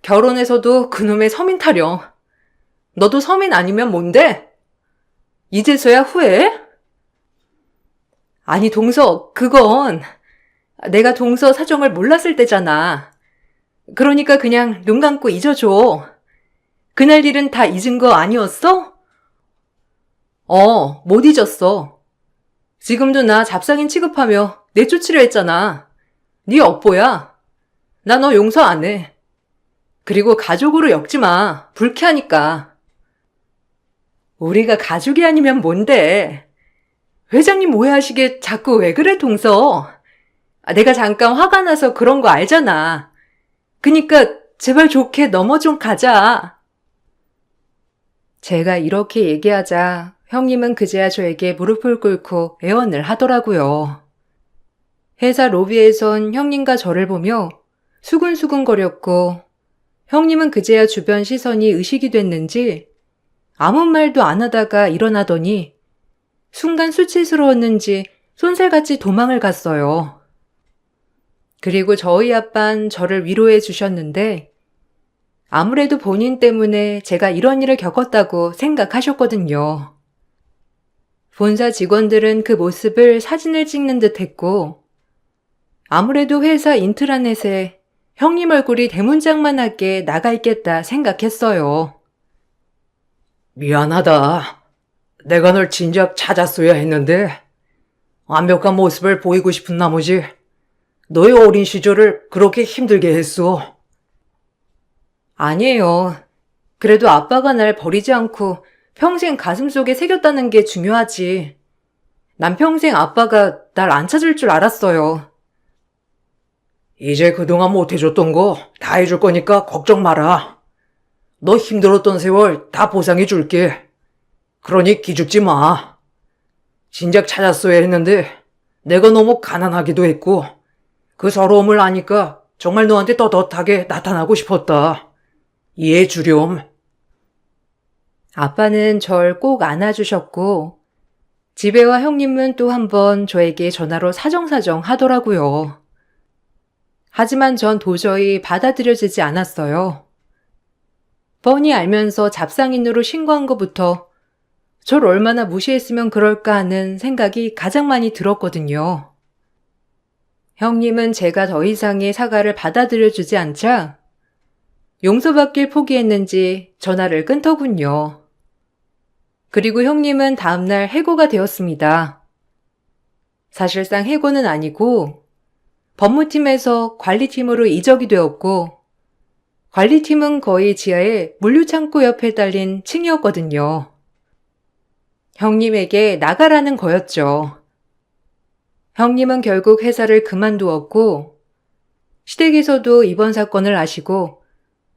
결혼해서도 그놈의 서민 타령. 너도 서민 아니면 뭔데? 이제서야 후회해? 아니 동서, 그건 내가 동서 사정을 몰랐을 때잖아. 그러니까 그냥 눈 감고 잊어줘. 그날 일은 다 잊은 거 아니었어? 못 잊었어. 지금도 나 잡상인 취급하며 내쫓으려 했잖아. 네 업보야. 나 너 용서 안 해. 그리고 가족으로 엮지 마. 불쾌하니까. 우리가 가족이 아니면 뭔데? 회장님 오해하시게 자꾸 왜 그래, 동서? 내가 잠깐 화가 나서 그런 거 알잖아. 그니까 제발 좋게 넘어 좀 가자. 제가 이렇게 얘기하자 형님은 그제야 저에게 무릎을 꿇고 애원을 하더라고요. 회사 로비에선 형님과 저를 보며 수근수근거렸고 형님은 그제야 주변 시선이 의식이 됐는지 아무 말도 안 하다가 일어나더니 순간 수치스러웠는지 쏜살같이 도망을 갔어요. 그리고 저희 아빤 저를 위로해 주셨는데 아무래도 본인 때문에 제가 이런 일을 겪었다고 생각하셨거든요. 본사 직원들은 그 모습을 사진을 찍는 듯 했고 아무래도 회사 인트라넷에 형님 얼굴이 대문짝만하게 나가 있겠다 생각했어요. 미안하다. 내가 널 진작 찾았어야 했는데 완벽한 모습을 보이고 싶은 나머지 너의 어린 시절을 그렇게 힘들게 했어. 아니에요. 그래도 아빠가 날 버리지 않고 평생 가슴속에 새겼다는 게 중요하지. 난 평생 아빠가 날 안 찾을 줄 알았어요. 이제 그동안 못해줬던 거 다 해줄 거니까 걱정 마라. 너 힘들었던 세월 다 보상해줄게. 그러니 기죽지 마. 진작 찾았어야 했는데 내가 너무 가난하기도 했고 그 서러움을 아니까 정말 너한테 떳떳하게 나타나고 싶었다. 이해해 주렴. 아빠는 절 꼭 안아주셨고 집에와 형님은 또 한 번 저에게 전화로 사정사정 하더라고요. 하지만 전 도저히 받아들여지지 않았어요. 뻔히 알면서 잡상인으로 신고한 것부터 절 얼마나 무시했으면 그럴까 하는 생각이 가장 많이 들었거든요. 형님은 제가 더 이상의 사과를 받아들여주지 않자 용서받길 포기했는지 전화를 끊더군요. 그리고 형님은 다음날 해고가 되었습니다. 사실상 해고는 아니고 법무팀에서 관리팀으로 이적이 되었고 관리팀은 거의 지하에 물류창고 옆에 딸린 층이었거든요. 형님에게 나가라는 거였죠. 형님은 결국 회사를 그만두었고 시댁에서도 이번 사건을 아시고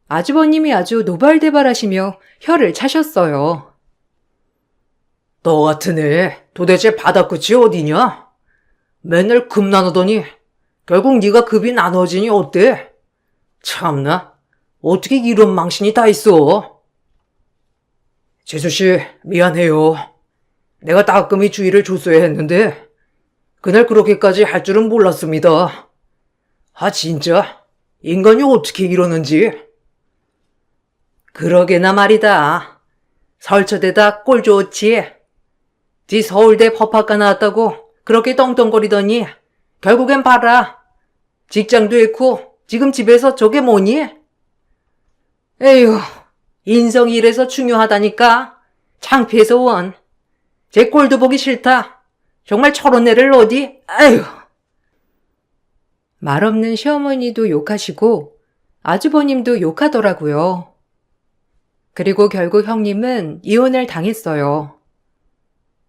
아주버님이 아주 노발대발하시며 혀를 차셨어요. 너 같은 애 도대체 바닥끝이 어디냐? 맨날 급 나누더니 결국 네가 급이 나눠지니 어때? 참나, 어떻게 이런 망신이 다 있어? 재수씨, 미안해요. 내가 따끔히 주의를 줬어야 했는데 그날 그렇게까지 할 줄은 몰랐습니다. 아, 진짜 인간이 어떻게 이러는지. 그러게나 말이다. 설쳐대다 꼴 좋지. 네 서울대 법학과 나왔다고 그렇게 떵떵거리더니 결국엔 봐라. 직장도 잃고 지금 집에서 저게 뭐니? 에휴, 인성이 이래서 중요하다니까. 창피해서 원. 제 꼴도 보기 싫다. 정말 저런 애를 어디? 아휴. 말없는 시어머니도 욕하시고 아주버님도 욕하더라고요. 그리고 결국 형님은 이혼을 당했어요.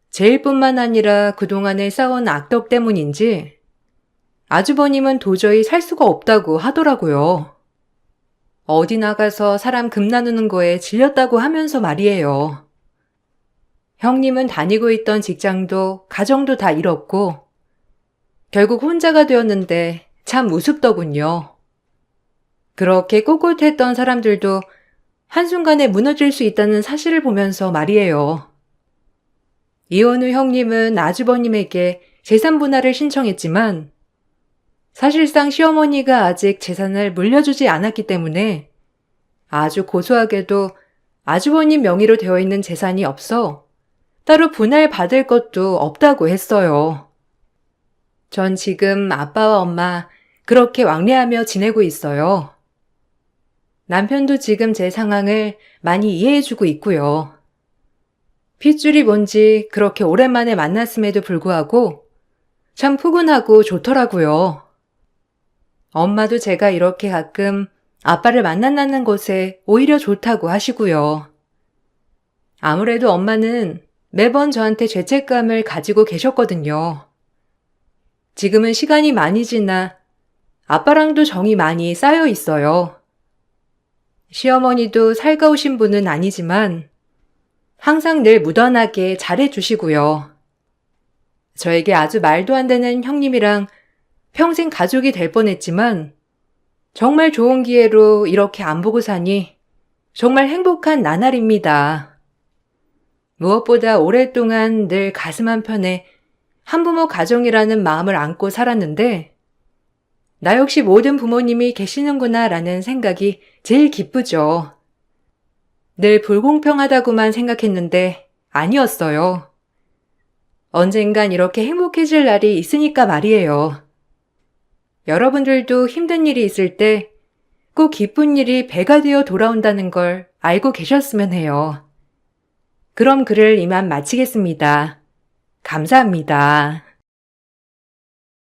제 일뿐만 아니라 그동안에 쌓아온 악덕 때문인지 아주버님은 도저히 살 수가 없다고 하더라고요. 어디 나가서 사람 금 나누는 거에 질렸다고 하면서 말이에요. 형님은 다니고 있던 직장도 가정도 다 잃었고 결국 혼자가 되었는데 참 우습더군요. 그렇게 꼿꼿했던 사람들도 한순간에 무너질 수 있다는 사실을 보면서 말이에요. 이혼 후 형님은 아주버님에게 재산 분할을 신청했지만 사실상 시어머니가 아직 재산을 물려주지 않았기 때문에 아주 고소하게도 아주버님 명의로 되어 있는 재산이 없어 따로 분할 받을 것도 없다고 했어요. 전 지금 아빠와 엄마 그렇게 왕래하며 지내고 있어요. 남편도 지금 제 상황을 많이 이해해주고 있고요. 핏줄이 뭔지 그렇게 오랜만에 만났음에도 불구하고 참 푸근하고 좋더라고요. 엄마도 제가 이렇게 가끔 아빠를 만난다는 것에 오히려 좋다고 하시고요. 아무래도 엄마는 매번 저한테 죄책감을 가지고 계셨거든요. 지금은 시간이 많이 지나 아빠랑도 정이 많이 쌓여 있어요. 시어머니도 살가우신 분은 아니지만 항상 늘 무던하게 잘해주시고요. 저에게 아주 말도 안 되는 형님이랑 평생 가족이 될 뻔했지만 정말 좋은 기회로 이렇게 안 보고 사니 정말 행복한 나날입니다. 무엇보다 오랫동안 늘 가슴 한편에 한부모 가정이라는 마음을 안고 살았는데 나 역시 모든 부모님이 계시는구나 라는 생각이 제일 기쁘죠. 늘 불공평하다고만 생각했는데 아니었어요. 언젠간 이렇게 행복해질 날이 있으니까 말이에요. 여러분들도 힘든 일이 있을 때 꼭 기쁜 일이 배가 되어 돌아온다는 걸 알고 계셨으면 해요. 그럼 글을 이만 마치겠습니다. 감사합니다.